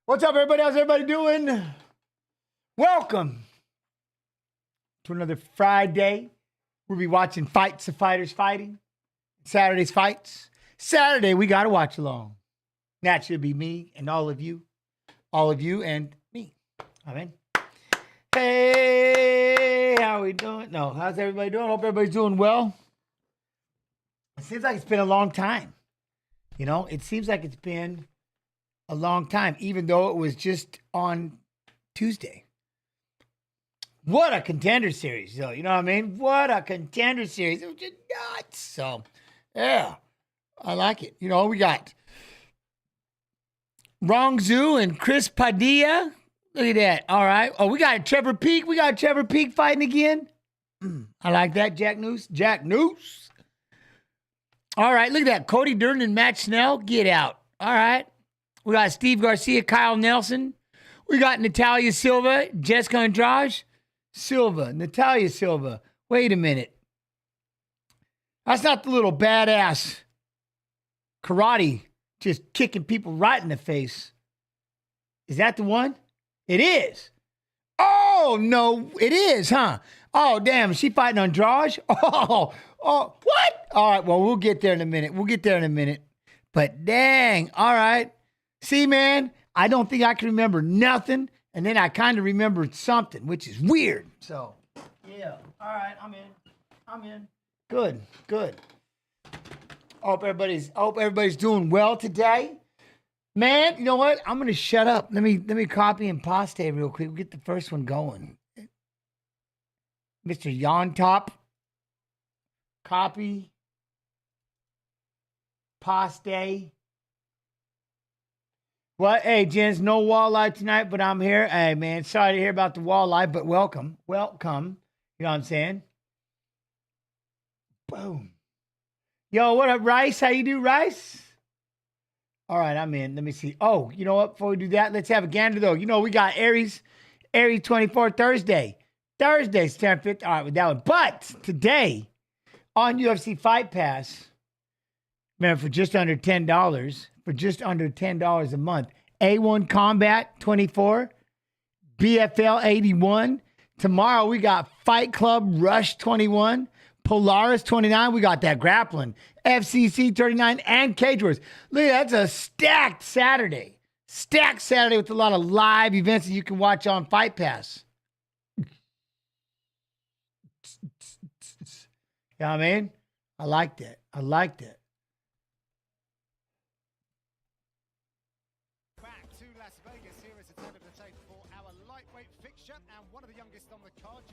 What's up, everybody? How's everybody doing? Welcome to another Friday. We'll be watching Fights of Fighters Fighting. Saturday's fights. Saturday, we got to watch along. Naturally, it'll be me and all of you and me. I mean, hey, how we doing? No, how's everybody doing? Hope everybody's doing well. It seems like it's been a long time. You know, it seems like it's been a long time, even though it was just on Tuesday. What a contender series, though. You know what I mean? What a contender series. It was just nuts. So, yeah, I like it. You know, we got Rong and Chris Padilla. Look at that. All right. Oh, we got Trevor Peak. We got Trevor Peak fighting again. I like that. Jack Noose. All right. Look at that. Cody, Durden, and Matt Snell. Get out. All right. We got Steve Garcia, Kyle Nelson. We got Natalia Silva, Jessica Andrade. Natalia Silva. Wait a minute. That's not the little badass karate just kicking people right in the face. Is that the one? It is. Oh, no, it is, huh? Oh, damn, is she fighting Andrade? Oh, what? All right, well, we'll get there in a minute. But dang, all right. See, man, I don't think I can remember nothing, and then I kind of remembered something, which is weird. So, yeah. All right, I'm in. Good. Hope everybody's doing well today. Man, you know what? I'm gonna shut up. Let me copy and paste real quick. We'll get the first one going. Mr. Llontop. Copy. Paste. What? Hey, Jens, no walleye tonight, but I'm here. Hey, man, sorry to hear about the walleye, but welcome. You know what I'm saying? Boom. Yo, what up, Rice? How you do, Rice? All right, I'm in. Let me see. Oh, you know what? Before we do that, let's have a gander, though. You know, we got Aries 24 Thursday. Thursday's 10th. All right, with that one. But today, on UFC Fight Pass, man, for just under $10 a month. A1 Combat 24, BFL 81. Tomorrow we got Fight Club Rush 21, Polaris 29. We got that grappling, FCC 39, and Cage Wars. Look, that's a stacked Saturday. Stacked Saturday with a lot of live events that you can watch on Fight Pass. You know what I mean? I like that.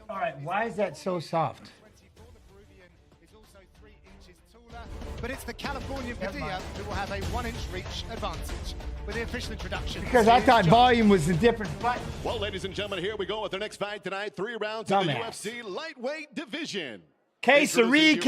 All right, why is that so soft? But it's the Californian Padilla who will have a 1-inch reach advantage with the official introduction. Because I thought volume was a different fight. Well, ladies and gentlemen, here we go with the next fight tonight. 3 rounds in the UFC lightweight division. Quesari.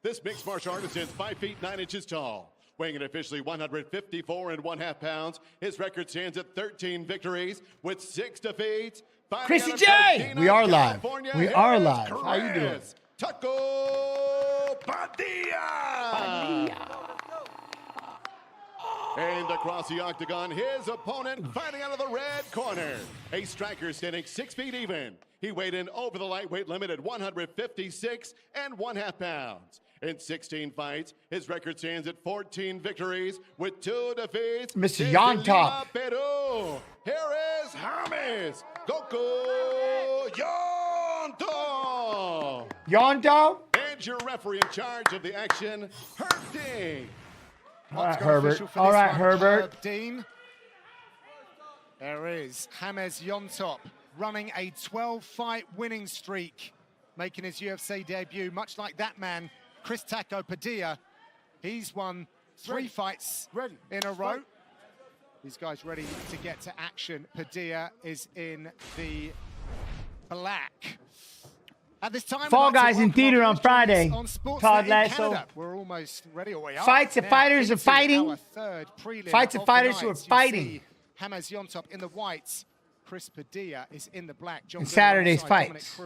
This mixed martial artist is 5 feet 9 inches tall. Weighing in officially 154.5 pounds. His record stands at 13 victories with 6 defeats. Chrissy J! We are live. How you doing? Taco Padilla! And across the octagon, his opponent fighting out of the red corner. A striker standing 6 feet even. He weighed in over the lightweight limit at 156.5 pounds. In 16 fights, his record stands at 14 victories with 2 defeats. Mr. Llontop. Peru. Here is Hermes Goku Llontop. Llontop? And your referee in charge of the action, Herb Dean. All right, Herbert. Dean. There is Hermes Llontop running a 12-fight winning streak, making his UFC debut, much like that man, Chris Taco Padilla. He's won 3 fights in a row. These guys ready to get to action. Padilla is in the black. At this time, Fall Guys in theater on Friday. Todd Lasso. We're almost ready. We are. Fights of Fighters are fighting. Fights of Fighters who are fighting. Hermes Llontop in the whites. Chris Padilla is in the black. Saturday's fights.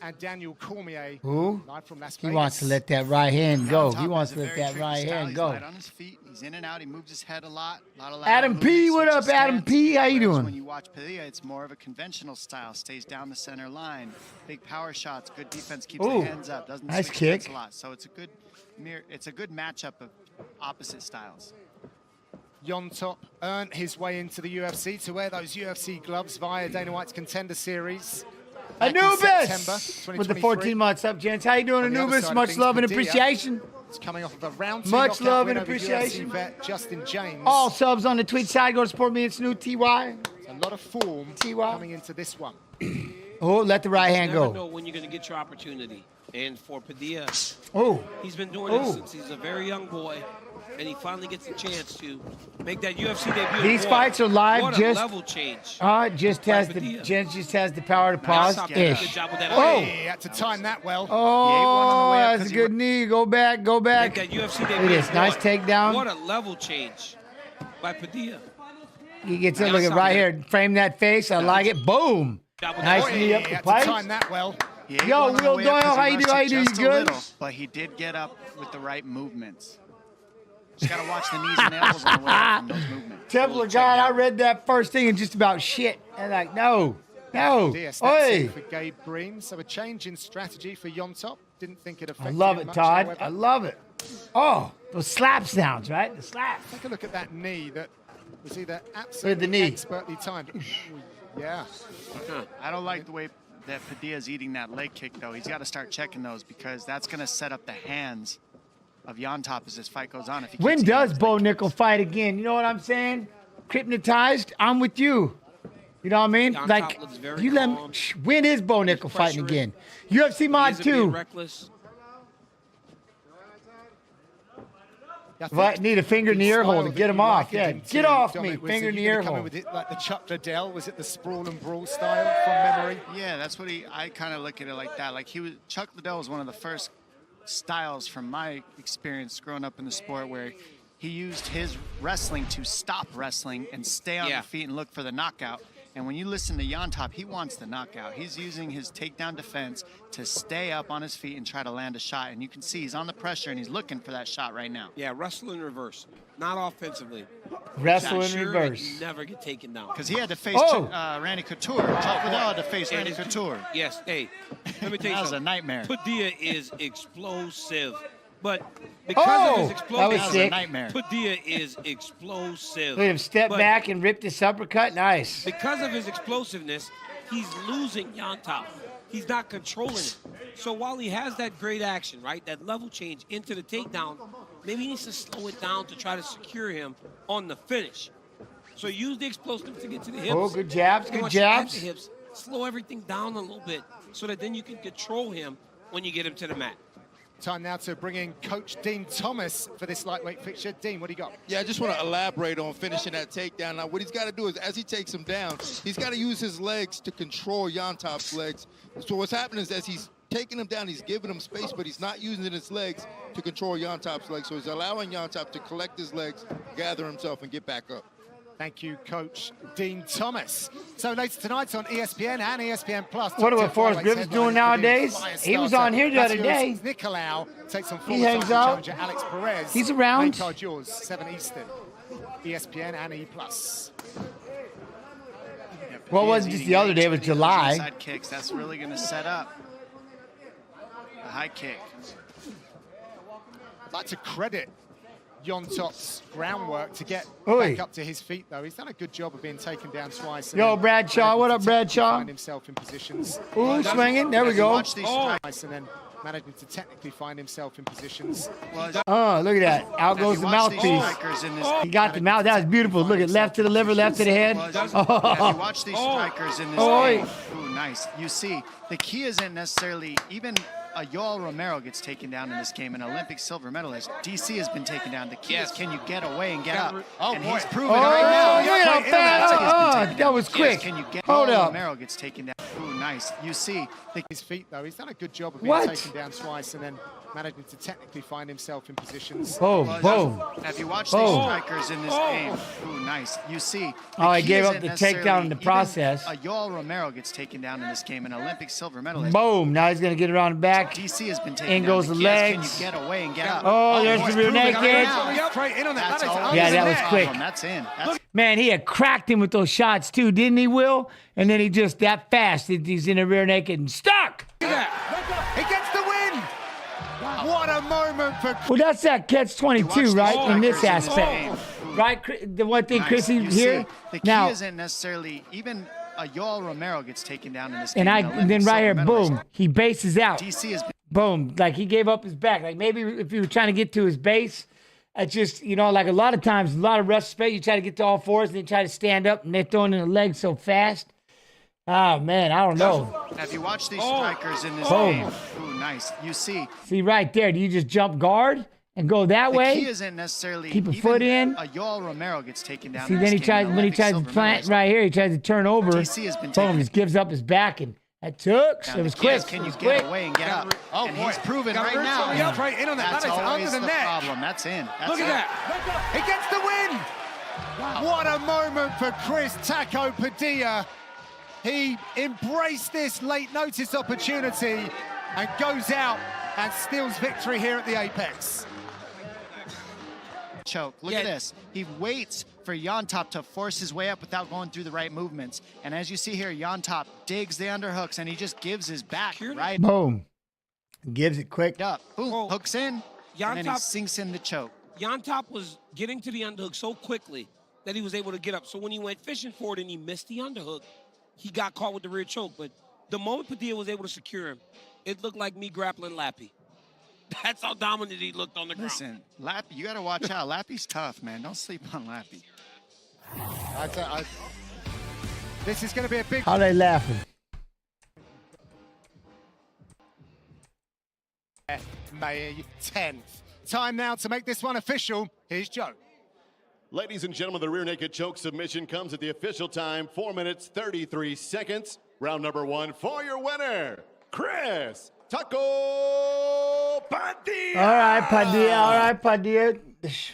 and Daniel Cormier. Who? Live from Las He Vegas. wants to let that right hand go. He Llontop wants has to a let very that tricky right style. hand He's go. light on his feet. He's in and out. He moves his head a lot of lateral Adam P, movement, what up, switches Adam stance. P? How you Whereas doing? When you watch Padilla, it's more of a conventional style. Stays down the center line. Big power shots. Good defense. Keeps Ooh, the hands up. Doesn't nice switch kick. stance a lot. So it's a good matchup of opposite styles. Llontop earned his way into the UFC to wear those UFC gloves via Dana White's Contender Series. back in September Anubis 2023. with the 14 months up, gents. How you doing, On the other Anubis? side of Much things, love and Padilla. appreciation. It's coming off of a round 2 Much knockout love win and over appreciation. UFC vet Justin James. All subs on the Twitch side. Go to Support Me and Snoot TY. A lot of form T.Y. coming into this one. Oh, let the right hand You never go. know when you're going to get your opportunity. And for Padilla, Oh, he's been doing this since he's a very young boy, and he finally gets a chance to make that UFC debut. These Boy, fights are live. What Just a level change. just has the Padilla. Gents just has the power to pause. Good Ish. job with that. Oh. He had to time that well. He ate one on the way Oh, up that's a 'cause he good knee. Go back. Go Make back. that UFC Look debut. at this. Nice Boy, takedown. What a level change by Padilla. He gets it. Nice Look at job right with here. Frame that face. I like it. Boom. Job with Nice that. knee up He the had to time plate. that well. He ate Yo, one on the Will way up 'cause Doyle, he how you rushed do? How it you do? You just a good? little, but he did get up with the right movements. Just got to watch the knees and elbows on the way up from those movements. Temple of God, I read that first thing and just about shit. And like, no. Yes, that's Oi. it for Gabe Green. So a change in strategy for Llontop. Didn't think it I affected love him it, much, Todd. however. I love it. Oh, those slap sounds, right? The slap. Take a look at that knee that was either Look at absolutely the knee. expertly timed. Yeah. I don't like the way that Padilla's eating that leg kick, though. He's got to start checking those because that's going to set up the hands of Llontop as this fight goes on. If he keeps When eating does those Bo leg Nickel kicks. fight again? You know what I'm saying? Hypnotized. I'm with you. You know what I mean? Llontop Like, looks very you let me. calm. When is Bo Nickel fighting pressuring. again? UFC He Mod isn't being 2. reckless. But need a finger in the ear hole to get him off. Yeah, get off me. Finger in the ear hole. Was it like the Chuck Liddell? Was it the sprawl and brawl style from memory? Yeah, that's what I kind of look at it like that. Like Chuck Liddell was one of the first styles from my experience growing up in the sport where he used his wrestling to stop wrestling and stay on Yeah. the feet and look for the knockout. And when you listen to Llontop, he wants the knockout. He's using his takedown defense to stay up on his feet and try to land a shot. And you can see he's on the pressure and he's looking for that shot right now. Yeah, wrestle in reverse, not offensively. Wrestle in Ensure that reverse. you never get taken down. Because he had to face Oh. Randy Couture. Chuck Liddell had to face Randy Couture. Yes, hey, let me tell you That was a something. nightmare. Padilla is explosive, but because of his That was explosiveness, sick. Nightmare. Padilla is explosive. Look at him step But back and rip this uppercut. Nice. because of his explosiveness, he's losing Llontop. He's not controlling it. So while he has that great action, right, that level change into the takedown, maybe he needs to slow it down to try to secure him on the finish. So use the explosiveness to get to the hips. Oh, good jabs, And good once you're at jabs. the hips, slow everything down a little bit so that then you can control him when you get him to the mat. Time now to bring in Coach Dean Thomas for this lightweight fixture. Dean, what do you got? Yeah, I just want to elaborate on finishing that takedown. Now, what he's got to do is, as he takes him down, he's got to use his legs to control Llontop's legs. So what's happening is, as he's taking him down, he's giving him space, but he's not using his legs to control Llontop's legs. So he's allowing Llontop to collect his legs, gather himself, and get back up. Thank you, Coach Dean Thomas. So later tonight on ESPN and ESPN Plus. What are top Forrest flyweights Griffiths headlined doing with nowadays? the fire He was starter. on here the other day. Matheus Nicolau takes on He former hangs title out. challenger Alex Perez. He's around. Main card yours, 7 Eastern. ESPN and E+. Well, it wasn't just the other day, it was July. Side kicks. That's really going to set up the high kick. I'd like to credit Llontop's groundwork to get Oi. back up to his feet, though. He's done a good job of being taken down twice. Yo, Bradshaw, what up, Bradshaw? Find himself in positions. Ooh, swinging. There we go. Watch these strikes. Twice, and then managing to technically find himself in positions. Well, Look at that. Out if you goes the watch these mouthpiece. strikers in this, He got the mouth. That was beautiful. Look at left to the liver, left to the head. if you watch these strikers in this Oi. game, ooh, nice. You see, the key isn't necessarily even a Yoel Romero gets taken down in this game, an Olympic silver medalist. DC has been taken down. The key is, can you get away and get up? Oh, and boy. he's proven Oh, it right now. look at Quite how fast. has been taken That down. was Yes, quick. can you get Hold Yoel up. Romero gets taken down. Ooh, nice. You see, His feet, though. He's done a good job of being What? taken down twice and then managing to technically find himself in positions. Boom, boom. If you watch Boom. these strikers in this game, ooh, nice. You see. Oh, he gave up the takedown in the process. Yoel Romero gets taken down in this game, an Olympic silver medalist. Boom. Now he's going to get around the back. DC has been taken In down. goes the key is, legs. Can you get away and get up? Oh, there's the rear naked. Straight in on that. Yeah, that was quick. That's in. That's Man, he had cracked him with those shots too, didn't he, Will? And then he just that fast, he's in the rear naked and stuck. Look at that. He gets the win. What a moment for Well, that's that catch-22, right? In this strikers in this aspect. Right? The one thing, Chrissy, You here. see, the key Now, isn't necessarily even Yoel Romero gets taken down in this and game. I an Olympic then right silver here, medalist. boom, he bases out. DC has been Boom, like he gave up his back. Like maybe if you were trying to get to his base, it's just, you know, like a lot of times, a lot of respect, you try to get to all fours and then try to stand up and they're throwing in the legs so fast. Oh, man, I don't know. If you watch these strikers in this Boom. game, ooh, nice. You see, See right there, do you just jump guard and go that the way? key isn't necessarily Keep a even foot in. Yoel Romero gets taken down. See, in then this he game, an tries, when he Olympic tries to silver plant medalist. right here, he tries to turn over. DC has been Boom, taken just gives up his back and that took. down. It The was key quick. is, can It you was get quick. away and get up? Oh, and boy. he's proven Got right roots now. on the straight in on that. That's That is under always the the neck. problem. That's in. That's Look at in. that. He gets the win. What a moment for Chris Taco Padilla. He embraced this late notice opportunity and goes out and steals victory here at the Apex. Choke. Look at this. He waits for Llontop to force his way up without going through the right movements. And as you see here, Llontop digs the underhooks and he just gives his back right Boom. Gives it quick. up. Boom. Whoa. Hooks in. And then he Llontop- sinks in the choke. Llontop was getting to the underhook so quickly that he was able to get up. So when he went fishing for it and he missed the underhook, he got caught with the rear choke. But the moment Padilla was able to secure him, it looked like me grappling Lappy. That's how dominant he looked on the ground. Listen, Lappy, you got to watch out. Lappy's tough, man. Don't sleep on Lappy. This is going to be a big... How they laughing? May 10th. Time now to make this one official. Here's Joe. Ladies and gentlemen, the rear naked choke submission comes at the official time, 4 minutes, 33 seconds. Round number one for your winner, Chris Taco Padilla. All right, Padilla. All right, Padilla.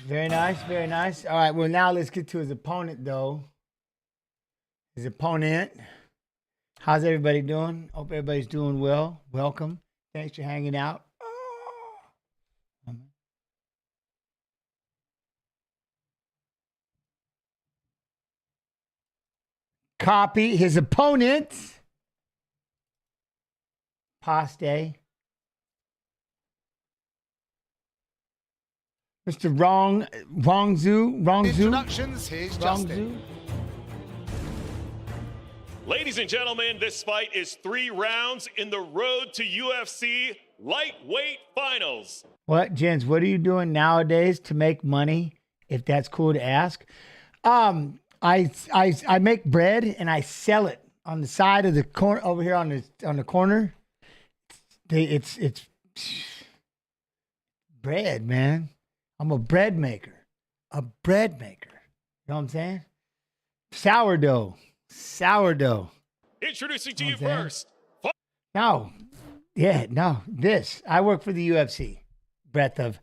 Very nice, very nice. All right, well, now let's get to his opponent, though. His opponent. How's everybody doing? Hope everybody's doing well. Welcome. Thanks for hanging out. Copy his opponent. Paste. Mr. Rong Zhu. Introductions, here's Justin. Ladies and gentlemen, this fight is 3 rounds in the road to UFC lightweight finals. What, gents, what are you doing nowadays to make money, if that's cool to ask? I make bread and I sell it on the side of the corner over here on the corner. It's bread, man. I'm a bread maker. A bread maker. You know what I'm saying? Sourdough. Introducing to you first. No. This. I work for the UFC. Breath of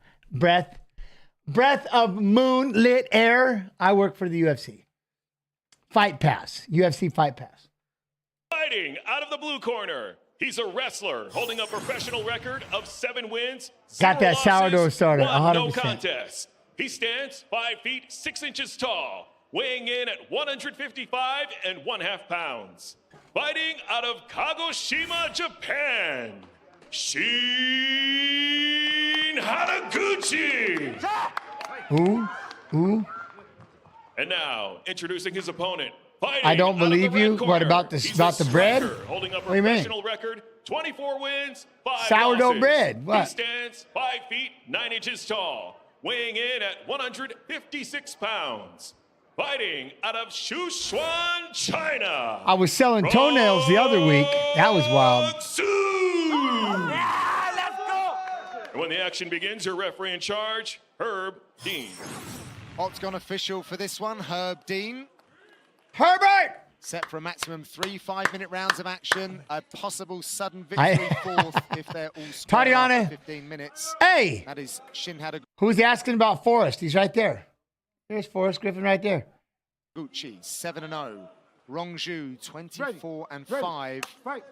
moonlit air. I work for the UFC. Fight Pass. UFC Fight Pass. Fighting out of the blue corner. He's a wrestler holding a professional record of 7 wins. Got that 0 losses, sourdough started, 1 no 100%. contest. He stands 5 feet 6 inches tall, weighing in at 155 1/2 pounds. Fighting out of Kagoshima, Japan, Shin Haraguchi. Ooh. And now, introducing his opponent. Fighting I don't out of believe the you. red What corner. about He's the a bread? striker Holding a What do you mean? professional record, 24 wins, 5 Sourdough losses. bread. What? He stands 5 feet 9 inches tall, weighing in at 156 pounds. Fighting out of Sichuan, China. I was selling toenails the other week. That was wild. And when the action begins, your referee in charge, Herb Dean. Octagon official for this one, Herb Dean. Herbert! Set for a maximum 3 5-minute rounds of action. A possible sudden victory fourth if they're all square Tatiana. after 15 minutes. Hey! That is Shin Haraguchi, Who's asking about Forrest? He's right there. There's Forrest Griffin right there. 7-0. Rongju, 24-5.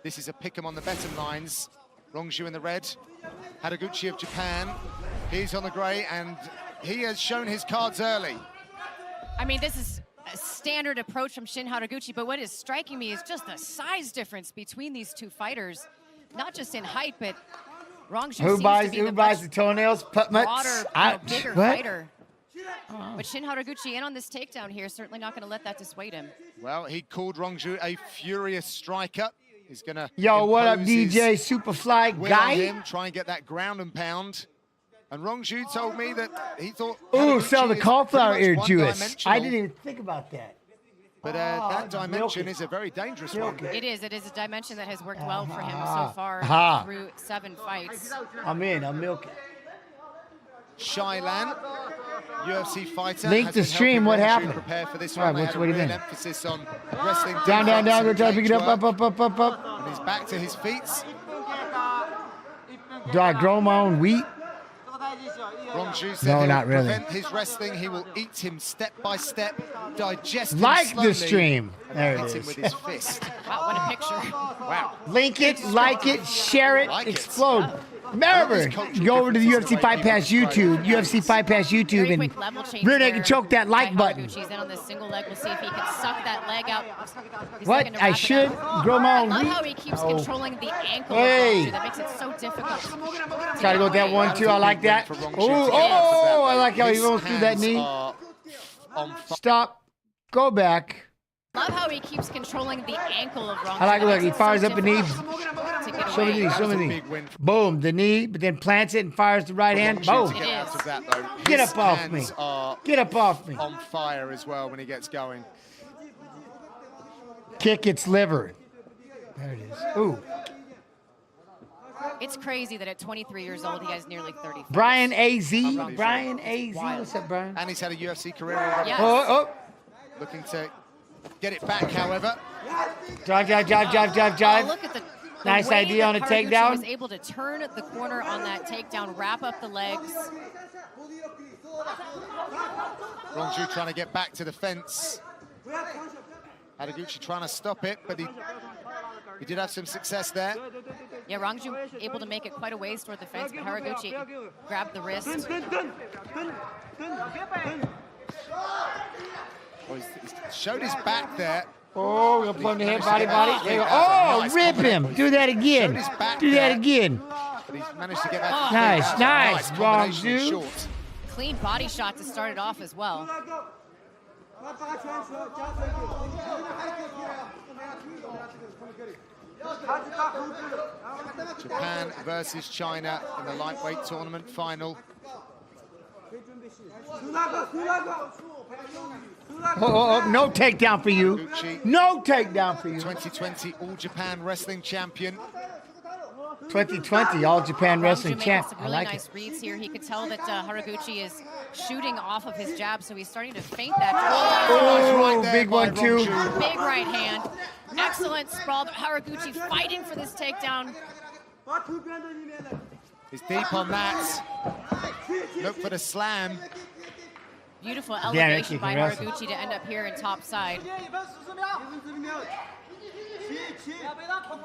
This is a pick'em on the betting lines. Rongju in the red. Haraguchi of Japan. He's on the grey, and he has shown his cards early. I mean, this is a standard approach from Shin Haraguchi, but what is striking me is just the size difference between these two fighters, not just in height, but Rongju Who seems buys to be the the toenails? broader, bigger what? fighter. But Shin Haraguchi in on this takedown here, certainly not going to let that dissuade him. Well, he called Rongju a furious striker. He's going to Yo, what up, DJ Superfly guy? Him, try and get that ground and pound. And Rongju told me that he thought... Ooh, sell the is cauliflower pretty ear much Jewish. one-dimensional. I didn't even think about that. But that dimension is a very dangerous one. It is a dimension that has worked well for him so far through 7 fights. I'm milking. Shailan, UFC fighter. Link the stream, what happened? Prepare for this All right, one. what They do had you a real think? emphasis on wrestling. Down, defense go and try to pick it up, cage work. up. And he's back to his feet. Do I grow my own wheat? Rongju said No, he'll not really. prevent his wrestling. He will eat him step by step, digest him Like slowly, the stream. and There hit it him is. with his fist. Wow, what a picture. Wow. Link it, like it, share it, Like it. explode. Remember, go over to the UFC Fight Pass YouTube, UFC Fight Pass YouTube, Very and quick level change rear there naked choke that like by button. Haraguchi's in on this single leg. We'll see if he can suck that leg out. He's What? looking to I wrap it should up. grow my I own love wheat? how he keeps Oh. controlling the ankle Hey. of Rongju. That makes it so difficult. Try to go with that one, too. I like that. Oh, I like how he goes through that knee. Stop. Go back. Love how he keeps controlling the ankle of Rongju. I like it. That Look, he makes it so fires up a knee. difficult to get Show me away. the knee, show me the knee. big win. Boom, the knee, but then plants it and fires the right hand. Boom. It is. Get His up off me. hands are Get up off me. on fire as well when he gets going. Kick its liver. There it is. Ooh. It's crazy that at 23 years old, he has nearly 30 fights. Brian A.Z. Unbelievable. Brian A.Z. Wild. What's up, Brian? And he's had a UFC career already. Yes. Oh. Looking to get it back, however. Drive. Oh, look at the Nice way idea that on a Haraguchi takedown. was able to turn the corner on that takedown, wrap up the legs. Rongju trying to get back to the fence. Haraguchi trying to stop it, but he did have some success there. Yeah, Rongju able to make it quite a ways toward the fence, but Haraguchi grabbed the wrist. Well, he's showed his back there. Oh, we're going to put him in the head, body. There you go. That's a Oh, nice rip him. combination. Do that again. Showed his back Do that there. again. But he's managed to get back. to the Nice, fence. nice, combination in Rongju. short. Clean body shot to start it off as well. Japan versus China in the lightweight tournament final. Oh, no takedown for you. Haraguchi, No takedown for you. 2020 All Japan Wrestling Champion. 2020 All Japan Wrestling Rongju making Champ. some I really like nice it. reads here. He could tell that Haraguchi is shooting off of his jab, so he's starting to feint that. Oh, there big by one, too. Rongju. Big right hand. Excellent sprawl, but Haraguchi fighting for this takedown. He's deep on that. Look for the slam. Beautiful Erick, elevation you by can wrestle. Haraguchi to end up here in top side.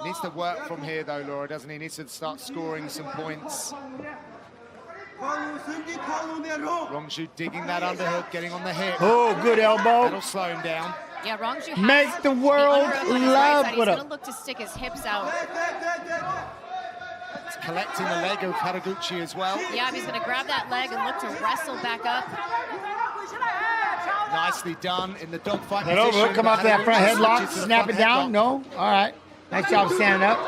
Needs to work from here though, Laura, doesn't he? Needs to start scoring some points. Rongju digging that underhook, getting on the hip. Oh, good elbow. That'll slow him down. Yeah, Rongju has Make the world underhook on his love. right side. What He's up? gonna look to stick his hips out. It's collecting the leg of Haraguchi as well. Yeah, he's gonna grab that leg and look to wrestle back up. Nicely done in the dogfight That position. overhook, come off that front Haraguchi headlock, switches to the snap it front down. headlock. No? All right. Nice job standing up.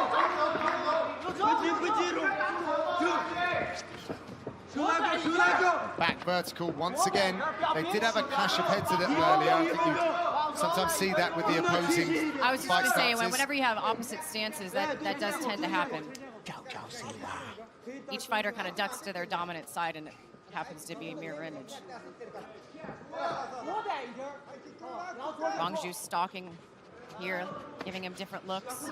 Back vertical once again. They did have a clash of heads a little earlier. I think you sometimes see that with the opposing I was just fight gonna say, stances. whenever you have opposite stances, that does tend to happen. Each fighter kind of ducks to their dominant side, and it happens to be a mirror image. Rongju stalking here, giving him different looks.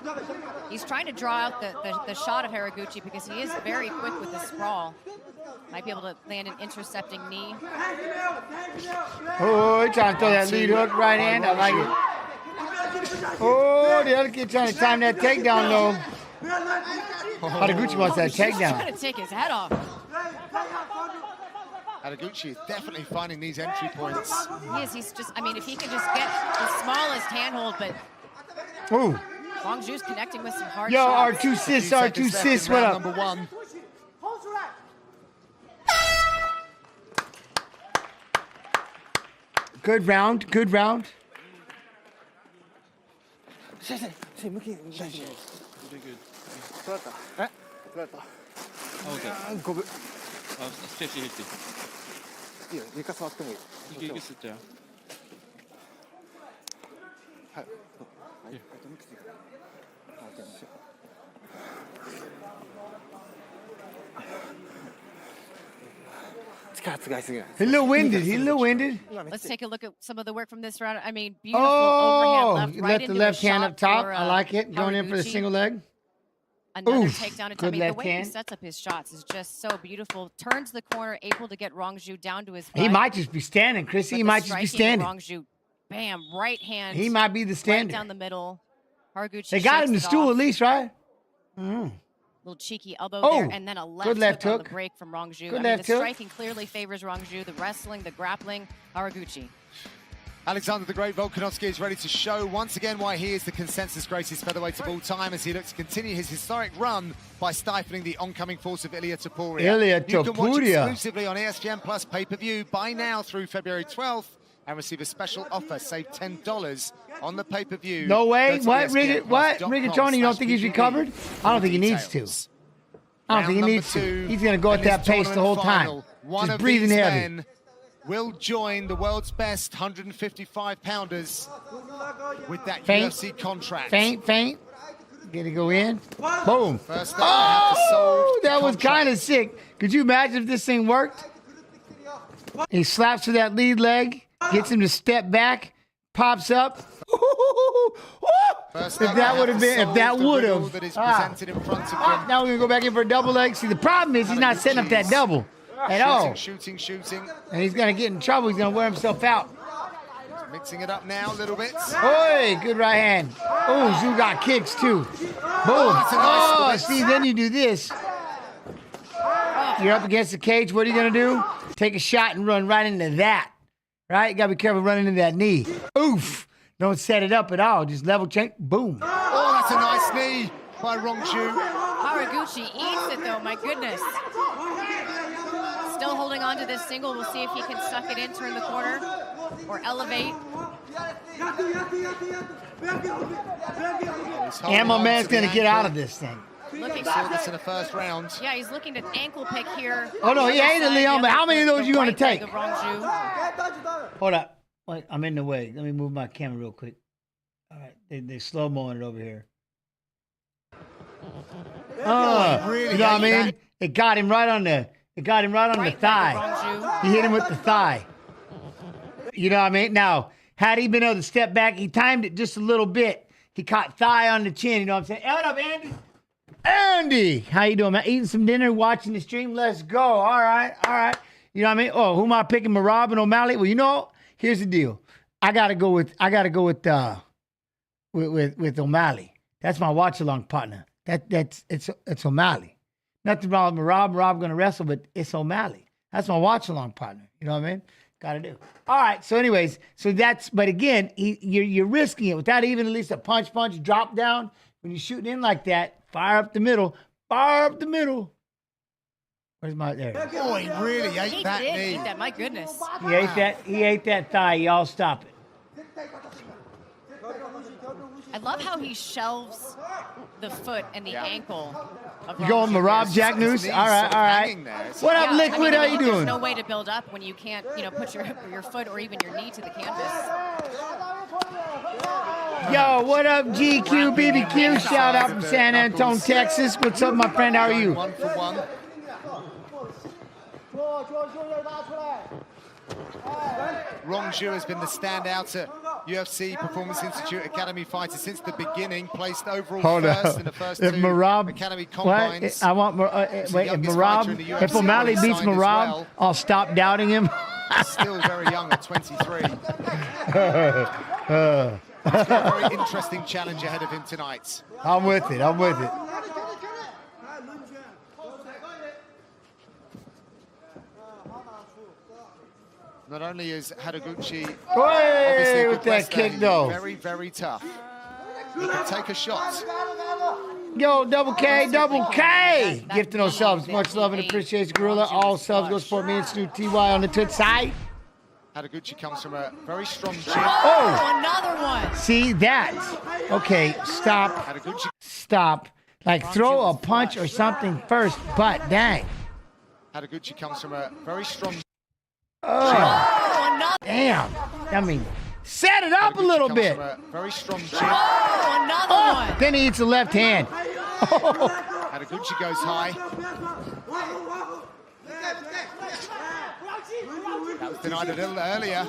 He's trying to draw out the shot of Haraguchi because he is very quick with the sprawl. Might be able to land an intercepting knee. Oh, he's trying to throw that lead hook right hand. I like it. Oh, the other kid trying to time that takedown, though. Haraguchi wants that He's takedown. trying to take his head off. Haraguchi is definitely finding these entry points. He is. He's just, I mean, if he can just get the smallest handhold, but Ooh. Rong Zhu's connecting with some hard Yo, shots. R2 sis, R2 sis, what up? Number 1. Good round, good round. Okay. 50-50. いいよ、床触ってもいい。いけ吸っちゃう。はい。はい。抜きついから。力使いすぎない。 He's a little winded. He's a little winded. Let's take a look at some of the work from this round. I mean, beautiful Oh, overhand left, you right left the into left a hand shot up top. for, I like it. Going in for the Haraguchi. single leg. Another Oof, takedown attempt. good I mean, the left way hand. he sets up his shots is just so beautiful. Turns the corner, able to get Rong Zhu down to his butt. He might just be standing, Chris. But He the might just be striking standing. Rong Zhu, bam, right hand. He might be the right standing. down the middle. Haraguchi They got shakes him the it stool off. at least, right? Mm. Little cheeky elbow Oh, there, and then a left, good left hook on hook. the break from Rong Zhu. Good I mean, left the hook. striking clearly favors Rong Zhu. The wrestling, the grappling, Haraguchi. Alexander the Great Volkanovski is ready to show once again why he is the consensus greatest featherweight of all time as he looks to continue his historic run by stifling the oncoming force of Ilia Topuria. Ilia You can watch Topuria. exclusively on ESPN Plus pay-per-view. Buy now through February 12th and receive a special offer. Save $10 on the pay-per-view. No way. Go to What? ESPNplus.com Rigatoni, you don't think he's recovered? I don't think he needs to. I don't think he needs to. He's going to go at that pace the whole time. One Just of breathing these heavy. men will join the world's best 155-pounders with that Feint. UFC contract. Feint. Get to go in. Boom. First up, they have to solve Oh, the that was contract. kind of sick. Could you imagine if this thing worked? He slaps to that lead leg, gets him to step back, pops up. First If up, that they would have been, if solve that the would riddle have. that is presented in front of them. Now we're gonna go back in for a double leg. See, the problem is he's not setting up that double at all, Shooting. and he's gonna get in trouble. He's gonna wear himself out. Mixing it up now a little bit. Oi, good right hand. Oh, Zhu got kicks too. Boom. that's a nice Oh, split. see, then you do this. You're up against the cage. What are you gonna do? Take a shot and run right into that. Right? You gotta be careful running into that knee. Oof. Don't set it up at all. Just level change. Boom. Oh, that's a nice knee by Rong Zhu. Haraguchi eats it though, my goodness. Still holding on to this single. We'll see if he can suck it in, turn the corner, or elevate. And my man's gonna get out of this thing. Looking Saw this in the first round. Yeah, he's looking to ankle pick here. Oh, no, he ain't a Leon, but how many of those you gonna right leg take? of Rong Zhu. Hold up. Wait, I'm in the way. Let me move my camera real quick. All right, they slow-moing it over here. Oh, really you know what I ate mean? It got him right on the. It got him right on Right the leg of thigh. Rong Zhu. He hit him with the thigh. You know what I mean? Now, had he been able to step back, he timed it just a little bit. He caught thigh on the chin. You know what I'm saying? Hey, what up, Andy? Andy, how you doing, man? Eating some dinner, watching the stream. Let's go. All right. You know what I mean? Oh, who am I picking? Marab and O'Malley? Well, you know, here's the deal. I gotta go with O'Malley. That's my watch along partner. It's O'Malley. Nothing wrong with Marab. Marab gonna wrestle, but it's O'Malley. That's my watch along partner. You know what I mean? Gotta do. All right. So, anyways, but again, you're risking it without even at least a punch, drop down. When you're shooting in like that, fire up the middle. Where's my there? Oh, he really ate He that did knee. eat that, my goodness. He ate that thigh. Y'all stop it. I love how he shelves the foot and the ankle. Of You going Rong Zhu. Marab Jack His Noose? knee's All right. sort of hanging there. What up, Yeah, Liquid? I How mean, you there's doing? no way to build up when you can't, put your foot or even your knee to the canvas. Yo, what up, GQ BBQ? Shout out from San Antonio, Texas. What's up, my friend? How are you? 1 for 1. Rong Zhu has been the standout UFC Performance Institute Academy fighter since the beginning, placed overall Hold first up. in the first If two Marab, Academy what? combines. I want wait. If Marab, if O'Malley beats Marab, I'll stop doubting him. Still very young at 23. He's got a very interesting challenge ahead of him tonight. I'm with it. I'm with it. Not only is Haraguchi Hey, obviously a with good that wrestler, kick he's though. very, very tough. He can take a shot. Yo, double K, double K. Gifting those subs. Much love and appreciation, Gorilla. All subs go support me and Stu TY on the Twitch side. Haraguchi comes from a very strong gym. Oh, Another one. see that? Okay, stop. Haraguchi, Stop. Like throw a punch or something first, but dang. Haraguchi comes from a very strong Oh, Another. damn. I mean, set it up a little comes bit. from a very strong gym. Another Oh, one. then he hits the left hand. Oh, Haraguchi goes high. That was denied a little earlier.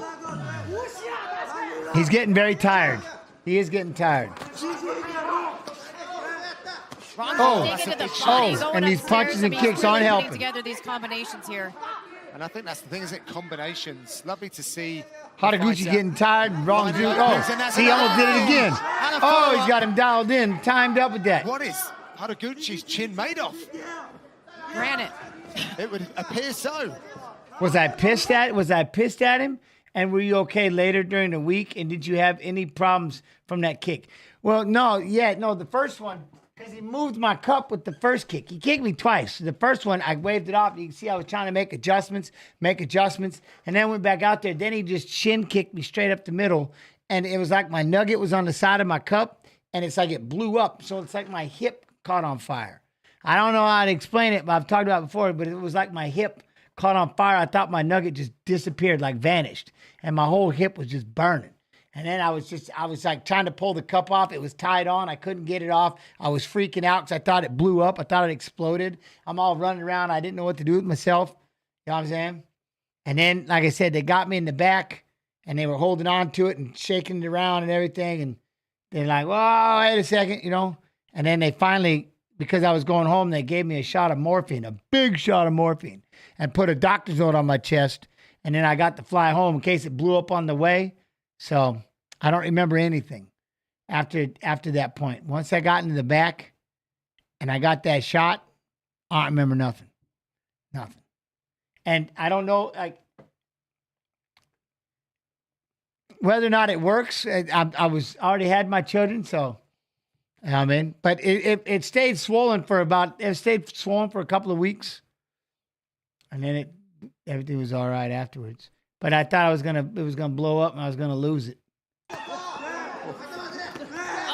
he's getting very tired. He is getting tired. Oh, and these punches and kicks aren't helping. Together these combinations here. And I think that's the thing, isn't it? Combinations. Lovely to see. Haraguchi getting tired. Wrong dude. Oh, And see, he almost did it again. And a Oh, follow-up. he's got him dialed in, timed up with that. What is Haraguchi's chin made of? Granite. It would appear so. Was I pissed at him? And were you okay later during the week? And did you have any problems from that kick? Well, no, the first one, because he moved my cup with the first kick. He kicked me twice. The first one, I waved it off. You can see I was trying to make adjustments, and then went back out there. Then he just shin kicked me straight up the middle. And it was like my nugget was on the side of my cup, and it's like it blew up. So it's like my hip caught on fire. I don't know how to explain it, but I've talked about it before, but it was like my hip caught on fire. I thought my nugget just disappeared, like vanished. And my whole hip was just burning. And then I was like trying to pull the cup off. It was tied on. I couldn't get it off. I was freaking out because I thought it blew up. I thought it exploded. I'm all running around. I didn't know what to do with myself. You know what I'm saying? And then, like I said, they got me in the back and they were holding on to it and shaking it around and everything. And they're like, whoa, wait a second, you know? And then they finally, because I was going home, they gave me a shot of morphine, a big shot of morphine, and put a doctor's note on my chest. And then I got to fly home in case it blew up on the way. So I don't remember anything after that point. Once I got into the back and I got that shot, I don't remember nothing. Nothing. And I don't know, like, whether or not it works. I was already had my children, so I mean, but it stayed swollen for a couple of weeks, and then everything was all right afterwards. But I thought it was gonna blow up and I was gonna lose it. Oh,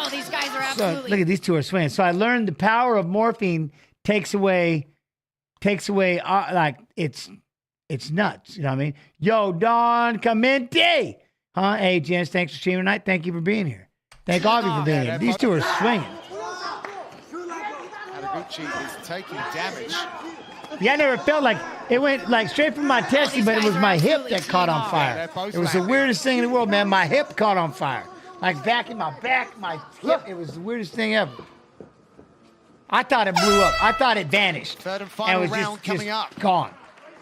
these guys are So absolutely. look at these two are swinging. So I learned the power of morphine takes away, like it's nuts. You know what I mean? Yo, Don Clemente. Huh? Hey, gents, thanks for streaming tonight. Thank you for being here. Thank all of you for being here. These two are swinging. Haraguchi is taking damage. Yeah, I never felt like it went like straight from my testy, but it was my hip that caught on fire. It was the weirdest thing in the world, man. My hip caught on fire. Like back in my back, my hip. It was the weirdest thing ever. I thought it blew up. I thought it vanished. Third and final it was round coming up. Gone.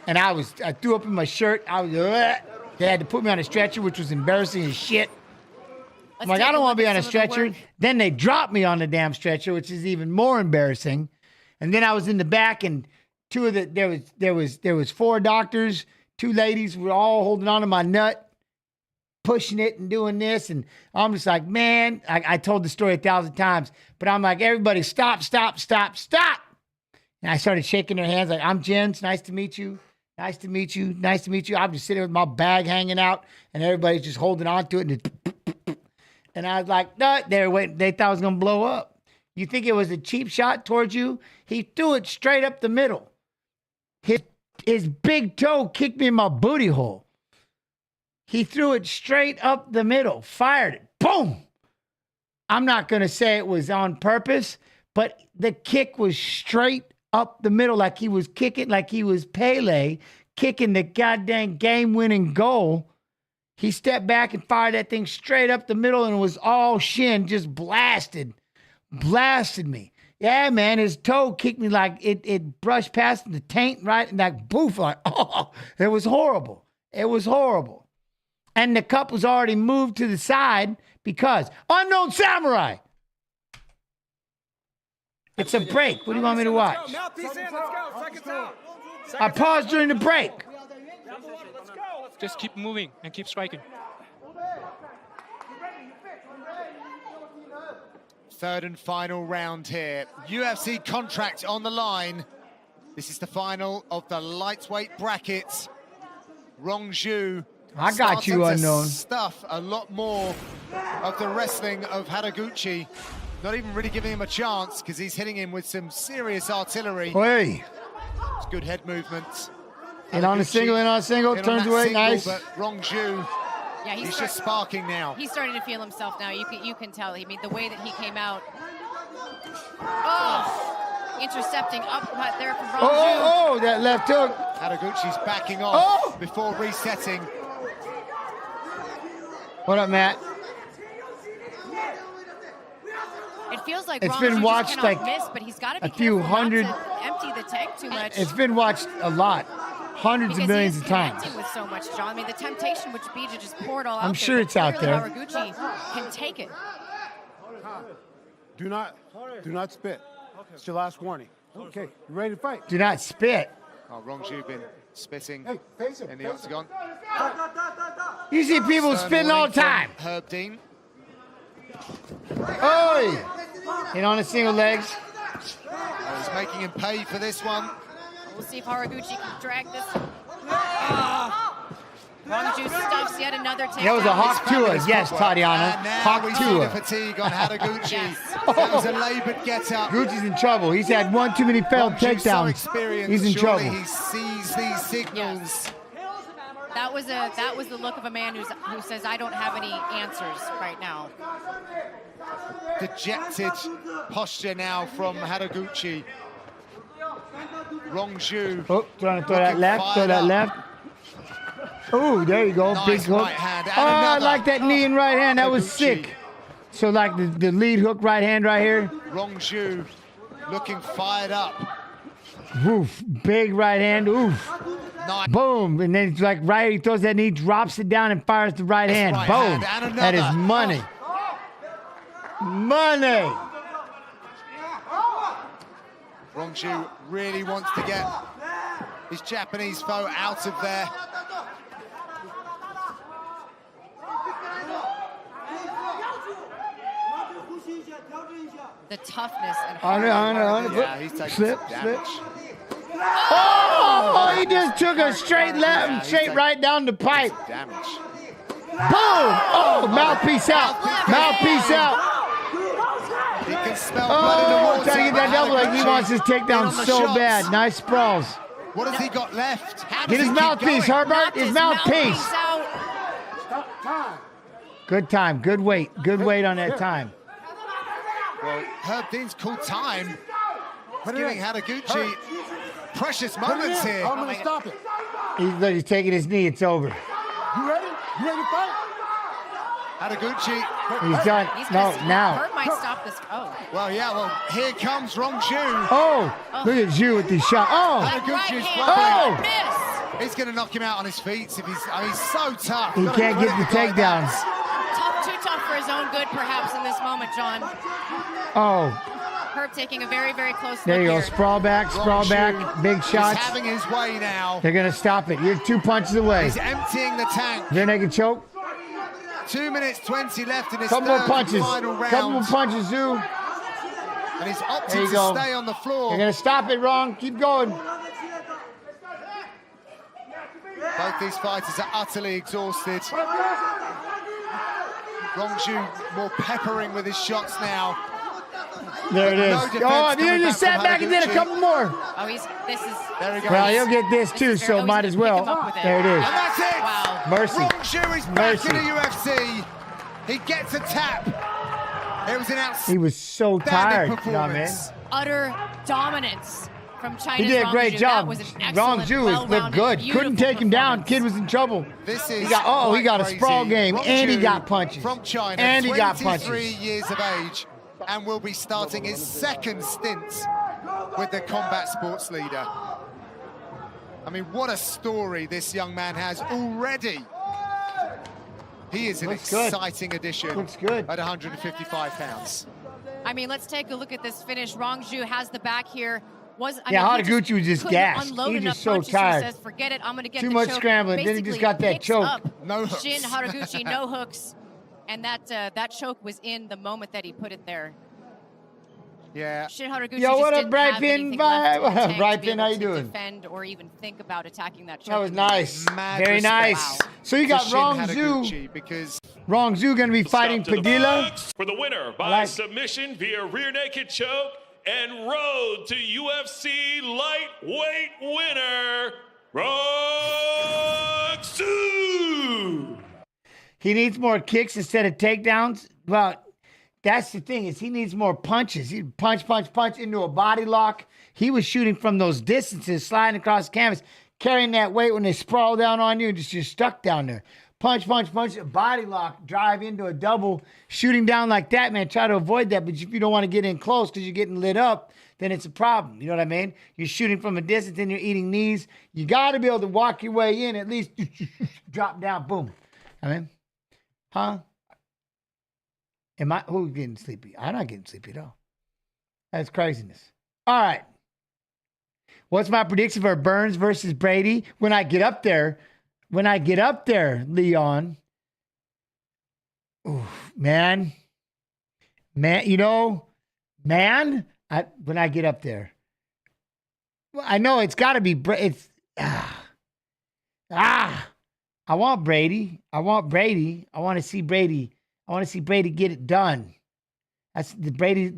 And I threw up in my shirt. They had to put me on a stretcher, which was embarrassing as shit. I'm like, I don't want to be on a stretcher. Then they dropped me on the damn stretcher, which is even more embarrassing. And then I was in the back, and there was 4 doctors, 2 ladies were all holding on to my nut, pushing it and doing this. And I'm just like, man, I told the story 1,000 times, but I'm like, everybody stop, stop, stop, stop. And I started shaking their hands like, I'm Jens, nice to meet you. Nice to meet you. Nice to meet you. I'm just sitting with my bag hanging out, and everybody's just holding on to it. And I was like, no, they thought it was going to blow up. You think it was a cheap shot towards you? He threw it straight up the middle. His big toe kicked me in my booty hole. He threw it straight up the middle, fired it. Boom! I'm not going to say it was on purpose, but the kick was straight up the middle, like he was kicking, like he was Pele, kicking the goddamn game-winning goal. He stepped back and fired that thing straight up the middle, and it was all Shin, just blasted me. Yeah, man, his toe kicked me like it brushed past the taint, right? And like, boof, like, oh, it was horrible. It was horrible. And the cup was already moved to the side because Unknown Samurai. It's a break. What do you want me to watch? I paused during the break. Just keep moving and keep striking. Third and final round here. UFC contract on the line. This is the final of the lightweight bracket. Rong I got you, Unknown. Stuff a lot more of the wrestling of Haraguchi. Not even really giving him a chance because he's hitting him with some serious artillery. Hey. It's good head movement. In on a single, turns away, nice. But Rong yeah, he's just sparking now. He's starting to feel himself now. You can tell. I mean, the way that he came out. Oh, intercepting uppercut there from Rong Oh, that left hook. Haraguchi's backing off before resetting. What up, Matt? It feels like it's Rong been watched like miss, but he's got to be a few hundred. Not to empty the tank too much. It's been watched a lot, hundreds of millions of times. With so much, John. I mean, the temptation would be to just pour it all out. I'm sure it's out there. Haraguchi can take it. Do not spit. It's your last warning. Okay, you ready to fight? Do not spit. Oh, Rong been spitting in the octagon. You see people spitting all the time. Herb Dean. Oi! In on the single legs. He's making him pay for this one. We'll see if Haraguchi can drag this. Rong stuffs yet another takedown. That was a hawk tua, yes, Tatiana. Hawk tua. Fatigue on Haraguchi. That was a labored get-up. Gucci's in trouble. He's had one too many failed takedowns. He's in trouble. He sees these signals. Yes. That was the look of a man who says, I don't have any answers right now. Dejected posture now from Haraguchi. Rong Oh, trying to throw that left, Oh, there you go. Nice big hook. right hand. Oh, I like that knee and right hand. That was sick. So like the lead hook right hand right here. Rong looking fired up. Woof. Big right hand. Oof. Nice. Boom. And then it's like he throws that knee, drops it down, and fires the right hand. Right Boom. hand. That is money. Money. Rong really wants to get his Japanese foe out of there. The toughness and yeah, he's taking slip. damage. Oh, he just took a straight left, straight right down the pipe. Damage. Boom! Oh, mouthpiece out. Mouthpiece out. He can smell blood in the water. Trying to get that double leg. He wants his takedown so bad. Nice sprawls. What has he got left? Get his mouthpiece, Herbert. His mouthpiece. Good time. Good weight. Good weight on that time. Well, Herb Dean's called time. He's giving Haraguchi precious moments here. I'm going to stop it. He's taking his knee. It's over. You ready? You ready to fight? Haraguchi. He's done. No, now. Herb might stop this. Oh. Well, yeah, well, here comes Rong Oh, look at you with this shot. Oh. Haraguchi's He's going to knock him out on his feet. If he's so tough. He can't get the takedowns. Too tough for his own good, perhaps, in this moment, John. Oh. Herb taking a very, very close look There you go. here. Sprawl back. Big shots. He's having his way now. They're going to stop it. You're 2 punches away. He's emptying the tank. Rear naked choke. 2 minutes 20 left in this Couple third more punches. final round. Couple more punches, Zoo. And he's opted There you to go. stay on the floor. They're going to stop it, Rong. Keep going. Both these fighters are utterly exhausted. Rong more peppering with his shots now. There it is. No You just sat back and did a couple more. Oh, this is. There he goes. Well, he'll get this too, so might as well. There it is. And that's it. Wow. Mercy. Rong is back in the UFC. He gets a tap. It was an outstanding He was so tired, man. performance. Utter dominance from China's He did a great Rong Zhu. job. That was an excellent, Rong Zhu looked well-rounded, good. Couldn't beautiful take him down. performance. Kid was in trouble. This is he got a quite sprawl crazy. game, Rong and he Zhu got punches. from China, and he got 23 punches. years of age, and will be starting his second stint with the combat sports leader. I mean, what a story this young man has already. He is an exciting addition Looks good. at 155 pounds. I mean, let's take a look at this finish. Rong Zhu has the back here. Haraguchi was just gassed. Unload He's enough just so punches, tired. He says, forget it, I'm going to get Too the much choke. scrambling. Then he just Basically got that picks choke. up No hooks. Shin Haraguchi, no hooks. And that choke was in the moment that he put it there. Yeah. Shin Haraguchi Yo, what just up, didn't have Brighton? anything left in the What up, tank to be Brighton? able How you to doing? defend or even think about attacking that choke. That was nice. Mad Very respect nice. So you for got Shin Rong Haraguchi Zhu. because Rong Zhu going to be fighting Stop to the Padilla. box for the winner by like- submission via rear naked choke and road to UFC lightweight winner, Rong Zhu. He needs more kicks instead of takedowns. Well, that's the thing is he needs more punches. He punch into a body lock. He was shooting from those distances, sliding across the canvas, carrying that weight when they sprawl down on you and just you're stuck down there. Punch, a body lock, drive into a double, shooting down like that, man. Try to avoid that. But if you don't want to get in close because you're getting lit up, then it's a problem. You know what I mean? You're shooting from a distance and you're eating knees. You got to be able to walk your way in, at least drop down, boom. I mean, huh? Who's getting sleepy? I'm not getting sleepy at all. That's craziness. All right. What's my prediction for Burns versus Brady? When I get up there, Leon. Oof, man, when I get up there. Well, I know it's got to be, I want Brady. I want to see Brady. I want to see Brady get it done. It's Brady.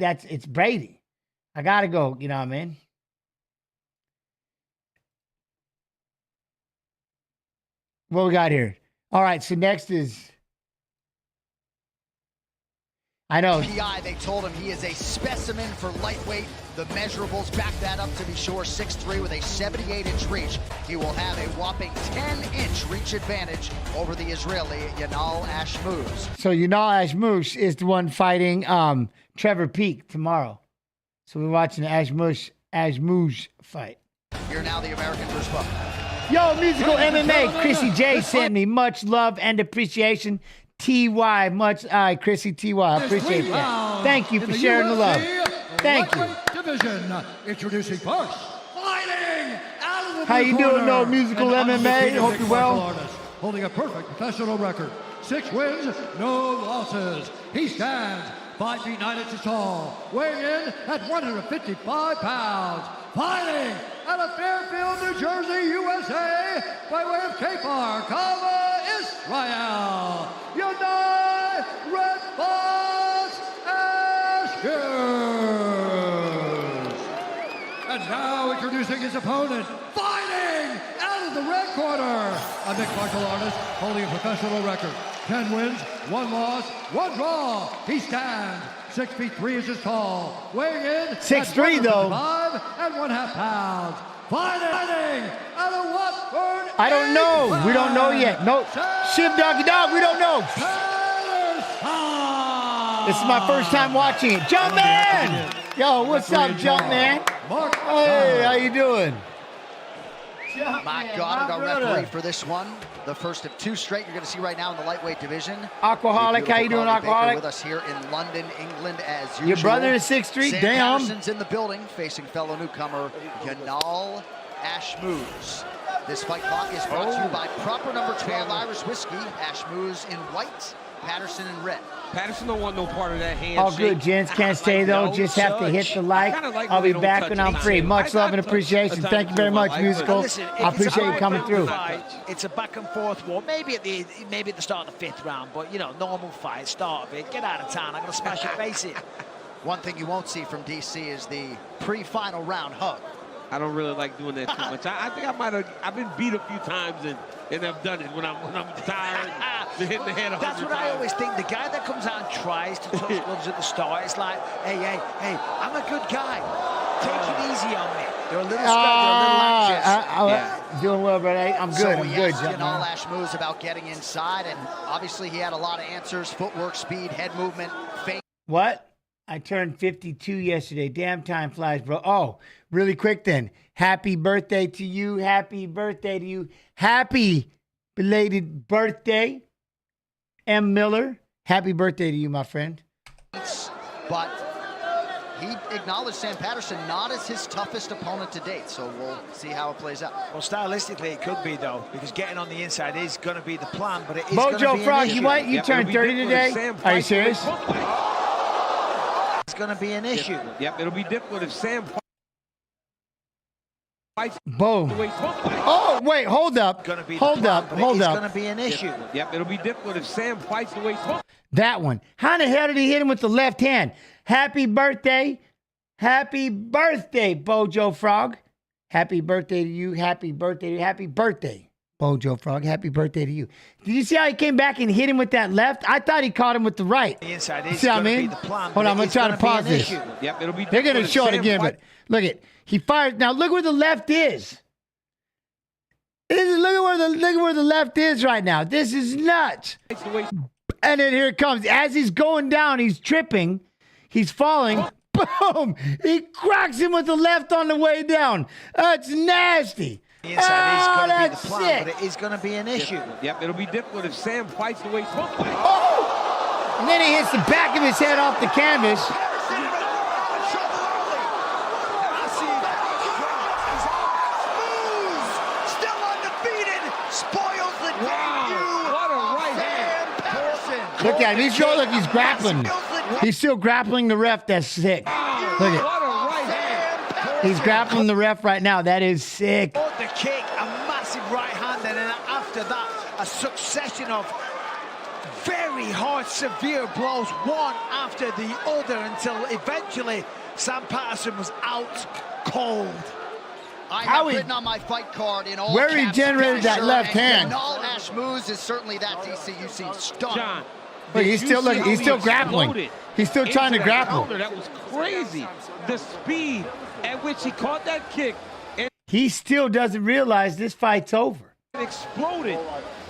I got to go, you know what I mean? What we got here? All right, so next is... I know. PI, they told him he is a specimen for lightweight. The measurables back that up to be sure. 6'3" with a 78-inch reach. He will have a whopping 10-inch reach advantage over the Israeli Yanal Ashmoz. So Yanal Ashmoz is the one fighting Trevor Peak tomorrow. So we're watching the Ashmoz fight. Here now the American Bruce Buffer. Yo, musical MMA. Chrissy J sent me much love and appreciation. TY, Chrissy TY, I appreciate that. Thank you for sharing the love. Thank you. Division, introducing first, fighting out of the How you doing, no musical MMA? Hope you're well. Artist, holding a perfect professional record, 6 wins, no losses. He stands 5 feet 9 inches tall, weighing in at 155 pounds. Fighting out of Fairfield, New Jersey, USA, by way of Kfar, Israel, Yanal Red Fox Ashmoz. And now introducing his opponent, fighting out of the red corner, a mixed martial artist holding a professional record, 10 wins, 1 loss, 1 draw. He stands 6 feet 3 inches tall, weighing in 6'3" though. 5 1/2 pounds. Fighting out of Watford. I don't know. We don't know yet. No. Shiv Doggy Dog, we don't know. This is my first time watching it. Jumpman! Yo, what's up, Jumpman? Hey, how you doing? Matt Goddard, our referee for this one. The first of 2 straight you're going to see right now in the lightweight division. Aquaholic, how you doing, Aquaholic? With us here in London, England, as usual. Your brother is 6'3", Sam damn. Patterson's in the building, facing fellow newcomer Yanal Ashmoz. This fight clock is brought to you by proper number 12 Irish whiskey. Ashmoz in white, Patterson in red. Patterson don't want no part of that handshake. All good, gents. Can't stay though. Just have to hit the like. I'll be back when I'm free. Much love and appreciation. Thank you very much, musical. Listen, I appreciate you coming through. Fight, it's a back and forth war. Maybe at the start of the 5th round, but you know, normal fight, start of it. Get out of town. I'm gonna smash your face in. One thing you won't see from DC is the pre-final round hug. I don't really like doing that too much. I think I've been beat a few times and I've done it when I'm tired. Been hitting the head 100 That's what I always think. The guy that comes out and tries to touch gloves at the start, it's like, hey, I'm a good guy. Take it easy on me. They're a little scared. They're a little anxious. Doing well, brother. I'm good. So I'm we good. asked Yanal Ashmoz about getting inside, and obviously he had a lot of answers: footwork, speed, head movement, feint. What? I turned 52 yesterday. Damn, time flies, bro. Oh, really quick then. Happy birthday to you. Happy birthday to you. Happy belated birthday, M. Miller. Happy birthday to you, my friend. But he acknowledged Sam Patterson not as his toughest opponent to date, so we'll see how it plays out. Well, stylistically, it could be, though, because getting on the inside is going to be the plan, but it is going to be Mojo Frog, an you issue. what? You turned 30 today? Are you serious? It's going to be an issue. Yep, it'll be difficult if Sam fights. Boom. Oh, wait, hold up. Hold up. It's going to be an issue. Yep, it'll be difficult if Sam fights the way he's That one. How the hell did he hit him with the left hand? Happy birthday. Happy birthday, Bojo Frog. Happy birthday to you. Happy birthday to you. Happy birthday, Bojo Frog. Happy birthday to you. Did you see how he came back and hit him with that left? I thought he caught him with the right. The inside is see what I going to mean? be the plan. Hold on, I'm going to try to pause this. Yep, it'll be They're going to show it again, but look at he fired. Now look where the left is. Look at where the left is right now. This is nuts. And then here it comes. As he's going down, he's tripping. He's falling. Boom! He cracks him with the left on the way down. That's nasty. The inside is going to be the that's plan, sick. but it is going to be an issue. Yep, it'll be difficult if Sam fights the way he's supposed to fight. Oh! And then he hits the back of his head off the canvas. Still undefeated. Spoils the debut. What a right hand. Look at him. He's grappling. He's still grappling the ref. That's sick. Look at. What a right hand. He's grappling the ref right now. That is sick. Oh, the kick, a massive right hand, and then after that, a succession of very hard, severe blows, one after the other, until eventually Sam Patterson was out cold. I have written on my fight card in all where he caps, generated that finisher, left and hand. Yanal Ashmoz is certainly that, DC. You seem stunned. John, Look, he's still looking. He's still grappling. exploded He's still trying to into that grapple. counter. That was crazy. The speed at which he caught that kick and He still doesn't realize this fight's over. exploded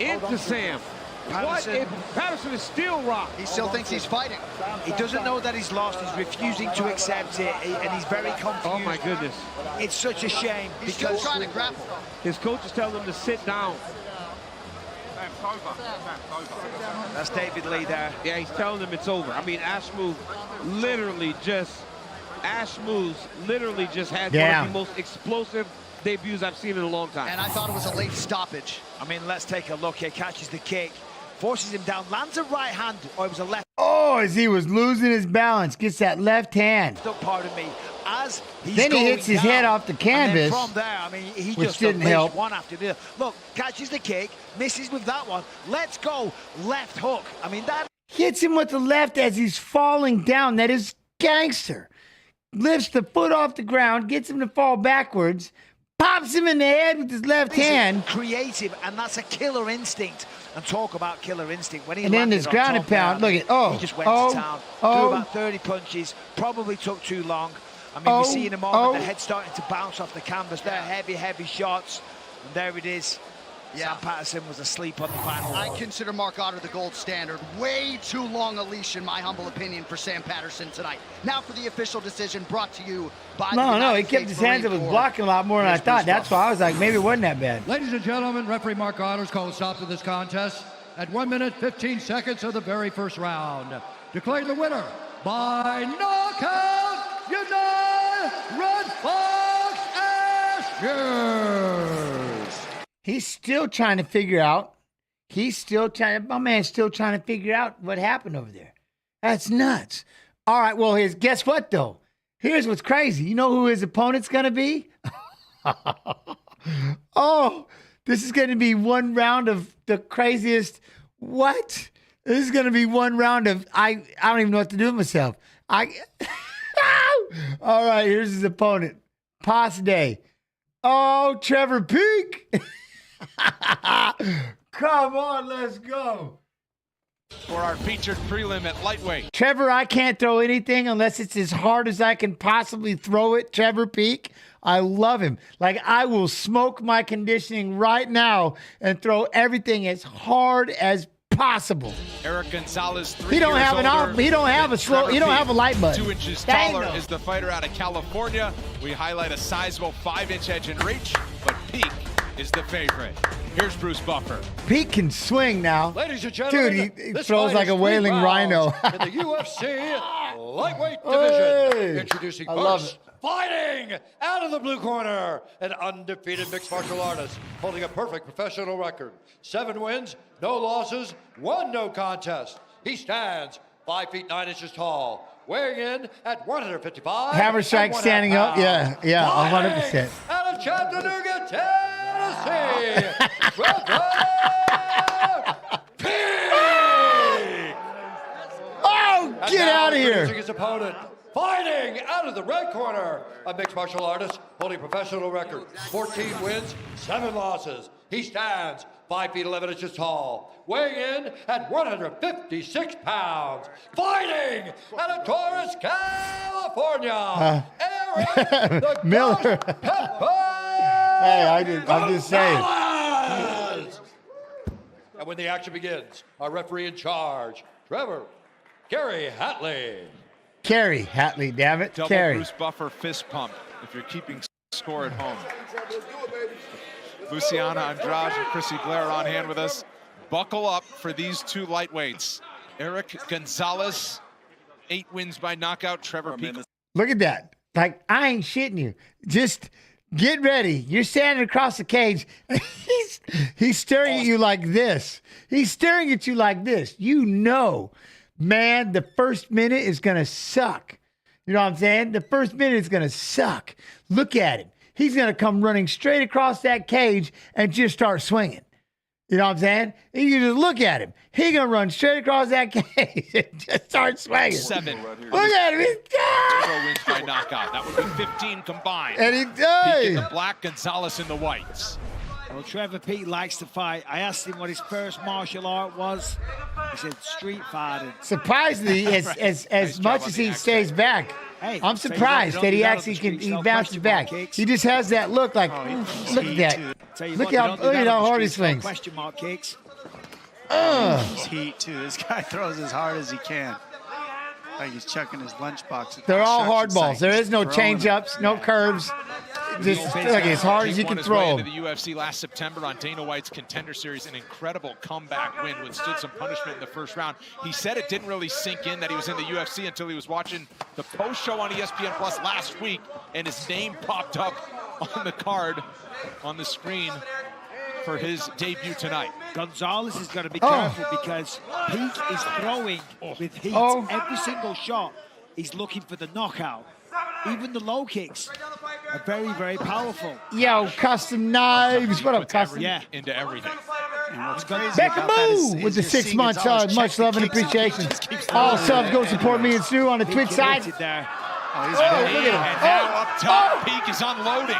into Sam. What if Patterson is still rocked? He still thinks he's fighting. He doesn't know that he's lost. He's refusing to accept it, and he's very confused. Oh my goodness. It's such a shame He's still trying to grapple. His coach is telling him to sit down. That's David Lee there. Yeah, he's telling him it's over. I mean, Ashmoz literally just had one of the most explosive debuts I've seen in a long time. And I thought it was a late stoppage. I mean, let's take a look here. Catches the kick, forces him down, lands a right hand, or it was a left. Oh, as he was losing his balance, gets that left hand. Pardon me. As he's Then he going hits his down, head off the canvas. And then from there, I mean, he which just didn't unleashed help. one after the other. Look, catches the kick, misses with that one. Let's go. Left hook. I mean, that Hits him with the left as he's falling down. That is gangster. Lifts the foot off the ground, gets him to fall backwards, pops him in the head with his left hand. Creative, and that's a killer instinct. And talk about killer instinct. When he And then landed this on ground top and pound. there, Look at, he just went to town. Threw about 30 punches. Probably took too long. I mean, we see in a moment the head starting to bounce off the canvas. They're heavy, heavy shots. And there it is. Sam Patterson was asleep on the final. I consider Mark Otter the gold standard. Way too long a leash, in my humble opinion, for Sam Patterson tonight. Now for the official decision brought to you by the No, United he kept States his hands up. Marine Was Corps. blocking a lot more than I thought. That's why I was like, maybe it wasn't that bad. Ladies and gentlemen, referee Mark Otter's called a stop to this contest at 1 minute, 15 seconds of the very first round. Declaring the winner by knockout, Yanal Red Fox Ashmoz. He's still trying to figure out. My man's still trying to figure out what happened over there. That's nuts. All right, well, guess what, though? Here's what's crazy. You know who his opponent's going to be? Oh, this is going to be one round of the craziest. What? This is going to be one round of, I don't even know what to do with myself. All right, here's his opponent. Pass day. Oh, Trevor Peak. Come on, let's go. for our featured prelim at lightweight. Trevor, I can't throw anything unless it's as hard as I can possibly throw it. Trevor Peak, I love him. Like, I will smoke my conditioning right now and throw everything as hard as possible. Erick Gonzalez, 3 He don't years have an older arm. He don't have a slow. He don't have a light button. 2 inches Dang taller though. is the fighter out of California. We highlight a sizable 5-inch edge and reach, but Peak is the favorite. Here's Bruce Buffer. Peak can swing now. Ladies and gentlemen, Dude, he this throws fight like is a wailing 3 rhino. rounds in the UFC lightweight division. Hey, Introducing I love first, fighting out of the blue corner, an undefeated mixed martial artist holding a perfect professional record. 7 wins, no losses, 1 no contest. He stands 5 feet 9 inches tall, weighing in at 155. Hammer strike standing up. Yeah, 100%. Out of Chattanooga, Tennessee, Trevor Peak! Oh, And get now out of here. introducing his opponent, fighting out of the red corner, a mixed martial artist holding a professional record, 14 wins, 7 losses. He stands 5 feet 11 inches tall, weighing in at 156 pounds, fighting out of Torres, California, Erick the Miller. Ghost Pepper! Hey, I'm just saying. Gonzalez! And when the action begins, our referee in charge, Trevor Hadley. Carry, Hadley, damn it. Double Carry. Bruce Buffer fist pump if you're keeping score at home. Luciana Andrade and Chrissy Blair on hand with us. Buckle up for these 2 lightweights. Erick Gonzalez, 8 wins by knockout. Trevor Peak. Look at that. Like, I ain't shitting you. Just get ready. You're standing across the cage. He's staring at you like this. He's staring at you like this. You know, man, the first minute is going to suck. You know what I'm saying? The first minute is going to suck. Look at him. He's going to come running straight across that cage and just start swinging. You know what I'm saying? You just look at him. He's going to run straight across that cage and just start swinging. 7. Look at him. He's 0 wins by knockout. That would be 15 combined. And he Peak does. in the black, Gonzalez in the whites. Well, Trevor Peak likes to fight. I asked him what his first martial art was. He said street fighting. Surprisingly, as much as he stays back, Hey, I'm surprised that he actually can. He bounces back. He just has that look like, look at that. Look how hard he swings. Question mark kicks. He's heat too. This guy throws as hard as he can. Like he's chucking his lunchbox. They're all hard balls. There is no change-ups, no curves. Just like as hard as you can throw into them. the UFC last September on Dana White's Contender Series, an incredible comeback win, withstood some punishment in the first round. He said it didn't really sink in that he was in the UFC until he was watching the post show on ESPN Plus last week, and his name popped up on the card on the screen for his debut tonight. Gonzalez is going to be careful because Peak is throwing with heat. Every single shot, he's looking for the knockout. Even the low kicks are very, very powerful. Yo, custom knives. What up, custom? Yeah. Into everything. Beckamoo with the 6 months. Much love and appreciation. All subs go support me and Stu on the Twitch side. He's look at and now up top, Peak is unloading.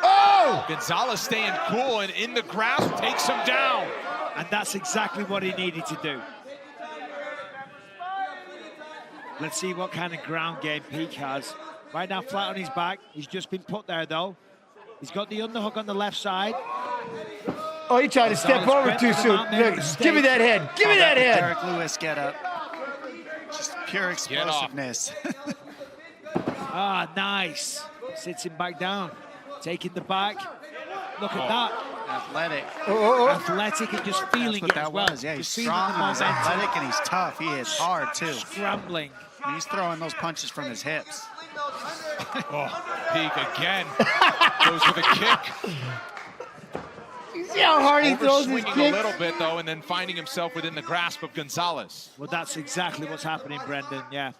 Oh! Gonzalez staying cool and in the grasp takes him down. And that's exactly what he needed to do. Let's see what kind of ground game Peak has. Right now, flat on his back. He's just been put there, though. He's got the underhook on the left side. Oh, he tried to step over too soon. Look, give me that head. Give me that head. Derek Lewis get up. Just pure explosiveness. Ah, nice. Sits him back down. Taking the back. Look at that. Athletic. Athletic and just feeling That's what it as that well. was. Yeah, he's Just feeling strong, the he's momentum. athletic, and he's tough. He hits hard, too. Scrambling. I mean, he's throwing those punches from his hips. Peak again goes with a kick. You see how hard he throws his Swinging kicks? a little bit, though, and then finding himself within the grasp of Gonzalez. Well, that's exactly what's happening, Brendan, yeah.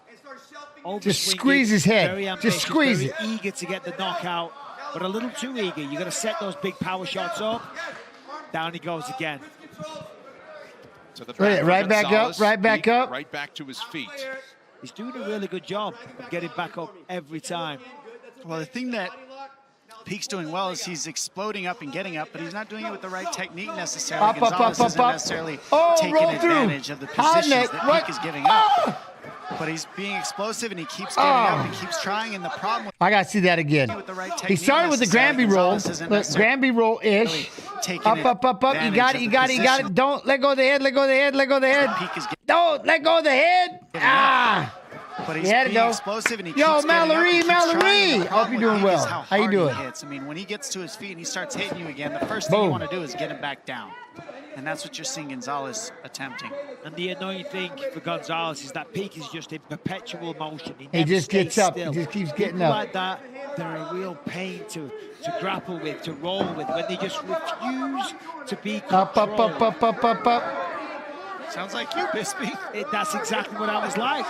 Just Overswinging, squeeze his head. very Just ambitious, squeeze very it. eager to get the knockout, but a little too eager. You got to set those big power shots up. Down he goes again. To the Right back up, right back Peak up. Right back to his feet. He's doing a really good job of getting back up every time. Well, the thing that Peak's doing well is he's exploding up and getting up, but he's not doing it with the right technique necessarily. Up, Gonzalez isn't necessarily taking advantage of the positions that Peak is giving up. But he's being explosive and he keeps getting up and keeps trying. And the problem I got to see that again. with the right He started with the Granby roll. Granby roll-ish. Up. You got it. Don't let go of the head. Let go of the head. Don't let go of the head. But he's being explosive and he Yo, keeps Mallory. I Hope you're doing well. How you doing? I mean, when he gets to his feet and he starts hitting you again, the first thing you want to do is get him back down. And that's what you're seeing Gonzalez attempting. And the annoying thing for Gonzalez is that Peak is just in perpetual motion. He just gets up. He just keeps getting up. Like that, they're a real pain to grapple with, to roll with, when they just refuse to be controlled. Up. Sounds like you, Bisping. That's exactly what I was like.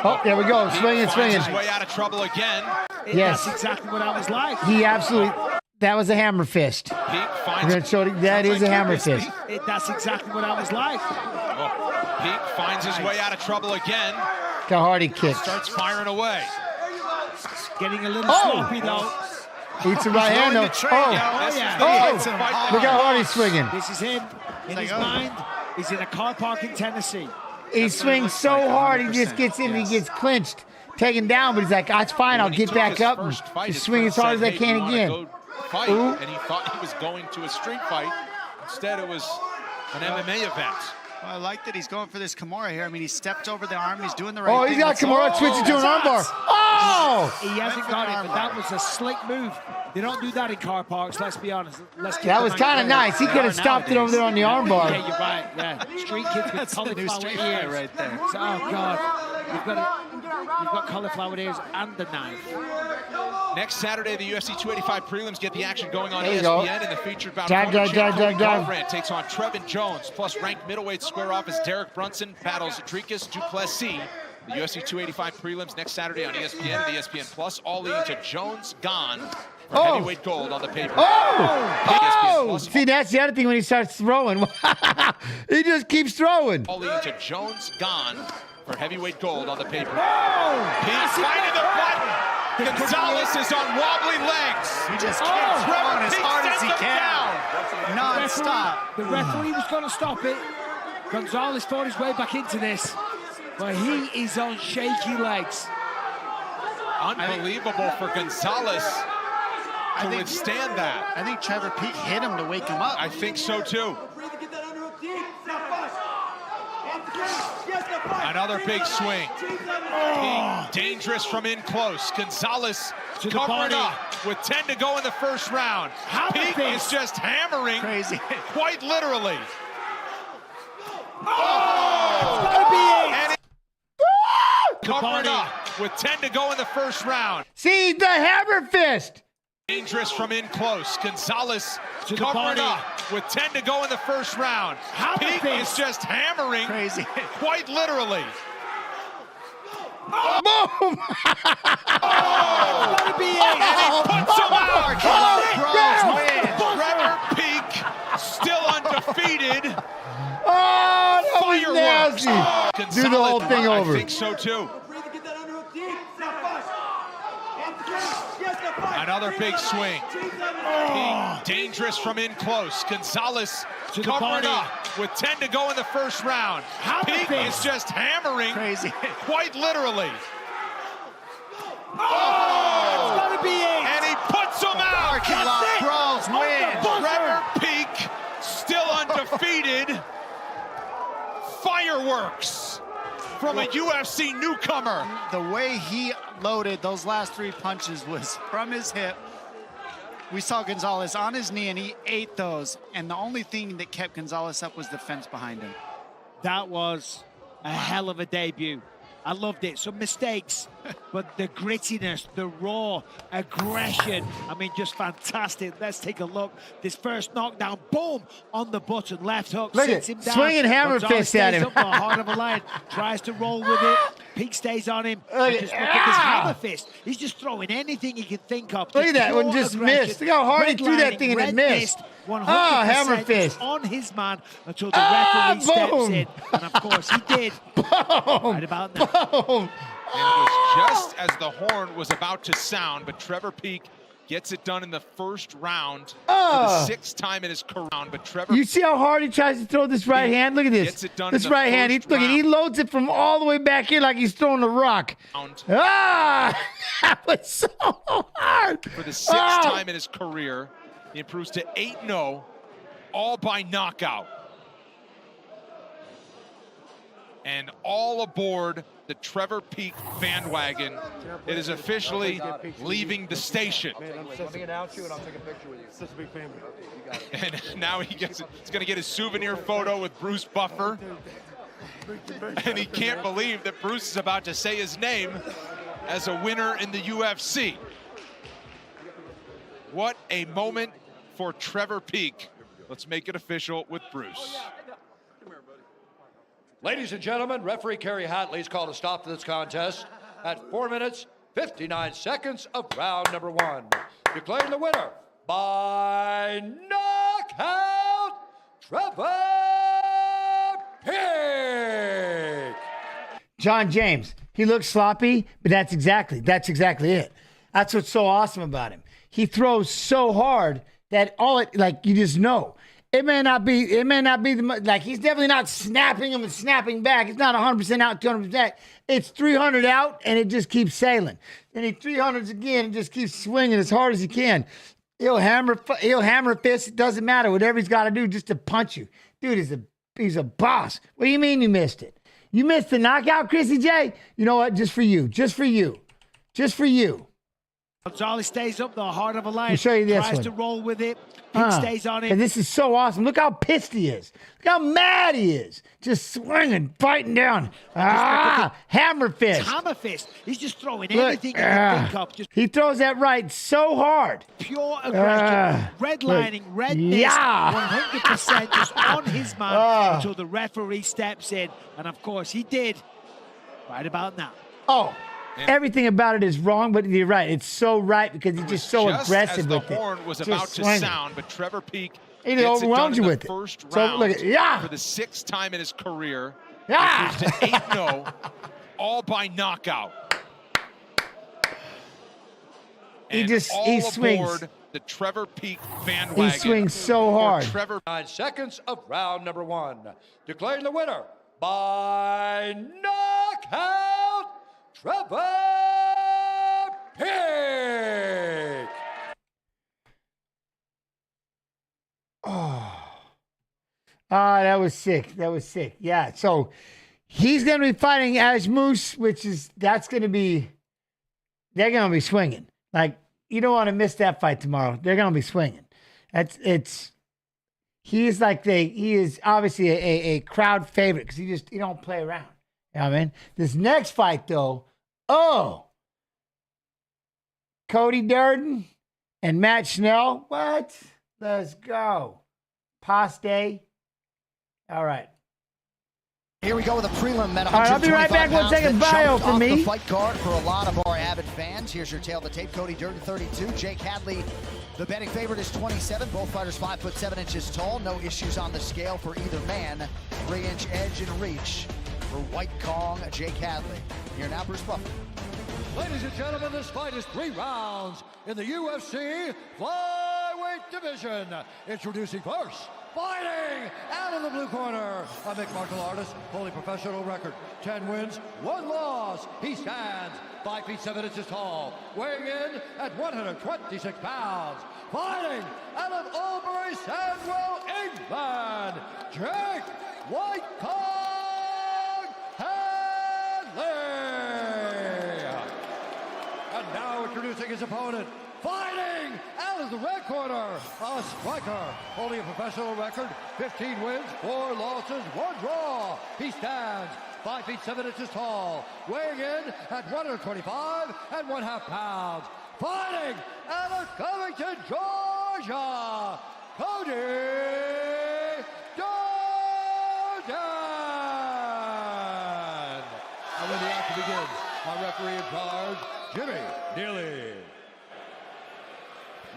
Oh, there we go. Swinging. Finds his way out of trouble again. Yes. That's exactly what I was like. He absolutely. That was a hammer fist. Peak We're going to show you that is a hammer fist. That's exactly what I was like. Peak finds his way out of trouble again. Look how hard he kicks. Starts firing away. Getting a little sloppy though. Eats the right hand though. Look how hard he's swinging. This is him. In his mind, he's in a car park in Tennessee. He swings so hard, he just gets in and he gets clinched, taken down, but he's like, that's fine, I'll get back up and just swing as hard as I can again. And he thought he was going to a street fight. Instead, it was an MMA event. Well, I like that he's going for this Kimura here. I mean, he stepped over the arm. He's doing the right thing. He's got Kimura switching to an armbar. He hasn't got it, but that was a slick move. They don't do that in car parks, let's be honest. That was kind of nice. He could have stopped it over there on the armbar. Yeah, you're right. Yeah, street kids with cauliflower ears right there. So, oh, God. You've got cauliflower ears and the knife. Next Saturday, the UFC 285 prelims get the action going on ESPN in the featured bout. Dive. Takes on Trevor Jones, plus ranked middleweight square off as Derek Brunson battles Dricus Duplessis. The UFC 285 prelims next Saturday on ESPN and ESPN Plus, all leading to Jones gone for heavyweight gold on the paper. See, that's the other thing when he starts throwing. He just keeps throwing. All leading to Jones gone for heavyweight gold on the paper. Peak finding the button. Gonzalez is on wobbly legs. He just keeps throwing as hard as he can. Non-stop. The referee was going to stop it. Gonzalez fought his way back into this. But he is on shaky legs. Unbelievable for Gonzalez to withstand that. I think Trevor Peak hit him to wake him up. I think so too. Another big swing. Peak dangerous from in close. Gonzalez covering up with 10 to go in the first round. Peak is just hammering. Crazy. Quite literally. It's gotta be it. Covering up with 10 to go in the first round. See, the hammer fist. Dangerous from in close. Gonzalez covering up with 10 to go in the first round. Peak is just hammering. Crazy. Quite literally. Boom! It's gotta be it. And he puts him out. Trevor Peak still undefeated. That was nasty. Do the whole thing over. I think so too. Another big swing. Peak dangerous from in close. Gonzalez covering up with 10 to go in the first round. Peak is just hammering. Crazy. Quite literally. It's gotta be it. And he puts him out. Parking lot brawls win. Trevor Peak still undefeated. Fireworks from a UFC newcomer. The way he loaded those last 3 punches was from his hip. We saw Gonzalez on his knee and he ate those. And the only thing that kept Gonzalez up was the fence behind him. That was a hell of a debut. I loved it. Some mistakes, but the grittiness, the raw aggression, I mean, just fantastic. Let's take a look. This first knockdown, boom, on the button. Left hook, sits him down. Swinging hammer fist at him. Up the heart of a lion, tries to roll with it. Peak stays on him. And just look at this hammer fist. He's just throwing anything he can think of. Look at that one, just missed. Look how hard he threw that thing and it missed. 100% hammer fist on his man until the referee steps in. And of course, he did. Boom. Right about now. Boom. And it was just as the horn was about to sound, but Trevor Peak Gets it done in the first round for the 6th time in his career. But Trevor, you see how hard he tries to throw this right hand? Look at this. Gets it done this in the right hand. first Look at, he round. loads it from all the way back here like he's throwing a rock. Ah! That was so hard. For the 6th time in his career, he improves to 8-0, all by knockout. And all aboard the Trevor Peak bandwagon. It is officially leaving the station. Let me announce you and I'll take a picture with you. Such a big fan. And now he's going to get his souvenir photo with Bruce Buffer. And he can't believe that Bruce is about to say his name as a winner in the UFC. What a moment for Trevor Peak. Let's make it official with Bruce. Ladies and gentlemen, referee Kerry Hadley has called a stop to this contest at 4 minutes, 59 seconds of round number 1. Declaring the winner by knockout, Trevor Peak. John James, he looks sloppy, but that's exactly it. That's what's so awesome about him. He throws so hard that you just know. It may not be he's definitely not snapping him and snapping back. It's not 100% out, 200%. It's 300 out, and it just keeps sailing. And he 300s again and just keeps swinging as hard as he can. He'll hammer a fist. It doesn't matter. Whatever he's got to do just to punch you. Dude, he's a boss. What do you mean you missed it? You missed the knockout, Chrissy J? You know what? Just for you. Gonzalez stays up the heart of a lion. I'll show you this Tries one. to roll with it. Peak stays on And it. this is so awesome. Look how pissed he is. Look how mad he is. Just swinging, fighting down. Hammer fist. Hammer fist. He's just throwing everything he can think of. Just he throws that right so hard. pure aggression. Redlining, redness, 100% just on his man until the referee steps in. And of course, he did right about now. Everything about it is wrong, but you're right. It's so right because he's just so aggressive with it. The horn was about to sound, but Trevor Peak he gets overwhelmed it done you in with the first it. So round look at for the 6th time in his career. Yeah. He improves to 8-0, all by knockout. And he swings. Aboard the Trevor Peak bandwagon. He swings so hard. 9 seconds of round number 1. Declaring the winner by knockout, Trevor Peak. That was sick. Yeah, so he's going to be fighting Ashmoz, they're going to be swinging. Like, you don't want to miss that fight tomorrow. They're going to be swinging. He is obviously a crowd favorite because he don't play around. You know what I mean? This next fight, though, Cody Durden and Matt Schnell. What? Let's go. Pass day. All right. Here we go with a prelim at 125 All right, I'll be right back. One second bio for me. The fight card for a lot of our avid fans. Here's your tail of the tape. Cody Durden, 32. Jake Hadley, the betting favorite, is 27. Both fighters 5'7" tall. No issues on the scale for either man. 3-inch edge and reach for White Kong, Jake Hadley. Here now, Bruce Buffer. Ladies and gentlemen, this fight is 3 rounds in the UFC flyweight division. Introducing first, fighting out of the blue corner, a mixed martial artist, fully professional record, 10 wins, 1 loss. He stands 5'7" tall, weighing in at 126 pounds. Fighting out of Albury, Sandwell, England, Jake White Kong Hadley. And now introducing his opponent, fighting out of the red corner, a striker, holding a professional record, 15 wins, 4 losses, 1 draw. He stands 5'7" tall, weighing in at 125 1/2 pounds. Fighting out of Covington, Georgia, Cody Durden. And when the action begins, our referee in charge, Jimmy Neely.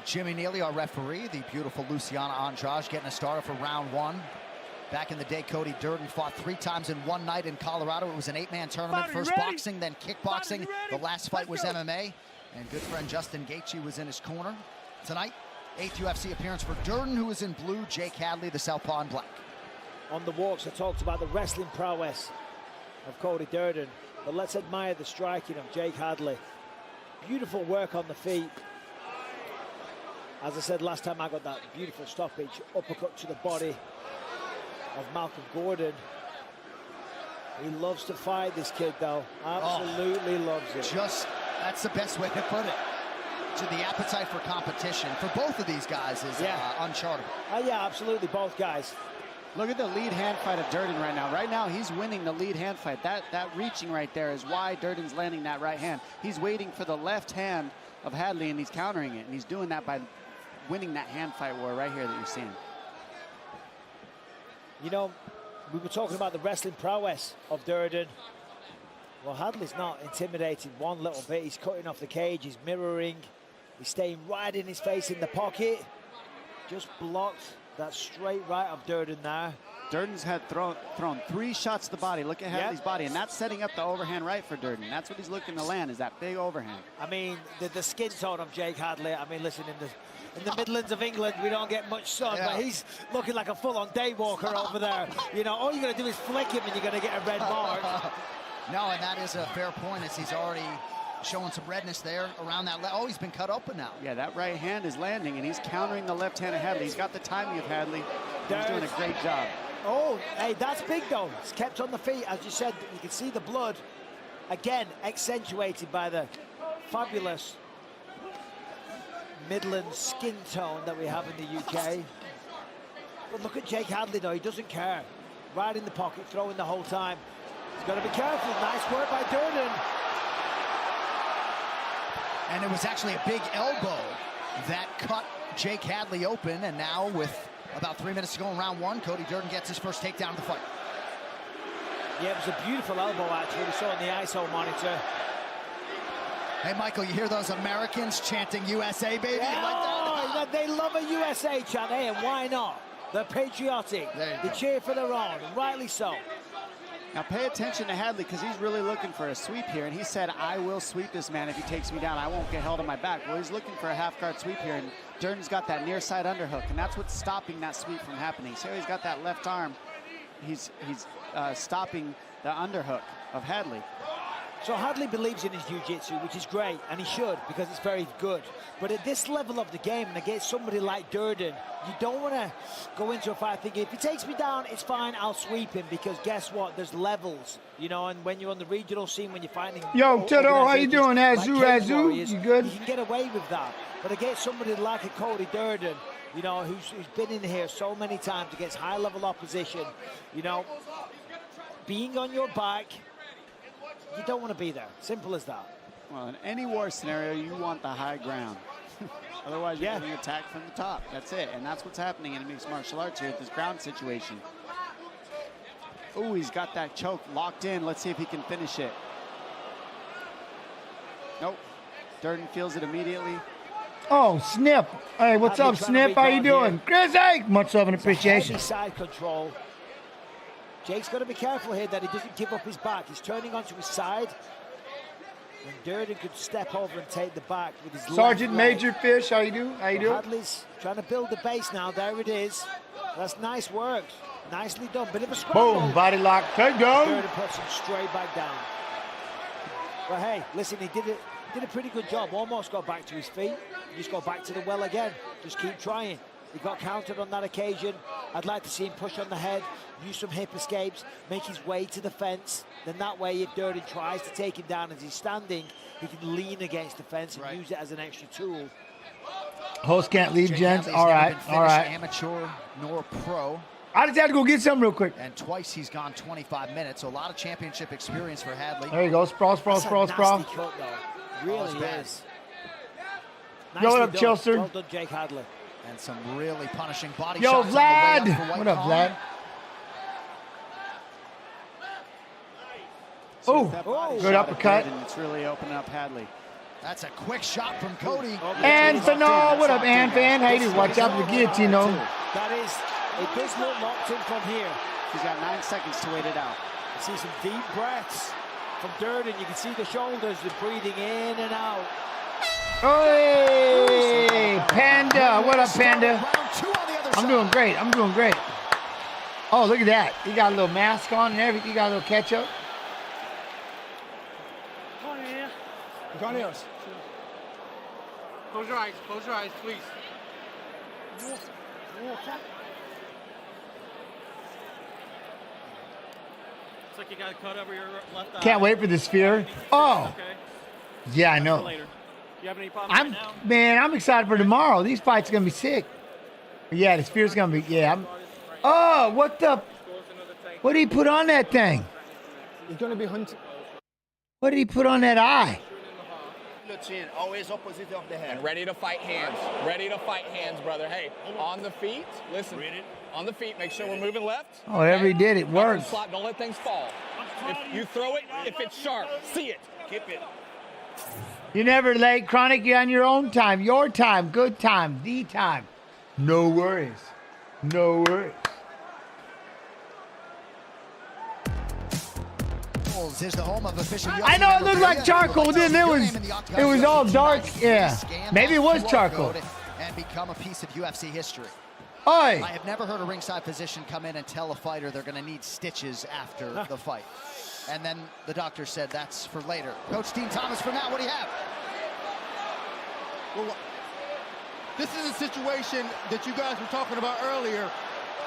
Jimmy Neely, our referee, the beautiful Luciana Andrade getting us started for round 1. Back in the day, Cody Durden fought 3 times in one night in Colorado. It was an 8-man tournament. First boxing, then kickboxing. The last fight was MMA. And good friend Justin Gaethje was in his corner. Tonight, 8th UFC appearance for Durden, who is in blue, Jake Hadley, the southpaw, in black. On the walks, I talked about the wrestling prowess of Cody Durden, but let's admire the striking of Jake Hadley. Beautiful work on the feet. As I said last time, I got that beautiful stoppage, uppercut to the body of Malcolm Gordon. He loves to fight, this kid, though. Absolutely loves it. That's the best way to put it. The appetite for competition for both of these guys is uncharted. Yeah, absolutely, both guys. Look at the lead hand fight of Durden right now. Right now, he's winning the lead hand fight. That reaching right there is why Durden's landing that right hand. He's waiting for the left hand of Hadley, and he's countering it. And he's doing that by winning that hand fight war right here that you're seeing. You know, we were talking about the wrestling prowess of Durden. Well, Hadley's not intimidated one little bit. He's cutting off the cage, he's mirroring. He's staying right in his face in the pocket. Just blocked that straight right of Durden there. Durden's had thrown 3 shots to the body. Look at Hadley's body, and that's setting up the overhand right for Durden. That's what he's looking to land, is that big overhand. I mean, the skin tone of Jake Hadley. I mean, listen, in the Midlands of England, we don't get much sun, but he's looking like a full-on day walker over there. You know, all you're going to do is flick him, and you're going to get a red mark. No, and that is a fair point, as he's already showing some redness there around that. Oh, he's been cut open now. Yeah, that right hand is landing, and he's countering the left hand of Hadley. He's got the timing of Hadley. He's doing a great job. Oh, hey, that's big, though. It's kept on the feet. As you said, you can see the blood, again, accentuated by the fabulous Midland skin tone that we have in the UK. But look at Jake Hadley, though. He doesn't care. Right in the pocket, throwing the whole time. He's got to be careful. Nice work by Durden. And it was actually a big elbow that cut Jake Hadley open. And now, with about 3 minutes to go in round 1, Cody Durden gets his first takedown of the fight. Yeah, it was a beautiful elbow, actually. We saw on the ISO monitor. Hey, Michael, you hear those Americans chanting USA, baby? Yeah, like that? They love a USA chant, hey, and why not? They're patriotic. They cheer for their own, and rightly so. Now pay attention to Hadley, because he's really looking for a sweep here, and he said, I will sweep this man if he takes me down. I won't get held on my back. Well, he's looking for a half-guard sweep here, and Durden's got that near side underhook, and that's what's stopping that sweep from happening. So he's got that left arm. He's stopping the underhook of Hadley. So Hadley believes in his jiu-jitsu, which is great, and he should, because it's very good. But at this level of the game, and against somebody like Durden, you don't want to go into a fight thinking, if he takes me down, it's fine, I'll sweep him, because guess what? There's levels, you know, and when you're on the regional scene, when you're fighting... Yo, Tito, how you doing, Azu? You good? You can get away with that. But against somebody like a Cody Durden, you know, who's been in here so many times against high-level opposition, you know, being on your back... You don't want to be there. Simple as that. Well, in any war scenario, you want the high ground. Otherwise, you're getting attacked from the top. That's it. And that's what's happening in mixed martial arts here with this ground situation. Oh, he's got that choke locked in. Let's see if he can finish it. Nope. Durden feels it immediately. Oh, Snip. Hey, what's up, Snip? How you doing? Chris, hey, much love and appreciation. Side control. Jake's got to be careful here that he doesn't give up his back. He's turning onto his side. And Durden could step over and take the back with his Sergeant left Major leg. Fish, how you do? How you doing? Hadley's trying to build the base now. There it is. That's nice work. Nicely done. Bit of a scramble. Boom, body lock, take down. Durden puts him straight back down. But hey, listen, he did a pretty good job. Almost got back to his feet. Just go back to the well again. Just keep trying. He got countered on that occasion. I'd like to see him push on the head, use some hip escapes, make his way to the fence. Then that way, if Durden tries to take him down as he's standing, he can lean against the fence and use it as an extra tool. Host can't leave, gents. All right, all right. Amateur nor pro. I just had to go get something real quick. And twice he's gone 25 minutes, so a lot of championship experience for Hadley. There you go, sprawl. Really is. Yo, what up, Chelsea? Well done, Jake Hadley. And some really punishing body Yo, shots. Vlad! What up, Vlad? Oh, good uppercut. It's really opening up Hadley. That's a quick shot from Cody. And Fano, what up, Fan? How you doing? Watch out for the guillotine, though. That is, it does look locked in from here. He's got 9 seconds to wait it out. You see some deep breaths from Durden. You can see the shoulders, the breathing in and out. Hey, Panda. What up, Panda? I'm doing great. I'm doing great. Oh, look at that. He got a little mask on and everything. He got a little ketchup. Close your eyes. Close your eyes, please. Water. Looks like you got a cut over your left eye. Can't wait for the sphere. Oh. Yeah, I know. Later. You have any problems right now? Man, I'm excited for tomorrow. These fights are going to be sick. Yeah, the sphere's going to be, yeah. Oh, what the? What did he put on that thing? He's going to be hunting. What did he put on that eye? The chin, always opposite of the head. And ready to fight hands. Ready to fight hands, brother. Hey, on the feet, listen. On the feet, make sure we're moving left. Oh, whatever he did, it worked. Don't let things fall. If you throw it, if it's sharp, see it. Keep it. You're never late, Chronic. You're on your own time. Your time. Good time. The time. No worries. No worries. Is the home of official I know it looked like charcoal, then it was all dark. Yeah, maybe it was charcoal. And become a piece of UFC history. Oi. I have never heard a ringside physician come in and tell a fighter they're going to need stitches after the fight. And then the doctor said that's for later. Coach Dean Thomas, for now, what do you have? Well, this is a situation that you guys were talking about earlier.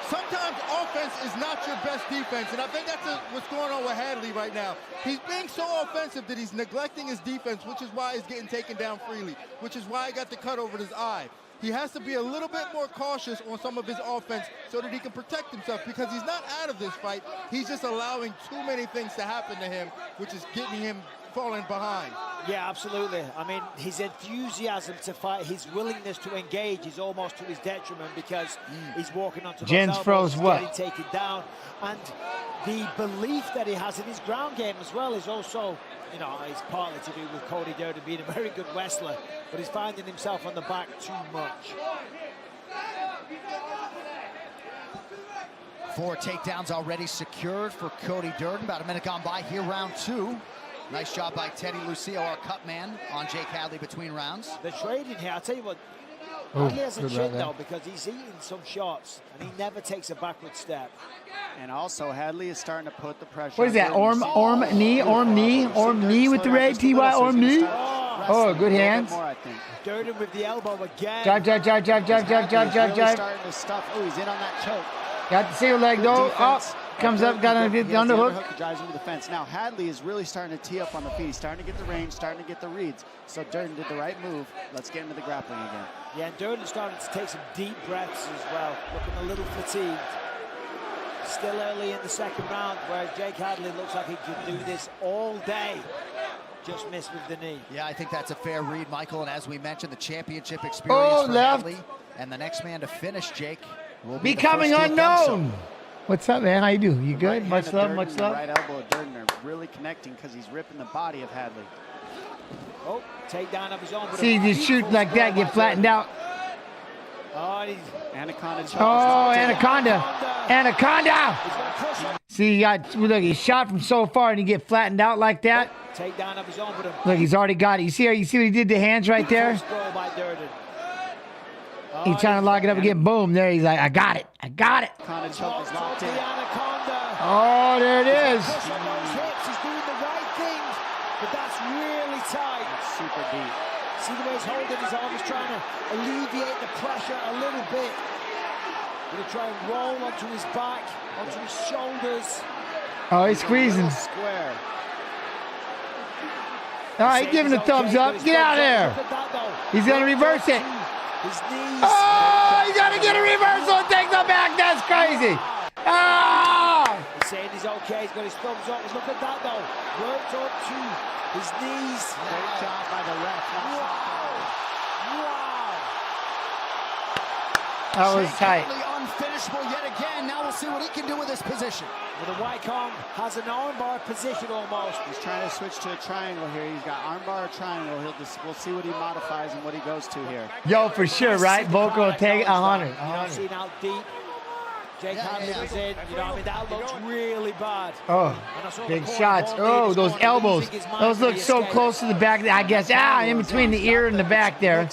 Sometimes offense is not your best defense, and I think that's what's going on with Hadley right now. He's being so offensive that he's neglecting his defense, which is why he's getting taken down freely, which is why he got the cut over his eye. He has to be a little bit more cautious on some of his offense so that he can protect himself, because he's not out of this fight. He's just allowing too many things to happen to him, which is getting him falling behind. Yeah, absolutely. I mean, his enthusiasm to fight, his willingness to engage is almost to his detriment, because he's walking onto those elbows, froze what? getting taken down. And the belief that he has in his ground game as well is also, you know, it's partly to do with Cody Durden being a very good wrestler, but he's finding himself on the back too much. 4 takedowns already secured for Cody Durden. About a minute gone by here, round 2. Nice job by Teddy Lucio, our cut man, on Jake Hadley between rounds. The trading here, I'll tell you what, Hadley has a chin though, because he's eating some shots and he never takes a backward step. And also, Hadley is starting to put the pressure. What is that? Orm knee with the red TY orm knee. Oh, good hands. More, I think. Durden with the elbow again. Jab. Really starting to stuff. Oh, he's in on that choke. Got the single leg though. Oh, comes up, got on the underhook. Drives into the fence. Now Hadley is really starting to tee up on the feet. He's starting to get the range, starting to get the reads. So Durden did the right move. Let's get into the grappling again. Yeah, and Durden started to take some deep breaths as well, looking a little fatigued. Still early in the second round, whereas Jake Hadley looks like he could do this all day. Just missed with the knee. Yeah, I think that's a fair read, Michael. And as we mentioned, the championship experience for Hadley. And the next man to finish, Jake, will be becoming unknown. What's up, man? How you do? You good? Much love, much love. Right elbow of Durden are really connecting because he's ripping the body of Hadley. Oh, takedown of his own. See, you just shoot like that, get flattened out. Oh, Anaconda. Oh, Anaconda. Anaconda. See, look, he shot from so far and he get flattened out like that. Takedown of his own. Look, he's already got it. You see what he did to hands right there? He's trying to lock it up again. Boom. There he's like, I got it. I got it. Oh, there it is. He's doing the right things, but that's really tight. Super deep. See the way he's holding his arm. He's trying to alleviate the pressure a little bit. Going to try and roll onto his back, onto his shoulders. Oh, he's squeezing. Square. All right, giving a thumbs up. Get out of there. He's going to reverse it. His knees. Oh, he's going to get a reversal and take the back. That's crazy. Oh! He's saying he's okay. He's got his thumbs up. Look at that, though. Worked up to his knees. Great job by the ref. That was tight. Unfinishable yet again. Now we'll see what he can do with this position. Well, the Wycombe has an armbar position almost. He's trying to switch to a triangle here. He's got armbar or triangle. We'll see what he modifies and what he goes to here. Yo, for sure, right? Vocal take 100. Seen out deep. Jake Hadley was in. You know, I mean, that looks really bad. Oh, big shots. Oh, those elbows. Those look so close to the back. I guess, in between the ear and the back there.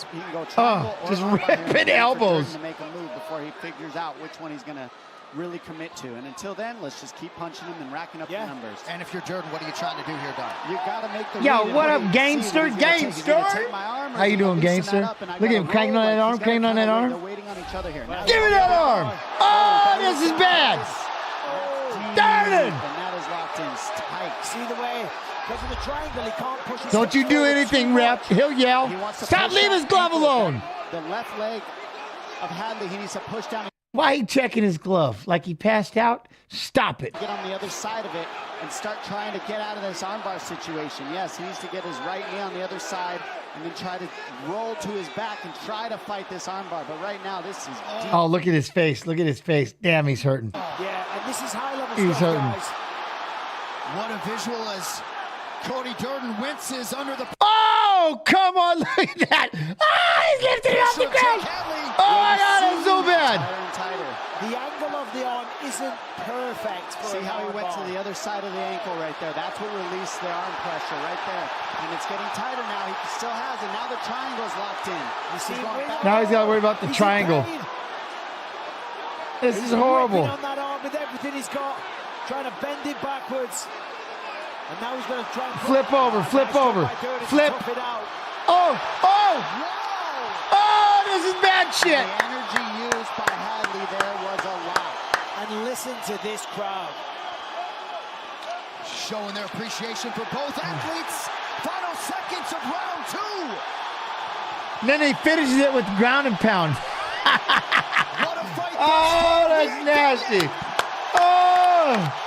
Oh, just ripping elbows. To make a move before he figures out which one he's going to really commit to. And until then, let's just keep punching him and racking up the numbers. And if you're Durden, what are you trying to do here, Don? You got to make the Yo, read what and up, Gangster? Gangster? How you doing, Gangster? Look at him cranking on that arm, cranking on that arm. They're waiting on each other here. Give me that arm. Oh, this is bad. Durden. And that is locked in tight. See the way, because of the triangle, he can't push his Don't you do anything, ref. He'll yell. Stop, leave his glove alone. The left leg of Hadley, he needs to push down. Why he checking his glove? Like he passed out? Stop it. Get on the other side of it and start trying to get out of this armbar situation. Yes, he needs to get his right knee on the other side and then try to roll to his back and try to fight this armbar. But right now, this is deep. Oh, look at his face. Look at his face. Damn, he's hurting. Yeah, and this is high-level He's stuff, hurting. guys. What a visual as Cody Durden winces under the... Oh, come on. Look at that. He's lifting it off the ground. Oh, my God, it's so bad. Tighter and tighter. The angle of the arm isn't perfect. See how he went to the other side of the ankle right there. That's what released the arm pressure right there. And it's getting tighter now. He still has it. Now the triangle's locked in. You see Now he's got to worry about the triangle. This is horrible. On that arm with everything he's got, trying to bend it backwards. And now he's going to try and flip over, flip over, flip. Oh, this is bad shit. The energy used by Hadley there was a lot. And listen to this crowd. Showing their appreciation for both athletes. Final seconds of round 2. And then he finishes it with ground and pound. What a fight. Oh, that's nasty. Oh.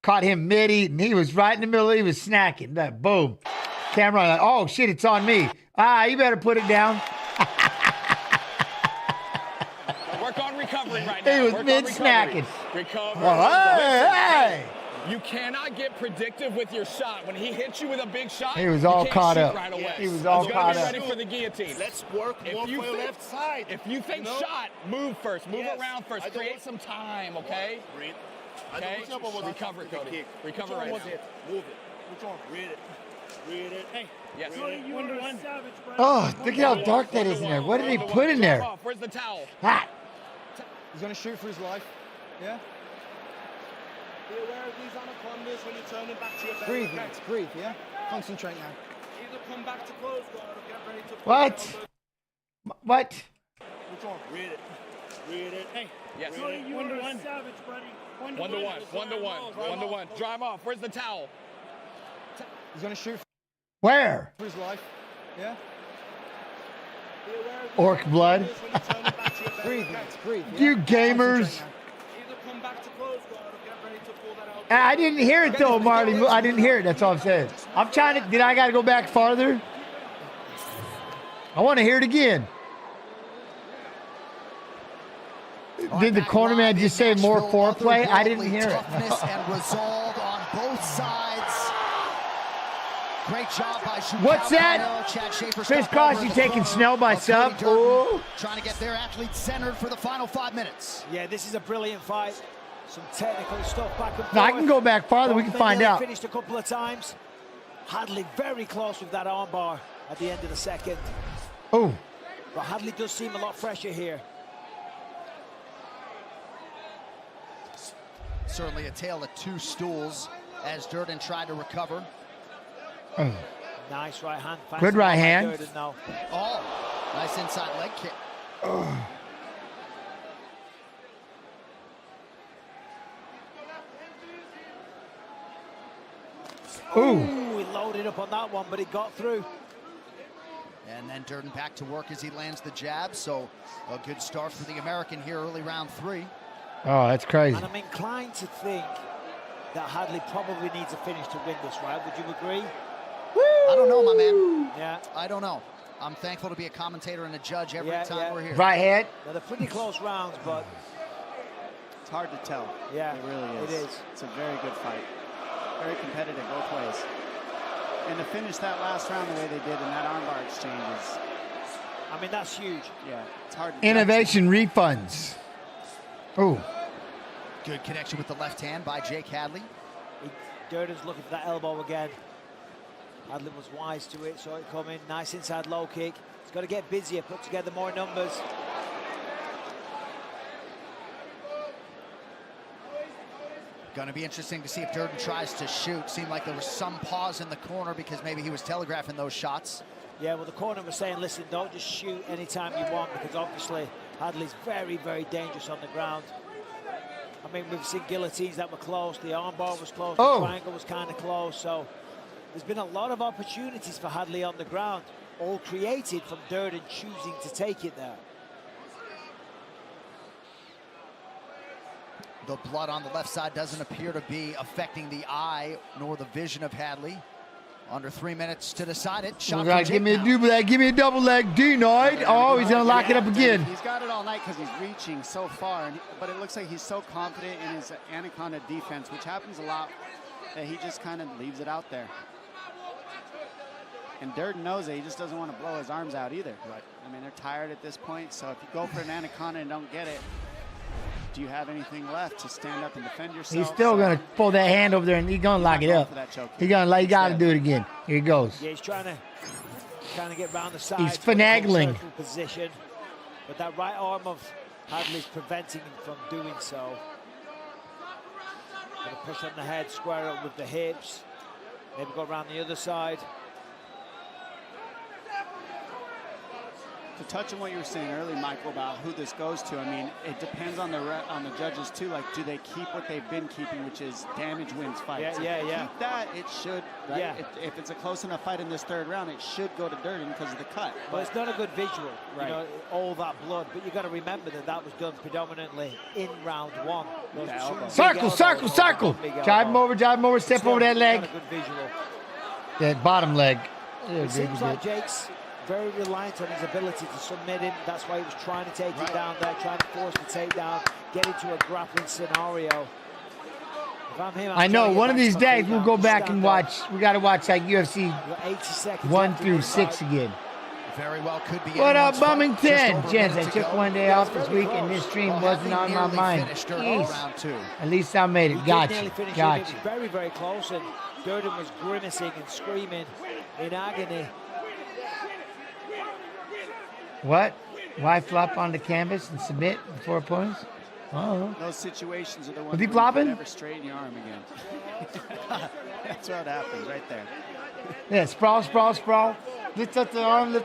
Caught him mid-eating. He was right in the middle. He was snacking. That boom. Camera like, oh, shit, it's on me. You better put it down. Work on recovery right now. He was mid-snacking. Recover. Oh, hey. You cannot get predictive with your shot. When he hits you with a big shot, he was all caught up. Right away. He was all caught up. Ready for the guillotine. Let's work more for your left side. If you think shot, move first. Move around first. Create some time, okay? Breathe. Okay? Recover, Cody. Recover right now. Move it. Which one? Read it. Read it. Hey. Yes. Oh, look at how dark that is in there. What did he put in there? Where's the towel? Hot. He's going to shoot for his life. Yeah? Be aware of these anacondas when you're turning back to your belly. Breathe, Max. Breathe, yeah? Concentrate now. Either come back to close guard or get ready to... What? What? Which one? Read it. Read it. Hey. Yes. One to one. Savage, buddy. One to one. Drive off. Where's the towel? He's going to shoot Where? for his life. Yeah? Orc blood. Breathe, Max. Breathe. Yeah? You gamers. Either come back to close guard or get ready to pull that out. I didn't hear it though, Marty. I didn't hear it. That's all I'm saying. I'm trying to. Did I got to go back farther? I want to hear it again. Did the cornerman just say more foreplay? I didn't hear it. Toughness and resolve on both sides. Great job by What's that? Chris Crosby taking Snell by sub. Ooh. Trying to get their athletes centered for the final 5 minutes. Yeah, this is a brilliant fight. Some technical stuff back and forth. Now, I can go back farther. We can find out. Finished a couple of times. Hadley very close with that armbar at the end of the second. Oh. But Hadley does seem a lot fresher here. Certainly a tale of two stools as Durden tried to recover. Nice right hand. Good right hand. Durden now. Oh, nice inside leg kick. Ooh, he loaded up on that one, but he got through. And then Durden back to work as he lands the jab. So a good start for the American here early round 3. Oh, that's crazy. And I'm inclined to think that Hadley probably needs a finish to win this, right? Would you agree? I don't know, my man. Yeah. I don't know. I'm thankful to be a commentator and a judge every time we're here. Right hand. Now, they're pretty close rounds, but it's hard to tell. Yeah, it really is. It is. It's a very good fight. Very competitive both ways. And to finish that last round the way they did in that armbar exchange is... I mean, that's huge. Yeah, it's hard to Innovation refunds. Oh. Good connection with the left hand by Jake Hadley. Durden's looking for that elbow again. Hadley was wise to it, saw it coming. Nice inside low kick. He's got to get busier, put together more numbers. Going to be interesting to see if Durden tries to shoot. Seemed like there was some pause in the corner because maybe he was telegraphing those shots. Yeah, well, the corner was saying, listen, don't just shoot anytime you want, because obviously Hadley's very, very dangerous on the ground. I mean, we've seen guillotines that were close. The armbar was close. The triangle was kind of close. So there's been a lot of opportunities for Hadley on the ground, all created from Durden choosing to take it there. The blood on the left side doesn't appear to be affecting the eye nor the vision of Hadley. Under 3 minutes to decide it. Shot Give me a double leg. Give me a double leg. Denied. Oh, he's going to lock it up again. He's got it all night because he's reaching so far. But it looks like he's so confident in his anaconda defense, which happens a lot, that he just kind of leaves it out there. And Durden knows it. He just doesn't want to blow his arms out either. Right. I mean, they're tired at this point. So if you go for an anaconda and don't get it, do you have anything left to stand up and defend yourself? He's still going to pull that hand over there, and he's going to lock it up. He's going to, he got to do it again. Here he goes. Yeah, he's trying to get round the side. He's finagling. Position, but that right arm of Hadley's preventing him from doing so. Going to push on the head, square up with the hips. Maybe go around the other side. To touch on what you were saying earlier, Michael, about who this goes to, I mean, it depends on the judges too. Like, do they keep what they've been keeping, which is damage wins fights? Yeah. Keep that, it should. Right? Yeah. If it's a close enough fight in this third round, it should go to Durden because of the cut. But it's not a good visual, right? You know, all that blood. But you got to remember that was done predominantly in round one. Circle. Jive him over, step over that leg. Not a good visual. That bottom leg. It seems like Jake's very reliant on his ability to submit him. That's why he was trying to take it down there, trying to force the takedown, get into a grappling scenario. If I'm him, I know, one of these days we'll go back and watch. We got to watch like UFC 1 through 6 again. Very well could be. What up, Bummington? Gents, I took one day off this week, and this stream wasn't on my mind. At least I made it. Gotcha. It was very, very close, and Durden was grimacing and screaming in agony. What? Why flop on the canvas and submit before opponents? Oh. Those situations are the ones Was he where you flopping? never straighten your arm again. That's what happens right there. Yeah, sprawl. Lift up the arm. These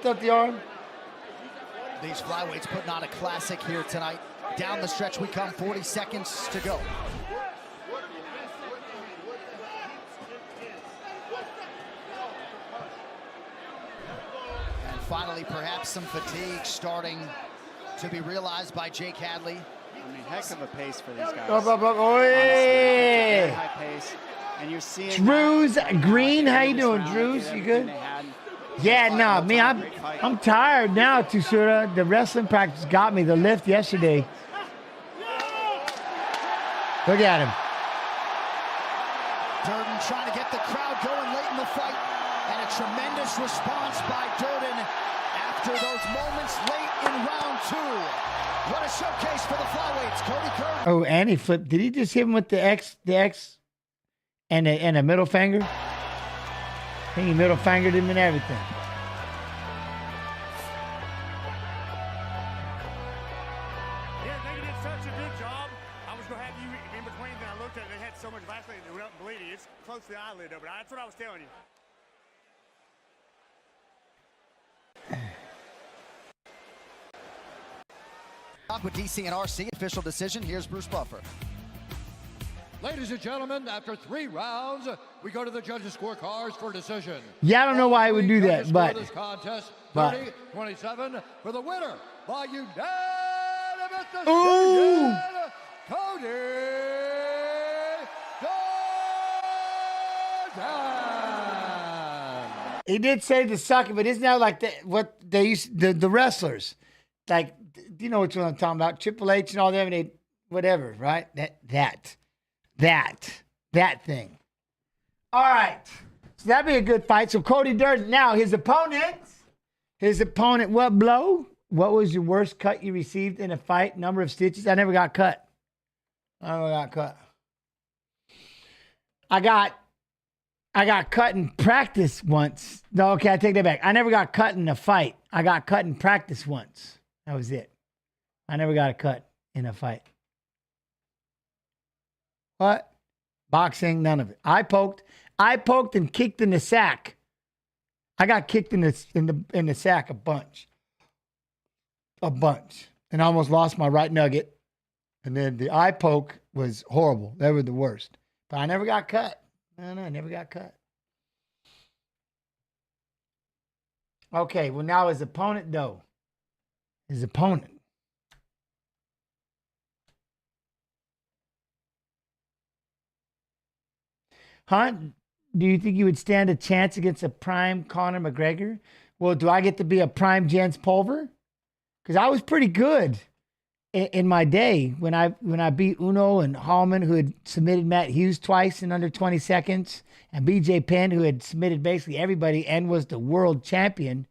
flyweights putting on a classic here tonight. Down the stretch we come, 40 seconds to go. Finally, perhaps some fatigue starting to be realized by Jake Hadley. I mean, heck of a pace for these guys. Oh, yeah. Very high pace. And you're seeing Drews Green, how you doing, Drews? You good? Yeah, no, me, I'm tired now, Tusura. The wrestling practice got me. The lift yesterday. Look at him. Durden trying to get the crowd going late in the fight. And a tremendous response by Durden after those moments late in round 2. What a showcase for the flyweights. Cody Curran. Oh, and he flipped. Did he just hit him with the X and a middle finger? I think he middle fingered him and everything. Yeah, they did such a good job. I was going to have you in between, then I looked at it, they had so much Vaseline that it went up and bleeding. It's close to the eyelid, though, but that's what I was telling you. With DC and RC, official decision. Here's Bruce Buffer. Ladies and gentlemen, after 3 rounds, we go to the judges' scorecards for decision. Yeah, I don't know why he would do that, but. This contest, 30-27 for the winner by unanimous decision, Cody Durden. He did say the sucker, but isn't that like what they used the wrestlers? Like, do you know what I'm talking about? Triple H and all them, and they whatever, right? That thing. All right. So that'd be a good fight. So Cody Durden. Now, his opponent, what blow? What was your worst cut you received in a fight? Number of stitches? I never got cut. I got cut in practice once. No, okay, I take that back. I never got cut in a fight. I got cut in practice once. That was it. I never got a cut in a fight. What? Boxing, none of it. I poked and kicked in the sack. I got kicked in the sack a bunch. And I almost lost my right nugget. And then the eye poke was horrible. They were the worst. But I never got cut. No, I never got cut. Okay, well now his opponent though. His opponent. Hunt, do you think you would stand a chance against a prime Conor McGregor? Well, do I get to be a prime Jens Pulver? Because I was pretty good in my day when I beat Uno and Hallman, who had submitted Matt Hughes twice in under 20 seconds, and BJ Penn, who had submitted basically everybody and was the world champion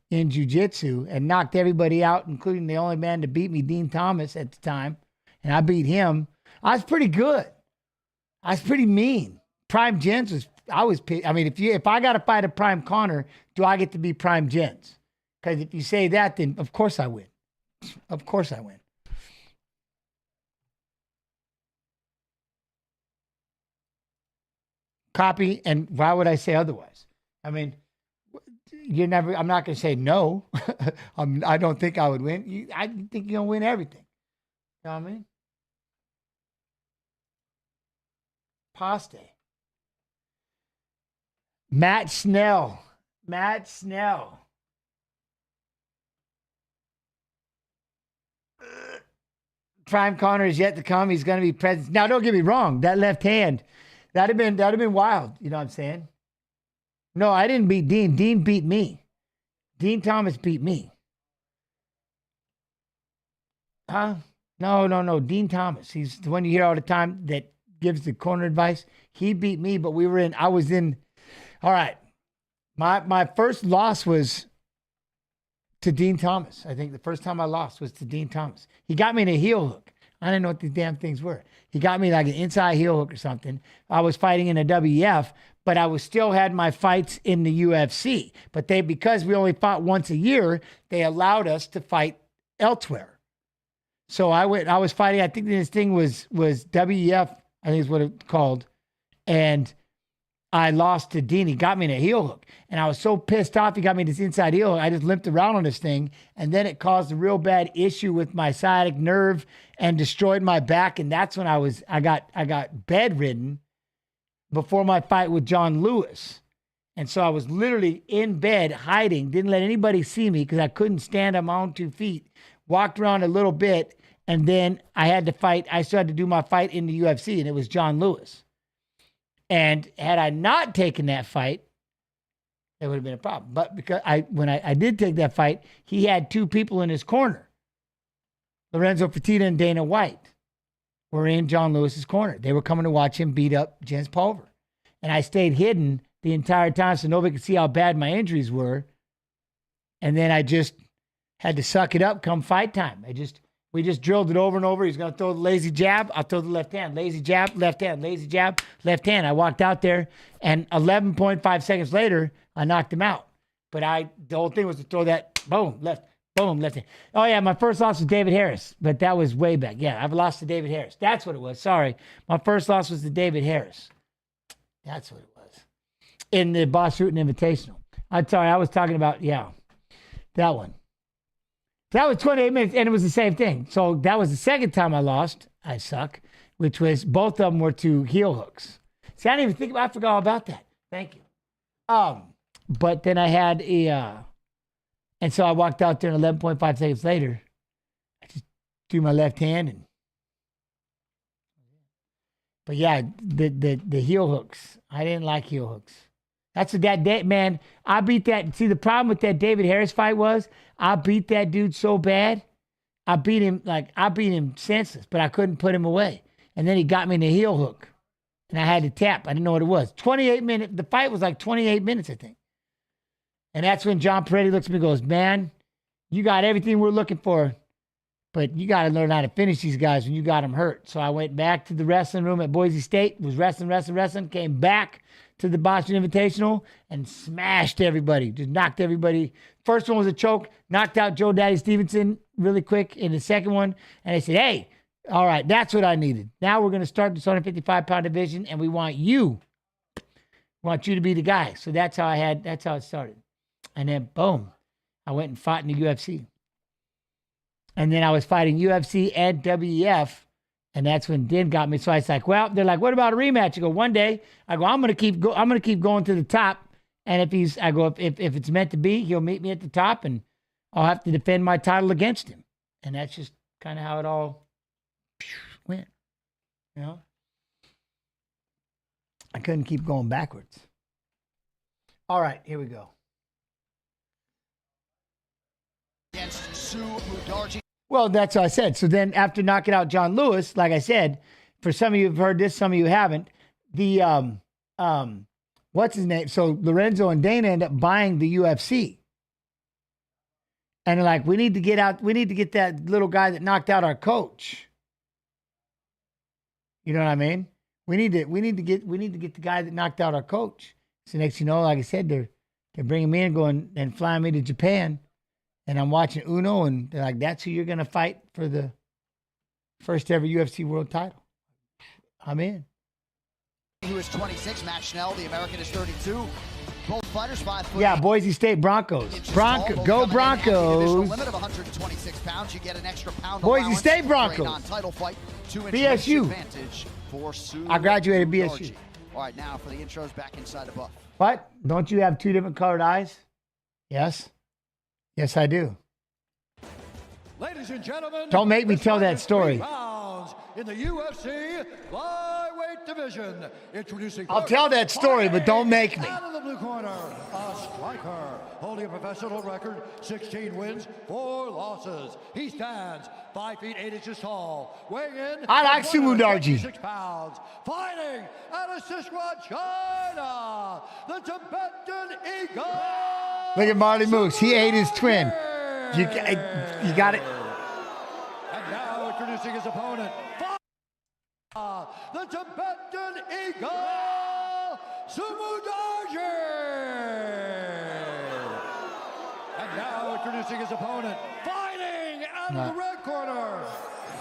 in jiu-jitsu and knocked everybody out, including the only man to beat me, Dean Thomas, at the time. And I beat him. I was pretty good. I was pretty mean. Prime Jens if I got to fight a prime Conor, do I get to be prime Jens? Because if you say that, then of course I win. Of course I win. Copy, and why would I say otherwise? I mean, I'm not going to say no. I don't think I would win. I think you're going to win everything. You know what I mean? Paste. Matt Snell. Prime Conor is yet to come. He's going to be present. Now, don't get me wrong. That left hand, that'd have been wild. You know what I'm saying? No, I didn't beat Dean. Dean beat me. Dean Thomas beat me. Huh? No. Dean Thomas. He's the one you hear all the time that gives the corner advice. He beat me, but I was in. All right. My first loss was to Dean Thomas. I think the first time I lost was to Dean Thomas. He got me in a heel hook. I didn't know what these damn things were. He got me like an inside heel hook or something. I was fighting in a WF, but I was still had my fights in the UFC. But because we only fought once a year, they allowed us to fight elsewhere. So I was fighting, I think this thing was WF, I think is what it's called. And I lost to Dean. He got me in a heel hook. And I was so pissed off he got me this inside heel hook. I just limped around on this thing. And then it caused a real bad issue with my sciatic nerve and destroyed my back. And that's when I got bedridden before my fight with John Lewis. And so I was literally in bed hiding, didn't let anybody see me because I couldn't stand on my own 2 feet. Walked around a little bit, and then I had to fight. I still had to do my fight in the UFC, and it was John Lewis. And had I not taken that fight, it would have been a problem. But because when I did take that fight, he had 2 people in his corner. Lorenzo Fertitta and Dana White were in John Lewis's corner. They were coming to watch him beat up Jens Pulver. And I stayed hidden the entire time so nobody could see how bad my injuries were. And then I just had to suck it up come fight time. We just drilled it over and over. He's going to throw the lazy jab. I'll throw the left hand. Lazy jab, left hand. Lazy jab, left hand. I walked out there, and 11.5 seconds later, I knocked him out. But the whole thing was to throw that, boom, left hand. Oh, yeah, my first loss was David Harris, but that was way back. Yeah, I've lost to David Harris. That's what it was. Sorry. My first loss was to David Harris. That's what it was. In the Boss Rutan Invitational. I'm sorry, I was talking about, that one. That was 28 minutes, and it was the same thing. So that was the second time I lost. I suck, which was both of them were to heel hooks. See, I didn't even think about. I forgot all about that. Thank you. But then I had and so I walked out there, and 11.5 seconds later, I just threw my left hand But yeah, the heel hooks. I didn't like heel hooks. That's what that day, man. I beat that. See, the problem with that David Harris fight was I beat that dude so bad. I beat him senseless, but I couldn't put him away. And then he got me in the heel hook. And I had to tap. I didn't know what it was. 28 minutes. The fight was like 28 minutes, I think. And that's when John Peretti looks at me and goes, man, you got everything we're looking for, but you got to learn how to finish these guys when you got them hurt. So I went back to the wrestling room at Boise State, was wrestling, came back to the Boston Invitational and smashed everybody, just knocked everybody. First one was a choke, knocked out Joe Daddy Stevenson really quick in the second one. And they said, hey, all right, that's what I needed. Now we're going to start this 155-pound division, and we want you to be the guy. So that's how it started. And then, boom, I went and fought in the UFC. And then I was fighting UFC and WEF, and that's when Din got me. So I was like, well, they're like, what about a rematch? I go, one day. I go, I'm gonna keep going to the top. And if it's meant to be, he'll meet me at the top, and I'll have to defend my title against him. And that's just kind of how it all went. You know, I couldn't keep going backwards. All right, here we go. Well, that's what I said. So then after knocking out John Lewis, like I said, for some of you who've heard this, some of you haven't, the, what's his name? So Lorenzo and Dana end up buying the UFC. And they're like, we need to get that little guy that knocked out our coach. You know what I mean? We need to get the guy that knocked out our coach. So next thing you know, like I said, they're bringing me in, going and flying me to Japan. And I'm watching Uno, and they're like, that's who you're going to fight for the first ever UFC world title. I'm in. He was 26, Matt Schnell, the American is 32. Both fighters 5 foot. Yeah, Boise State Broncos. Go Broncos. Limit of 126 pounds. You get an extra pound. Boise State Broncos. Non-title fight. 2-inch BSU. Advantage for I graduated BSU. All right, now for the intros back inside the buff. What? Don't you have two different colored eyes? Yes. Yes, I do. Ladies and gentlemen, don't make me tell that story. In the UFC flyweight division, introducing. I'll tell that story, but don't make me. Out of the blue corner, a striker holding a professional record, 16 wins, 4 losses. He stands 5 feet 8 inches tall, weighing in. I like Sumo Darji. 6 pounds, fighting out of Sichuan, China, the Tibetan Eagle. Look at Marley Moose. He ate his twin. You got it. And now introducing his opponent, the Tibetan Eagle, Sumo Darji. And now introducing his opponent, fighting out of the red corner,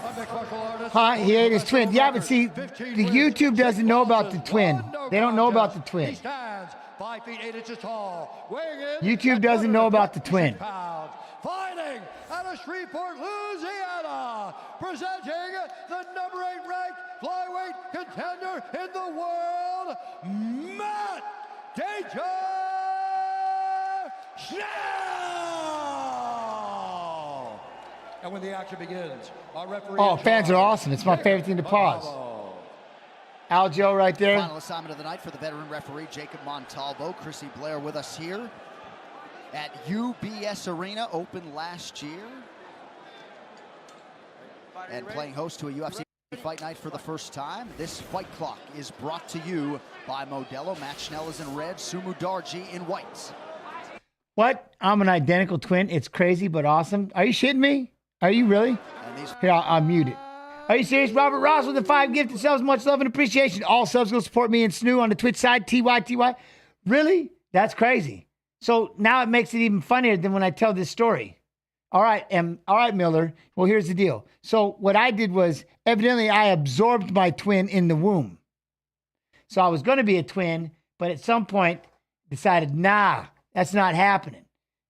a mixed martial artist. He ate his twin. Yeah, but see, the YouTube doesn't know about the twin. They don't know about the twin. He stands 5 feet 8 inches tall, weighing in. YouTube doesn't know about the twin. Fighting out of Shreveport, Louisiana, presenting the number 8 ranked flyweight contender in the world, Matt Danger Schnell. And when the action begins, our referee. Oh, fans are awesome. It's my favorite thing to pause. Aljo right there. Final assignment of the night for the veteran referee, Jacob Montalvo. Chrissy Blair with us here at UBS Arena, opened last year. And playing host to a UFC fight night for the first time. This fight clock is brought to you by Modelo. Matt Schnell is in red, Sumo Darji in white. What? I'm an identical twin. It's crazy, but awesome. Are you shitting me? Are you really? Here, I'll mute it. Are you serious? Robert Ross with the 5 gifted subs. Much love and appreciation. All subs go support me and Snoo on the Twitch side. TY. Really? That's crazy. So now it makes it even funnier than when I tell this story. All right, Miller. Well, here's the deal. So what I did was, evidently I absorbed my twin in the womb. So I was going to be a twin, but at some point decided, nah, that's not happening.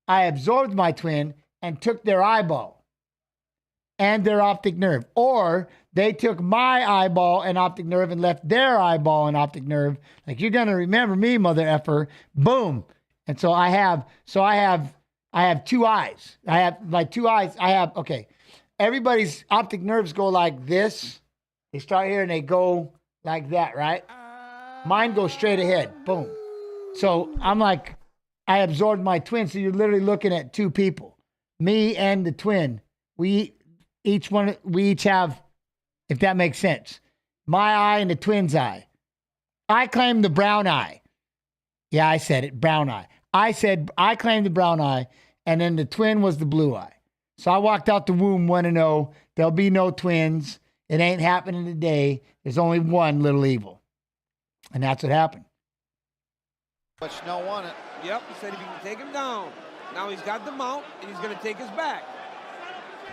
I absorbed my twin and took their eyeball and their optic nerve. Or they took my eyeball and optic nerve and left their eyeball and optic nerve. Like, you're going to remember me, mother effer. Boom. And so I have 2 eyes. I have my 2 eyes. Okay. Everybody's optic nerves go like this. They start here and they go like that, right? Mine goes straight ahead. Boom. So I'm like, I absorbed my twin. So you're literally looking at 2 people, me and the twin. We each have, if that makes sense, my eye and the twin's eye. I claim the brown eye. Yeah, I said it, brown eye. I said I claimed the brown eye, and then the twin was the blue eye. So I walked out the womb 1-0. There'll be no twins. It ain't happening today. There's only one little evil. And that's what happened. But Snow won it. Yep, he said if he can take him down. Now he's got the mount, and he's going to take his back.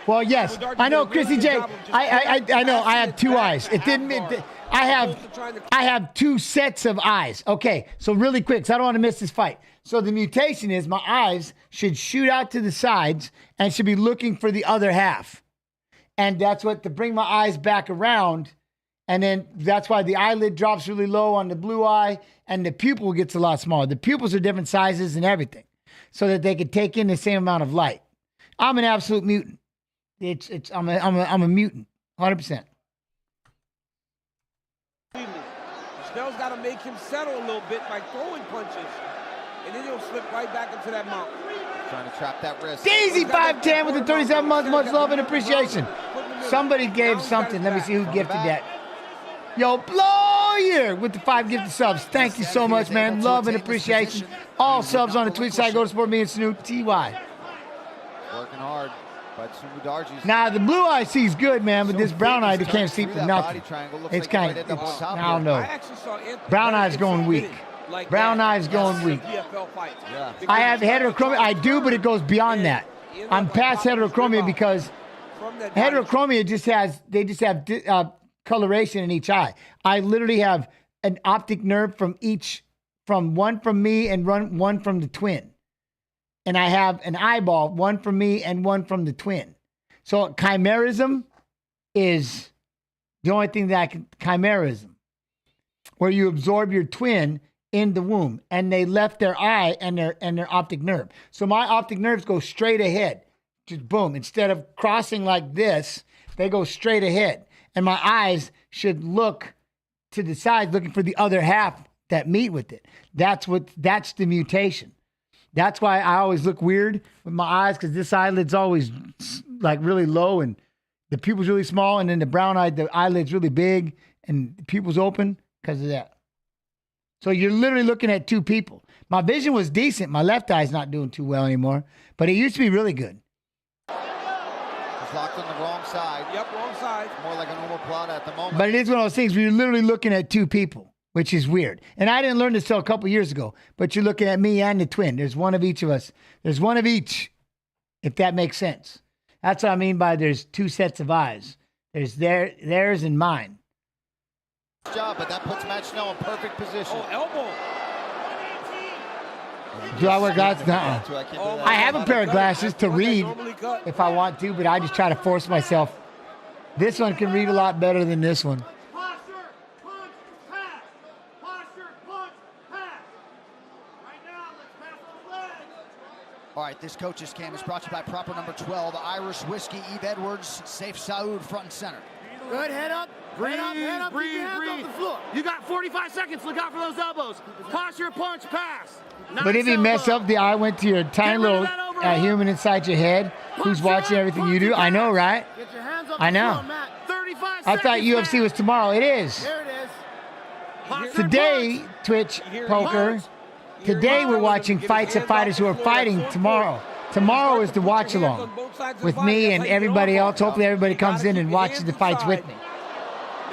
Well, yes, I know, Chrissy J. I know. I have two eyes. It didn't. I have two sets of eyes. Okay, so really quick, so I don't want to miss this fight. So the mutation is my eyes should shoot out to the sides and should be looking for the other half, and that's what to bring my eyes back around, and then that's why the eyelid drops really low on the blue eye, and the pupil gets a lot smaller. The pupils are different sizes and everything, so that they could take in the same amount of light. I'm an absolute mutant. I'm a mutant, 100%. Snell's got to make him settle a little bit by throwing punches, and then he'll slip right back into that mount. Trying to trap that wrist. Daisy 5'10" with the 37 months, much love and appreciation. Somebody gave something. Let me see who gifted that. Yo, Blow here with the 5 gifted subs. Thank you so much, man. Love and appreciation. All subs on the Twitch side. Go to support me and Snoop TY. Working hard. Now the blue eye sees good, man, but this brown eye, they can't see for nothing. It's kind of, I don't know. Brown eye's going weak. Brown eye's going weak. I have heterochromia. I do, but it goes beyond that. I'm past heterochromia because heterochromia they just have coloration in each eye. I literally have an optic nerve from one from me and one from the twin. And I have an eyeball, one from me and one from the twin. So chimerism is the only thing that chimerism, where you absorb your twin in the womb, and they left their eye and their optic nerve. So my optic nerves go straight ahead, just boom. Instead of crossing like this, they go straight ahead, and my eyes should look to the side, looking for the other half that meet with it. That's the mutation. That's why I always look weird with my eyes, because this eyelid's always like really low and the pupil's really small, and then the brown eye, the eyelid's really big and the pupil's open because of that. So you're literally looking at two people. My vision was decent. My left eye's not doing too well anymore, but it used to be really good. It's locked on the wrong side. Yep, wrong side. More like a normal plot at the moment. But it is one of those things where you're literally looking at two people, which is weird. And I didn't learn this till a couple years ago, but you're looking at me and the twin. There's one of each of us. There's one of each, if that makes sense. That's what I mean by there's two sets of eyes. There's theirs and mine. Good job, but that puts Matt Snow in perfect position. Oh, elbow. Do I wear glasses? No. I have a pair of glasses to read if I want to, but I just try to force myself. This one can read a lot better than this one. All right, this coach's cam is brought to you by proper number 12, Irish Whiskey, Eve Edwards, Safe Saud, front and center. Good, head up, head up, breathe, keep your hands off the floor. You got 45 seconds, look out for those elbows. Posture, punch, pass. But if you mess up, the eye went to your tiny little human inside your head who's watching everything you do. I know, right? Get your hands off I know. the floor, Matt. 35 I thought seconds, UFC was tomorrow. It is. There it is. Posture, Today, punch. Twitch Poker. Today we're watching fights of fighters who are fighting tomorrow. Tomorrow is the watch along with me and everybody else. Hopefully everybody comes in and watches the fights with me.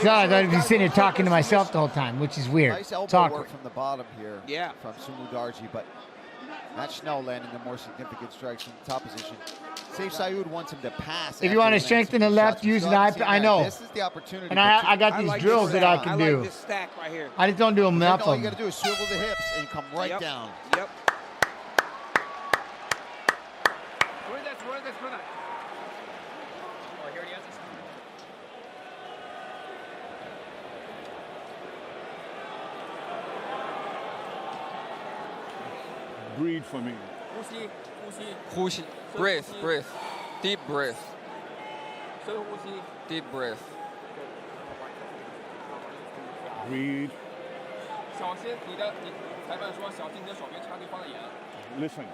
So I gotta be sitting here talking to myself the whole time, which is weird. Nice elbow It's awkward. work from the bottom here. Yeah. From Sumudarji, but Matt Snow landing the more significant strikes from the top position. Safe Saud wants him to pass. If you want to strengthen the left, use an eye. I know. This is the opportunity. And I got these drills that I can do. This stack right here. I just don't do them enough All of you them. got to do is swivel the hips and come right down. Yep. Breathe for me. Breathe, breathe. Deep breath. Deep breath. Breathe. Listen.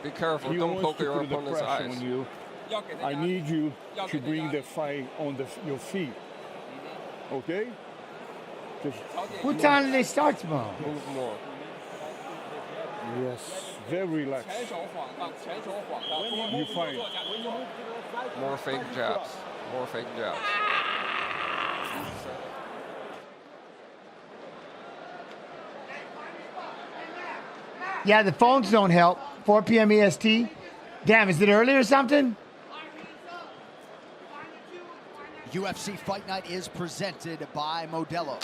Be careful, He don't wants poke to your put the opponent's pressure eyes. on you. I need you to bring the fight on your feet. Okay? Just What time do they start tomorrow? move more. Yes, very relaxed. You fight. More fake jabs. More fake jabs. Yeah, the phones don't help. 4 p.m. EST. Damn, is it early or something? UFC Fight Night is presented by Modelo.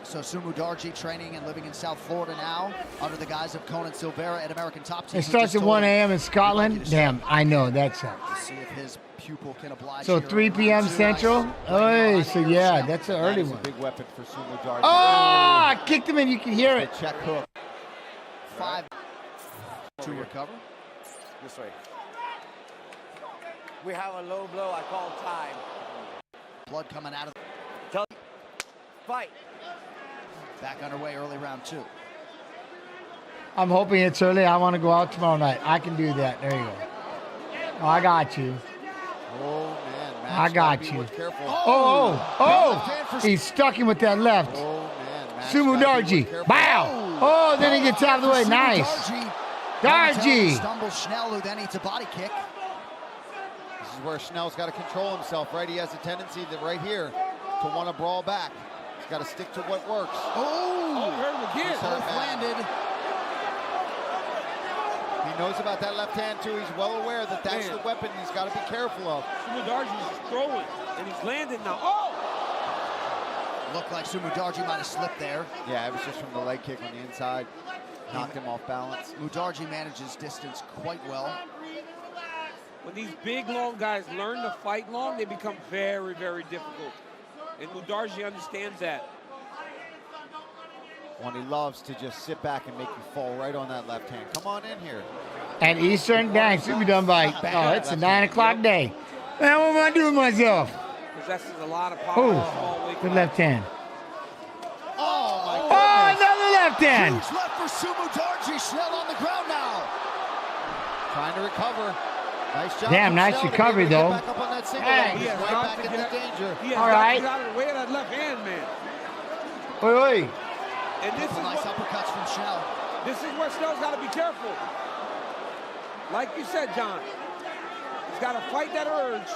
So Sumu Darji training and living in South Florida now under the guise of Conan Silvera at American Top Team. It starts at 1 a.m. in Scotland. Damn, I know that sucks. See if his pupil can oblige. So 3 p.m. Central. Oh, so yeah, that's an early one. Big weapon for Sumu Darji. Oh, I kicked him and you can hear it. Check hook. 5 to recover. This way. We have a low blow. I call time. Blood coming out of. Fight. Back underway, early round 2. I'm hoping it's early. I want to go out tomorrow night. I can do that. There you go. Oh, I got you. Oh, man. I got you. Careful. Oh! He stuck him with that left. Oh, man. Sumu Darji. Bow! Oh, then he gets out of the way. Nice. Darji. Stumbles Schnell, who then eats a body kick. This is where Schnell's got to control himself, right? He has a tendency to, right here to want to brawl back. He's got to stick to what works. Oh! Hurt him again. Both landed. He knows about that left hand, too. He's well aware that that's the weapon he's got to be careful of. Sumu Darji's throwing, and he's landing now. Oh! Looked like Sumu Darji might have slipped there. Yeah, it was just from the leg kick on the inside. Knocked him off balance. Mudarji manages distance quite well. When these big, long guys learn to fight long, they become very, very difficult. And Mudarji understands that. When he loves to just sit back and make you fall right on that left hand. Come on in here. And Eastern, dang, should be done by, oh, it's a 9 o'clock day. Man, what am I doing with myself? Possesses a lot of power. Oh, the left hand. Oh, my goodness. Oh, another left hand. Huge left for Sumu Darji. Schnell on the ground now. Trying to recover. Nice job. Damn, nice recovery, though. Back up on that single leg. He's right back in the danger. All right. Get out of the way of that left hand, man. Oi. And this is nice uppercuts from Schnell. This is where Schnell's got to be careful. Like you said, John, he's got to fight that urge.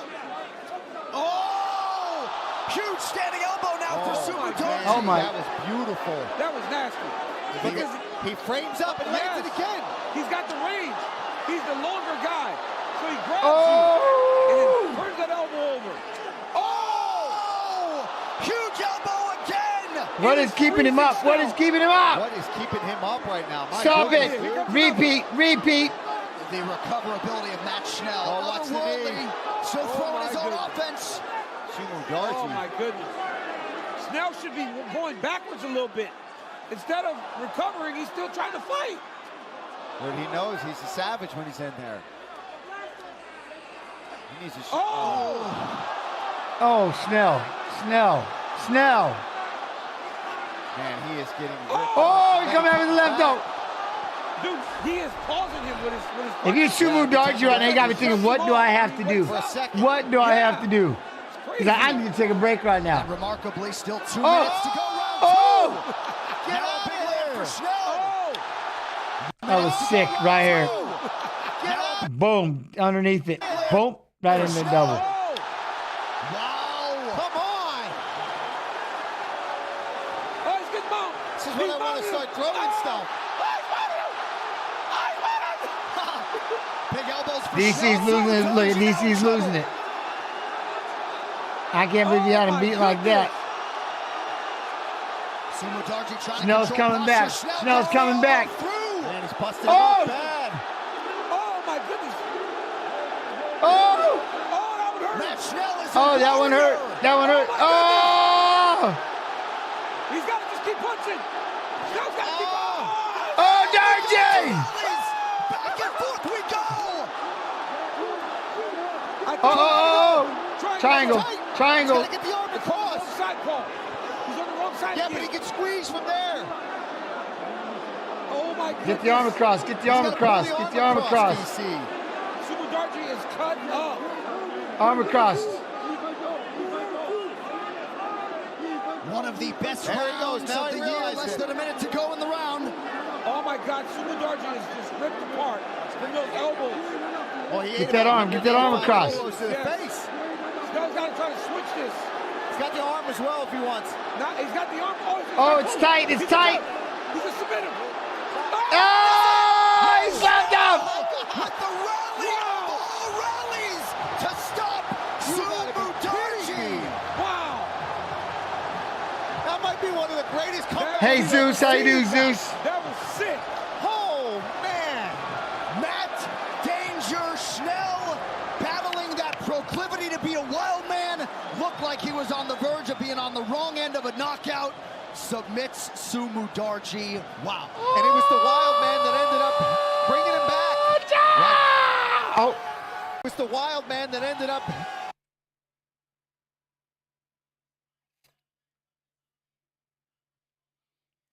Oh! Huge standing elbow now for Sumu Darji. Oh, my. That was beautiful. That was nasty. Because he frames up and lands it again. He's got the range. He's the longer guy. So he grabs you and then turns that elbow over. Oh! Huge elbow again! What is keeping him up? What is keeping him up? What is keeping him up right now? My Stop goodness. it. Repeat. Repeat. The recoverability of Matt Schnell. Oh, watch the knee. Still throwing his own offense. Sumu Darji. Oh, my goodness. Schnell should be going backwards a little bit. Instead of recovering, he's still trying to fight. But he knows he's a savage when he's in there. He needs to Oh, Schnell. Man, he is getting ripped. Oh, he come out with the left hook. Dude, he is pausing him with his If you Sumu Darji right now, you got me thinking, what do I have to do? What do I have to do? Because I need to take a break right now. And remarkably, still 2 minutes to go round 2. Get out of here for Schnell. That was sick right here. Boom, underneath it. Boom, right in the double. Wow. Come on. Oh, he's getting bumped. This is when I want to start throwing stuff. Big elbows for DC's losing it. Look at DC's losing it. I can't believe you had him beat like that. Schnell's coming back. Schnell's coming back. Man, he's busted him up bad. Oh, my goodness. Oh! Oh, that one hurt. That one hurt. Oh! He's got to just keep punching. Schnell's got to keep punching. Oh, Darji! Back and forth we go. Oh! Triangle. Triangle. Get the arm across. He's on the wrong side. Yeah, but he gets squeezed from there. Oh my goodness. Get the arm across. Get the arm across. Get the arm across. Sumu Darji is cut up. Arm across. One of the best rounds of the year. Less than a minute to go in the round. Oh my God, Sumo Darji is just ripped apart from those elbows. Well, Get that arm across. To the face. Snell's got to try to switch this. He's got the arm as well if he wants. Now, he's got the arm. Oh, it's tight. It's tight. He's a submitter. Oh, he slapped him. At the rally of all rallies to stop Sumo Darji. Wow. That might be one of the greatest comebacks. Hey, Zeus. How you do, Zeus? That was sick. Oh, man. Matt Danger Schnell battling that proclivity to be a wild man. Looked like he was on the verge of being on the wrong end of a knockout. Submits Sumo Darji. Wow. And it was the wild man that ended up bringing him back. Right. Oh. It was the wild man that ended up.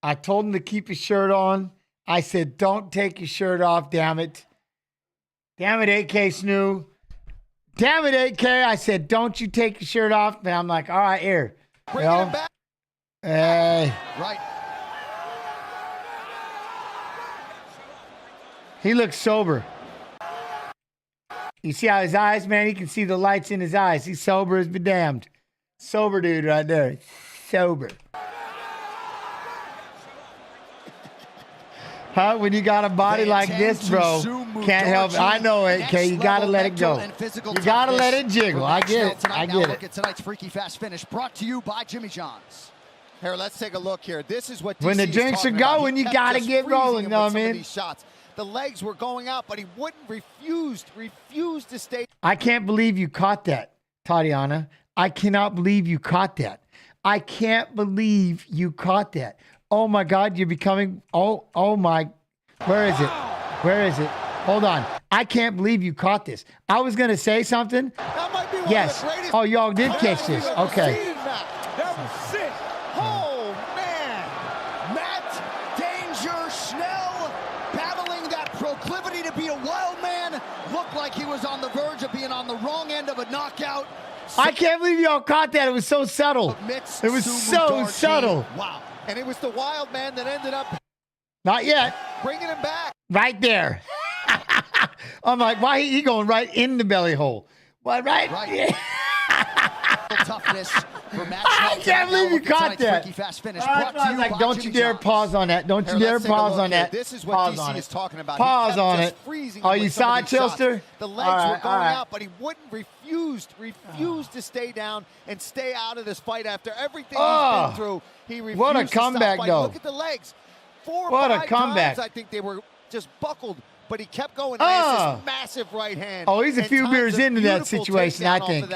I told him to keep his shirt on. I said, don't take your shirt off, damn it. Damn it, AK Snoo. Damn it, AK. I said, don't you take your shirt off. And I'm like, all right, here. Bringing him back. Hey. Right. He looks sober. You see how his eyes, man? You can see the lights in his eyes. He's sober as be damned. Sober dude right there. Sober. Huh? When you got a body like this, bro, can't help it. I know it, okay? You got to let it go. You got to let it jiggle. I get it. I get Look at tonight's freaky fast finish brought to you by Jimmy John's. Here, let's take a look here. This is what DC when the drinks are going, you got to get rolling, you know what I mean? Shots. The legs were going out, but he refused to stay. I can't believe you caught that, Tatiana. I cannot believe you caught that. I can't believe you caught that. Oh my God, you're becoming, oh my, where is it? Where is it? Hold on. I can't believe you caught this. I was going to say something. That might be one yes. of the greatest. Oh, y'all did catch this. Okay. That was sick. Oh, man. Matt Danger Schnell battling that proclivity to be a wild man. Looked like he was on the verge of being on the wrong end of a knockout. I can't believe y'all caught that. It was so subtle. It was so subtle. Wow. And it was the wild man that ended up. Not yet. Bringing him back. Right there. I'm like, why he going right in the belly hole? What, right? Right. Toughness for Matt I can't believe you caught that. Fast finish like, don't you dare pause on that. Don't you dare pause on that. This is what DC is talking about. Pause on it. Oh, you saw it, Chilster? The legs were going out, but he refused to stay down and stay out of this fight after everything he's been through. He refused what a to comeback, stop though. Look at the legs. 4 or what 5 a comeback. times, I think they were just buckled, but he kept going. This massive right hand. Oh, he's a few beers into that situation, I think.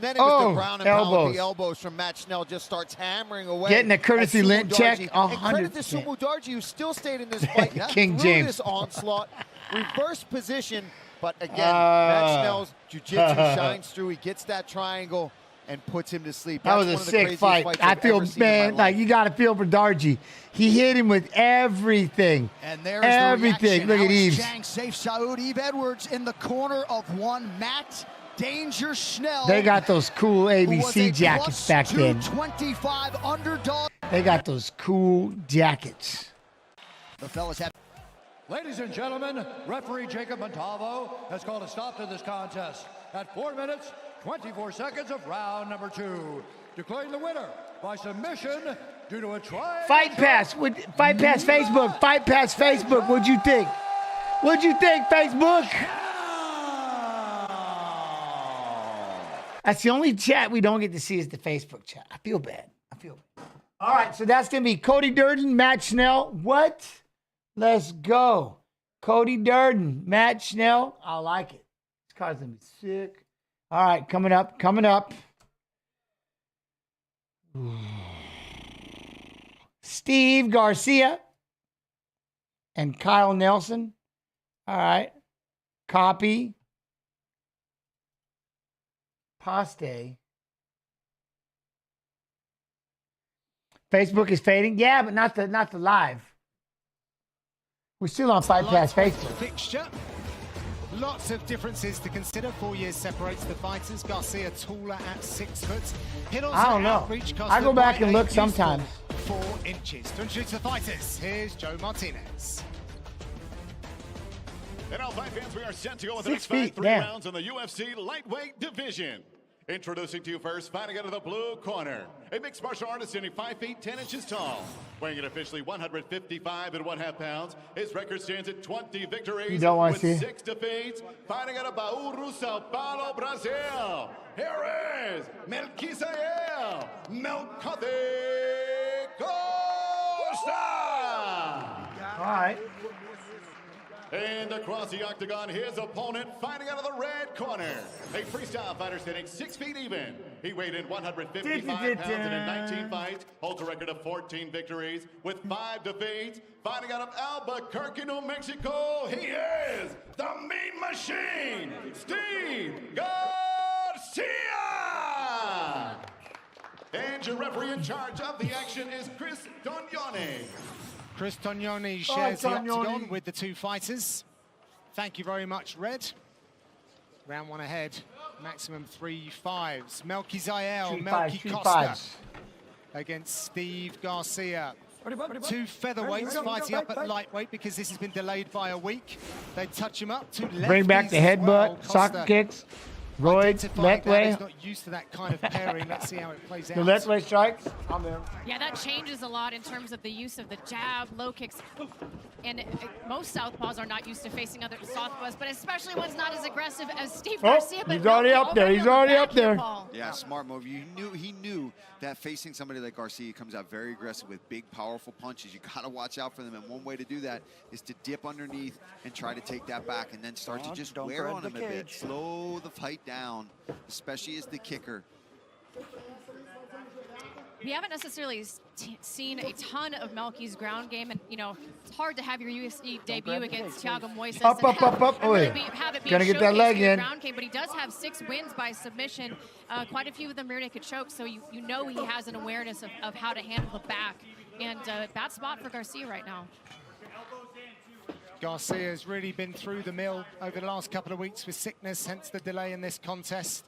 Then it was the ground and pound with the elbows from Matt Schnell, just starts hammering away. Getting a courtesy lint check. And credit to Sumo Darji, who still stayed in this fight. King through James. this onslaught, reverse position, but again, Matt Schnell's jiu-jitsu shines through. He gets that triangle and puts him to sleep. That was a sick fight. I feel, man, like you got to feel for Darji. He hit him with everything. And there's everything. The Look at Eves. Chang safe Saud. Eve Edwards in the corner of one. Matt Danger Schnell. They got those cool ABC jackets back then. 25 underdog. They got those cool jackets. The fellas have. Ladies and gentlemen, referee Jacob Montalvo has called a stop to this contest at 4 minutes, 24 seconds of round number 2, declaring the winner by submission due to a try. Fight Pass. Fight Pass Facebook. Fight Pass Facebook. What'd you think? What'd you think, Facebook? That's the only chat we don't get to see is the Facebook chat. I feel bad. All right, so that's going to be Cody Durden, Matt Schnell. What? Let's go. Cody Durden, Matt Schnell. I like it. This card's going to be sick. All right, coming up. Steve Garcia and Kyle Nelson. All right. Copy. Paste. Facebook is fading. Yeah, but not the live. We're still on Fight Pass Facebook. Fixture. Lots of differences to consider. 4 years separates the fighters. Garcia taller at 6 foot. I don't know. I go back and look sometimes. 4 inches. To introduce the fighters, here's Joe Martinez. And now, fight fans, we are set to go with the 6 next fight. feet, 3 damn. rounds in the UFC lightweight division. Introducing to you first, fighting out of the blue corner, a mixed martial artist standing 5 feet 10 inches tall, weighing in officially 155 and 1/2 pounds. His record stands at 20 victories You don't want with to see. 6 defeats. Fighting out of Bauru, Sao Paulo, Brazil. Here is Melquizael Melcate Costa. All right. And across the octagon, his opponent fighting out of the red corner. A freestyle fighter standing 6 feet even. He weighed in 155 pounds and in 19 fights. Holds a record of 14 victories with 5 defeats. Fighting out of Albuquerque, New Mexico, he is the Mean Machine, Steve Garcia. And your referee in charge of the action is Chris Tognoni. Chris Tognoni shares the octagon with the 2 fighters. Thank you very much, Red. Round 1 ahead. Maximum 3 fives. Melquizael Melqui Costa against Steve Garcia. 2 featherweights fighting up at lightweight because this has been delayed by a week. They touch him up. 2 Bring back the lefties as well. headbutt, soccer kicks, Royd, Identifying that Letway. he's not used to that kind of pairing. Let's see how it plays out. The Letway strikes. I'm there. Yeah, that changes a lot in terms of the use of the jab, low kicks. And most southpaws are not used to facing other southpaws, but especially one's not as aggressive as Steve Garcia. But he's already up there. He's already up there. Yeah, smart move. He knew that facing somebody like Garcia comes out very aggressive with big, powerful punches. You got to watch out for them, and one way to do that is to dip underneath and try to take that back, and then start to just wear on him a bit. Slow the fight down, especially as the kicker. We haven't necessarily seen a ton of Melqui's ground game, and it's hard to have your UFC debut against Thiago Moises. Up. Have it be Gonna get that leg in. ground game, but he does have 6 wins by submission. Quite a few of them rear naked chokes, so you know he has an awareness of how to handle the back. And bad spot for Garcia right now. Garcia's really been through the mill over the last couple of weeks with sickness, hence the delay in this contest.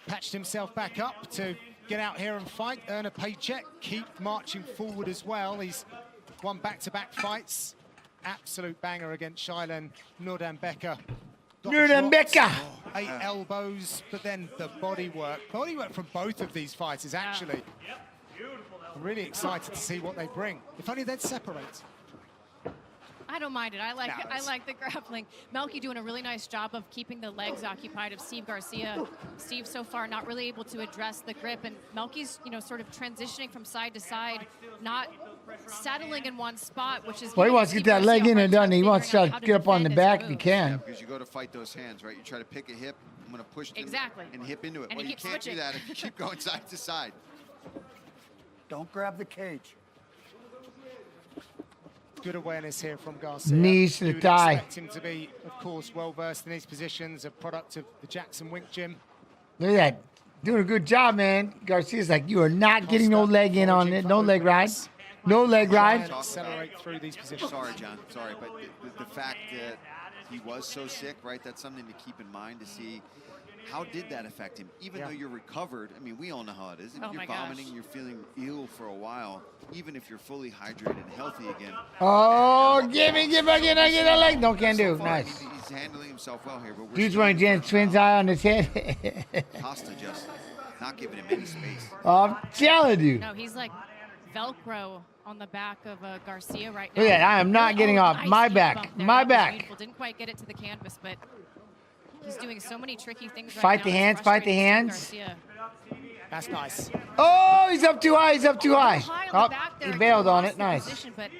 Patched himself back up to get out here and fight, earn a paycheck, keep marching forward as well. He's won back-to-back fights. Absolute banger against Shilen Nurdanbecker. Nurdanbecker! 8 elbows, but then the body work. Body work from both of these fighters, actually. I'm really excited to see what they bring. If only they'd separate. I don't mind it. I like the grappling. Melqui doing a really nice job of keeping the legs occupied of Steve Garcia. Steve so far not really able to address the grip, and Melqui's sort of transitioning from side to side, not settling in one spot, which is. Well, he wants to get that leg in and done. He wants to try to get up on the back if he can. Yeah, because you go to fight those hands, right? You try to pick a hip. I'm going to push them and hip into it. And well, you can't do that if you keep going side to side. Don't grab the cage. Good awareness here from Garcia. Knees to the thigh. Expect him to be, of course, well versed in his positions, a product of the Jackson Wink Gym. Look at that. Doing a good job, man. Garcia's like, you are not getting no leg in on it. No leg ride. No leg ride. Accelerate through these positions. Sorry, John. Sorry, but the fact that he was so sick, right? That's something to keep in mind to see. How did that affect him? Even though you're recovered, I mean, we all know how it is. If you're vomiting, you're feeling ill for a while, even if you're fully hydrated and healthy again. Oh, give me that leg. No, can't do. Nice. He's handling himself well here. But Dude's wearing Jan's twins eye on his head. Costa just not giving him any space. I'm telling you. No, he's like Velcro on the back of Garcia right now. Look at that. I am not getting off. My back. My back. Beautiful. Didn't quite get it to the canvas, but he's doing so many tricky things right Fight now. the hands. Fight the hands. Garcia. That's nice. Oh, he's up too high. He's up too high. On the back there, he bailed on lost it. the Nice. position, but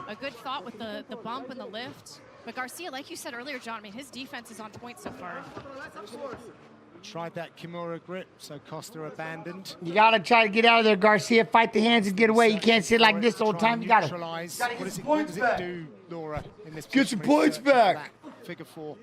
a good thought with the bump and the lift. But Garcia, like you said earlier, John, I mean, his defense is on point so far. Tried that Kimura grip, so Costa abandoned. You got to try to get out of there, Garcia. Fight the hands and get away. You can't sit like this all the time. You got to What does it do, Laura, in this Get some points back. Figure 4.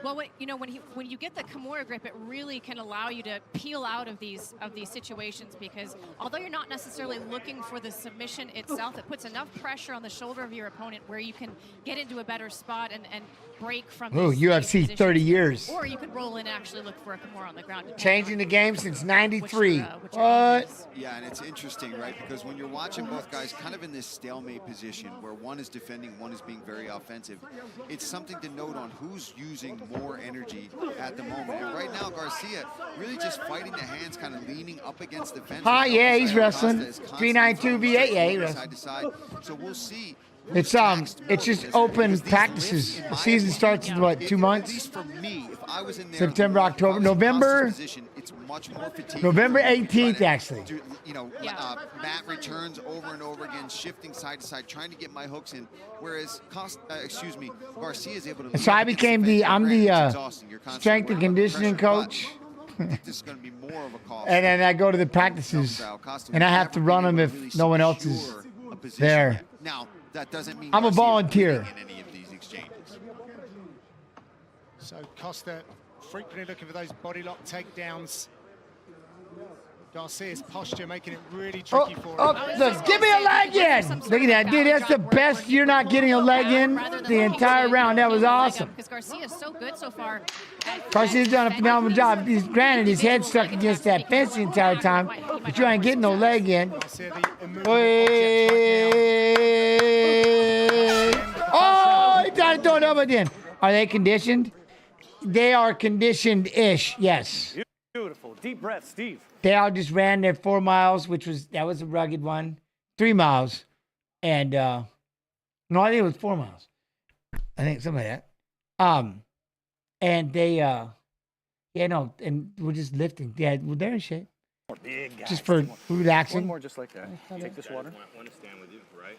Well, when you get the Kimura grip, it really can allow you to peel out of these situations, because although you're not necessarily looking for the submission itself, it puts enough pressure on the shoulder of your opponent where you can get into a better spot and break from these UFC positions. 30 years. Or you could roll in and actually look for a Kimura on the ground. Changing the game since 93. What? Yeah, and it's interesting, right? Because when you're watching both guys kind of in this stalemate position where one is defending, one is being very offensive, it's something to note on who's using more energy at the moment. And right now, Garcia really just fighting the hands, kind of leaning up against the fence. Yeah, he's wrestling. 392 V8, yeah, he wrestling. Side to side. So we'll see. It's just open practices. The season starts in what, 2 months? At least for me, if I was in there, September, October, November. It's much more fatiguing. November 18th, actually. Matt returns over and over again, shifting side to side, trying to get my hooks in. Whereas, Garcia is able to. So I'm the strength and conditioning coach. This is going to be more of a cost. And then I go to the practices, and I have to run them if no one else is there. Now, that doesn't mean I'm a volunteer. in any of these exchanges. So Costa frequently looking for those body lock takedowns. Garcia's posture making it really tricky for him. Look, give me a leg in. Look at that, dude. That's the best. You're not getting a leg in the entire round. That was awesome. Because Garcia's so good so far. Garcia's done a phenomenal job. Granted, his head's stuck against that fence the entire time, but you ain't getting no leg in. Oh, he tried to throw it up again. Are they conditioned? They are conditioned-ish, yes. Beautiful. Deep breath, Steve. They all just ran their 4 miles, that was a rugged one. 3 miles. And, no, I think it was 4 miles. I think something like that. And they, and we're just lifting. Yeah, well, they're in shape. Big guys. Just for relaxing. One more just like that. Take this water. Want to stand with you, right?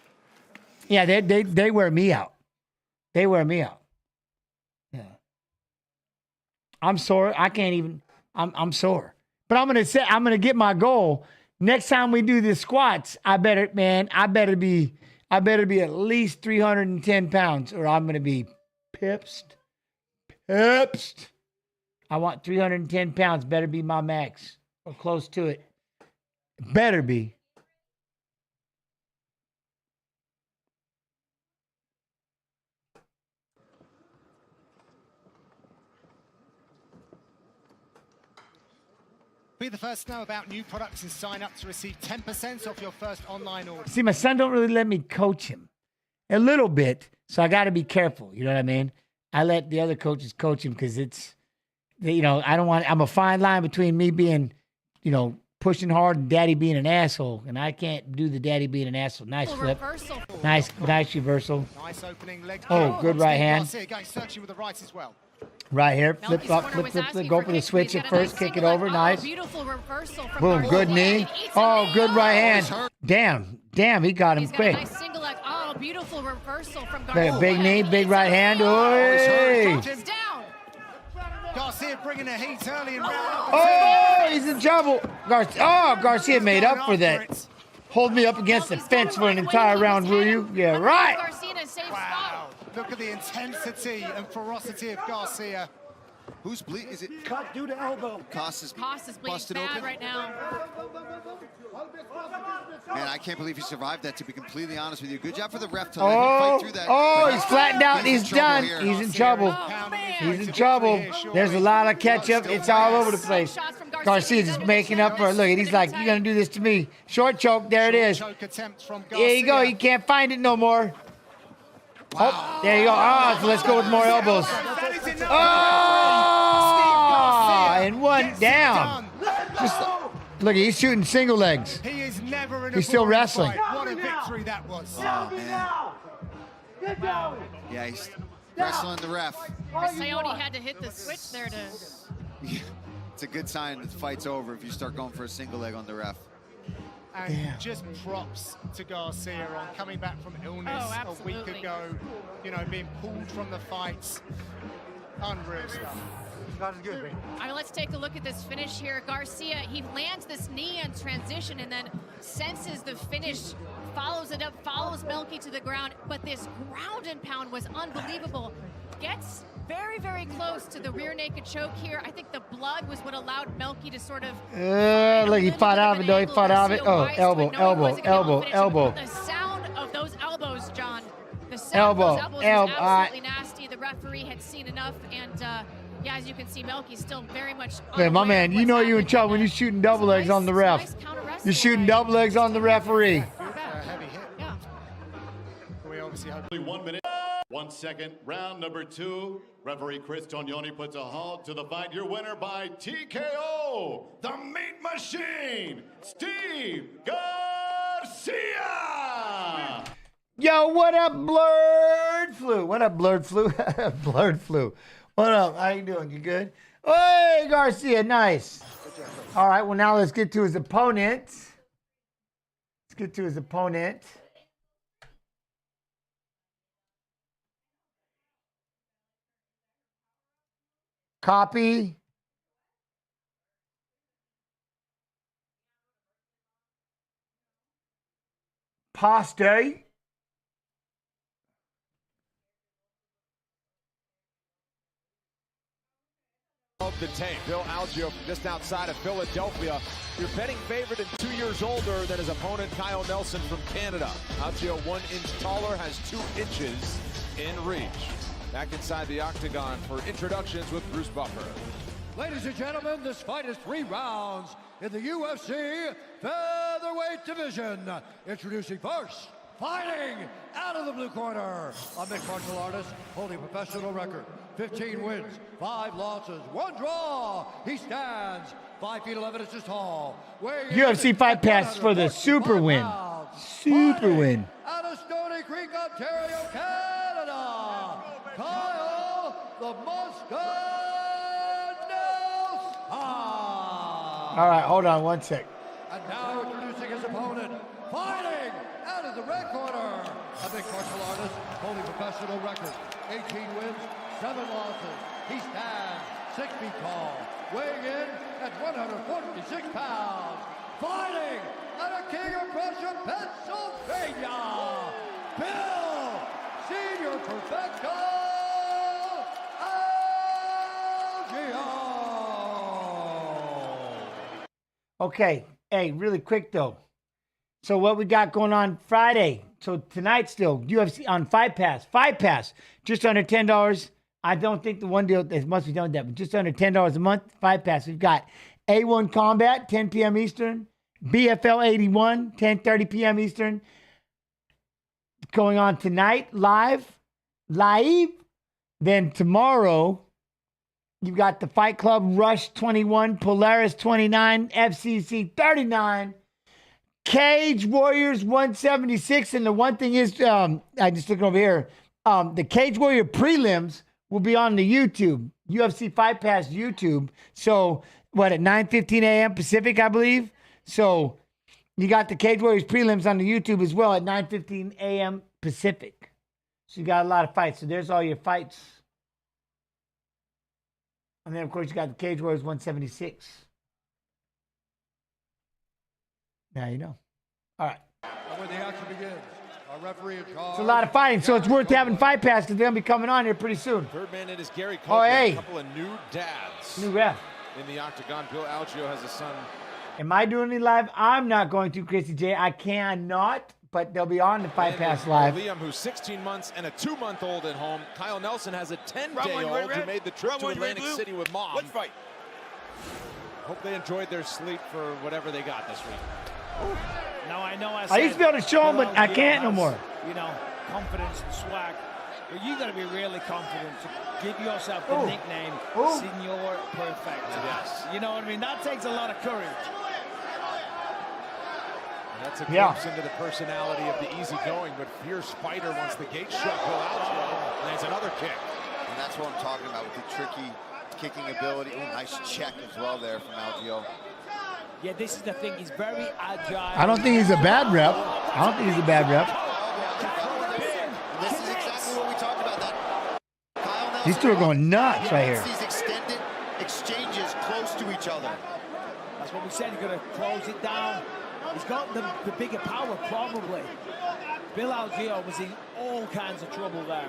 Yeah, they wear me out. They wear me out. Yeah. I'm sore. I can't even, I'm sore. But I'm gonna get my goal. Next time we do the squats, I better be at least 310 pounds, or I'm gonna be pipsed. I want 310 pounds. Better be my max or close to it. Better be. Be the first to know about new products and sign up to receive 10% off your first online order. See, my son don't really let me coach him a little bit, so I got to be careful. You know what I mean? I let the other coaches coach him because I'm a fine line between me being, pushing hard and daddy being an asshole, and I can't do the daddy being an asshole. Nice flip. Nice reversal. Nice opening leg. Oh, good right hand. Garcia going searching with the right as well. Right here, flip up, flip, go for the switch at first, kick it over, nice. Boom, good knee. Oh, good right hand. Damn, he got him quick. Nice single leg. Oh, beautiful reversal from Garcia. Big knee, big right hand. Oy. Garcia bringing the heat early in round. Oh, he's in trouble. Garcia made up for that. Hold me up against the fence for an entire round, will you? Yeah, right. Wow. Look at the intensity and ferocity of Garcia. Who's bleeding? Is it cut due to elbow? Costa's bleeding bad right now. Man, I can't believe he survived that, to be completely honest with you. Good job for the ref to let him fight through that. Oh, he's flattened out. He's done. He's in trouble. He's in trouble. There's a lot of ketchup. It's all over the place. Garcia's just making up for it. Look, he's like, you're going to do this to me. Short choke. There it is. There you go. He can't find it no more. Oh, there you go. So let's go with more elbows. And one down. Just look, he's shooting single legs. He is never in He's still wrestling. What a victory that was. Oh, man. Yeah, he's wrestling the ref. Sayoni had to hit the switch there to... It's a good sign that the fight's over if you start going for a single leg on the ref. And just props to Garcia on coming back from illness a week ago, being pulled from the fights. Unreal stuff. Let's take a look at this finish here. Garcia, he lands this knee in transition and then senses the finish follows it up, follows Melky to the ground, but this ground and pound was unbelievable. Gets very, very close to the rear naked choke here. I think the blood was what allowed Melky to sort of... Look, he fought out of it, though. He fought out of it. Oh, elbow. The sound of those elbows, John. The sound of those elbows was absolutely nasty. The referee had seen enough, and yeah, as you can see, Melky's still very much... Hey, my man, you know you're in trouble when you're shooting double legs on the ref. You're shooting double legs on the referee. Heavy hit. Yeah. We obviously hope... 1 minute, 1 second, round number 2. Referee Chris Tognoni puts a halt to the fight. Your winner by TKO, the meat machine, Steve Garcia. Yo, what up, Blurred Flu? What up, Blurred Flu? Blurred Flu. What up? How you doing? You good? Hey, Garcia, nice. All right, well, now let's get to his opponent. Let's get to his opponent. Copy. Paste. Of the tank, Bill Algeo from just outside of Philadelphia. Your betting favorite and 2 years older than his opponent Kyle Nelson from Canada. Algeo 1 inch taller, has 2 inches in reach. Back inside the octagon for introductions with Bruce Buffer. Ladies and gentlemen, this fight is 3 rounds in the UFC featherweight division. Introducing first, fighting out of the blue corner, a mixed martial artist holding a professional record. 15 wins, 5 losses, 1 draw. He stands 5 feet 11 inches tall. UFC Fight Pass for the super win. Super win. Out of Stony Creek, Ontario, Canada, Kyle the Monster Nelson. All right, hold on 1 sec. And now introducing his opponent, fighting out of the red corner, a mixed martial artist holding professional record. 18 wins, 7 losses. He stands 6 feet tall, weighing in at 146 pounds. Fighting out of King of Prussia, Pennsylvania, Bill Senior Perfecto Algeo. Okay, hey, really quick though. So what we got going on Friday? So tonight still, UFC on Fight Pass. Fight Pass, just under $10. I don't think the one deal, it must be done with that, but just under $10 a month, Fight Pass. We've got A1 Combat, 10 p.m. Eastern. BFL 81, 10:30 p.m. Eastern. Going on tonight, live. Then tomorrow, you've got the Fight Club Rush 21, Polaris 29, FCC 39, Cage Warriors 176. And the one thing is, I just looked over here, the Cage Warrior prelims will be on the YouTube, UFC Fight Pass YouTube. So, what, at 9:15 a.m. Pacific, I believe? So, you got the Cage Warriors prelims on the YouTube as well at 9:15 a.m. Pacific. So, you got a lot of fights. So, there's all your fights. And then, of course, you got the Cage Warriors 176. Now you know. All right. And when the action begins, our referee in charge. It's a lot of fighting, so it's worth having Fight Pass because they're going to be coming on here pretty soon. Third man in is Gary Oh, hey. A couple of new dads. New ref. In the octagon, Bill Algeo has a son. Am I doing it live? I'm not going to, Chrissy J. I cannot, but they'll be on the Fight Pass live. Liam, who's 16 months and a 2-month-old at home. Kyle Nelson has a 10-day-old who made the trip to Atlantic City with mom. Let's fight. Hope they enjoyed their sleep for whatever they got this week. Now I know I used to be able to show them, but I can't no more. You know, confidence and swag. But you got to be really confident to give yourself the nickname Signor Perfecto. Yes. You know what I mean? That takes a lot of courage. And that's a glimpse into the personality of the easygoing but fierce fighter once the gate shut. Bill Algeo, and there's another kick. And that's what I'm talking about with the tricky kicking ability. Ooh, nice check as well there from Algeo. Yeah, this is the thing. He's very agile. I don't think he's a bad rep. This is exactly what we talked about. That These two are going nuts right here. These extended exchanges close to each other. That's what we said. You're going to close it down. He's got the bigger power, probably. Bill Algeo was in all kinds of trouble there.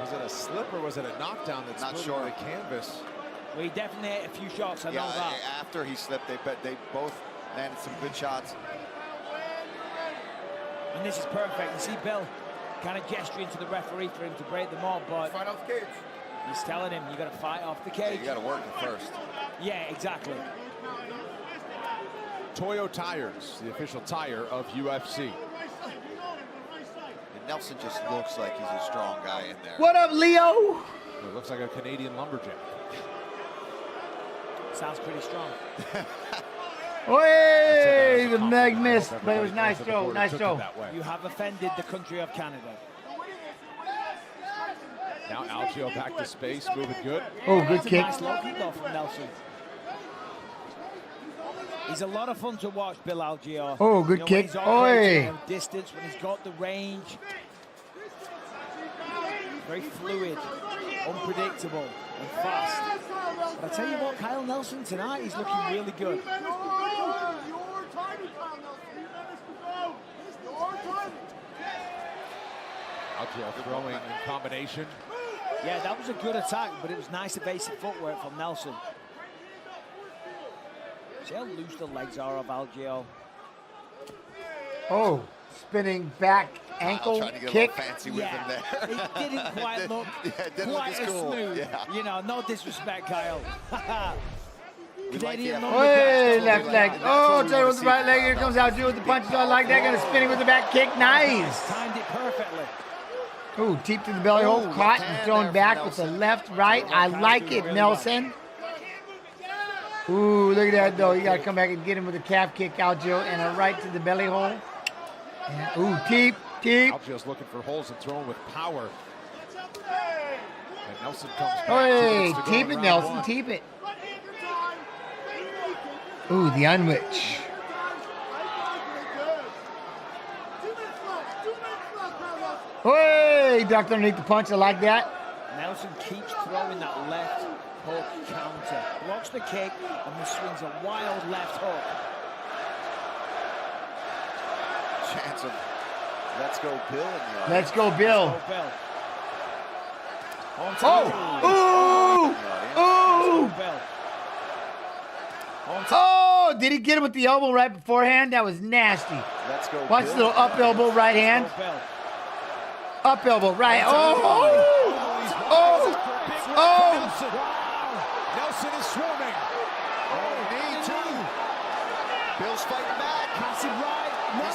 Was it a slip or was it a knockdown that's not sure the canvas? Well, he definitely ate a few shots, I know Yeah, that. after he slipped, they both landed some good shots. And this is perfect. You see Bill kind of gesturing to the referee for him to break them up, but fight off the cage. He's telling him, you got to fight off the cage. Yeah, you got to work it first. Yeah, exactly. Toyo Tires, the official tire of UFC. And Nelson just looks like he's a strong guy in there. What up, Leo? It looks like a Canadian lumberjack. Sounds pretty strong. Hey, the Meg missed, but it was nice throw, nice throw. You have offended the country of Canada. Now Algeo back to space, moving good. Oh, good That's a kick. nice low kick though from Nelson. He's a lot of fun to watch, Bill Algeo. Oh, good when kick. he's operating Oi. from distance, when he's got the range. Very fluid, unpredictable, and fast. But I tell you what, Kyle Nelson tonight, he's looking really good. Algeo throwing in combination. Yeah, that was a good attack, but it was nice evasive footwork from Nelson. See how loose the legs are of Algeo. Oh, spinning back ankle trying to get kick. a little fancy with him there. It didn't quite look it didn't quite look as as cool. smooth. Yeah. You know, no disrespect, Kyle. Canadian the- Hey, left leg. Oh, Taylor with the right leg. Here comes Algeo with the punches. I like that. Gonna spinning with the back kick. Nice. Timed it perfectly. Ooh, deep to the belly hole. Caught and thrown back with the left, right. I like it, Nelson. Ooh, look at that, though. You got to come back and get him with a calf kick, Algeo, and a right to the belly hole. And, ooh, deep. Algeo's looking for holes and throwing with power. And Nelson comes back. 2 Hey, minutes to go keep in it, round Nelson, 1. keep it. Ooh, the unwitch. Hey, ducked underneath the punch. I like that. Nelson keeps throwing that left hook counter. Blocks the kick and then swings a wild left hook. Chance of let's go Bill in the Let's go, Bill. Let's go, Bill. On Oh! Ooh! Ooh! Bill. Oh! Did he get him with the elbow right beforehand? That was nasty. Let's go. Watch Bill. the little up elbow right hand. Let's go, Bill. Up elbow right. Oh! Oh! Oh! Nelson is swarming. Oh, knee too. Bill's fighting back. Massive right.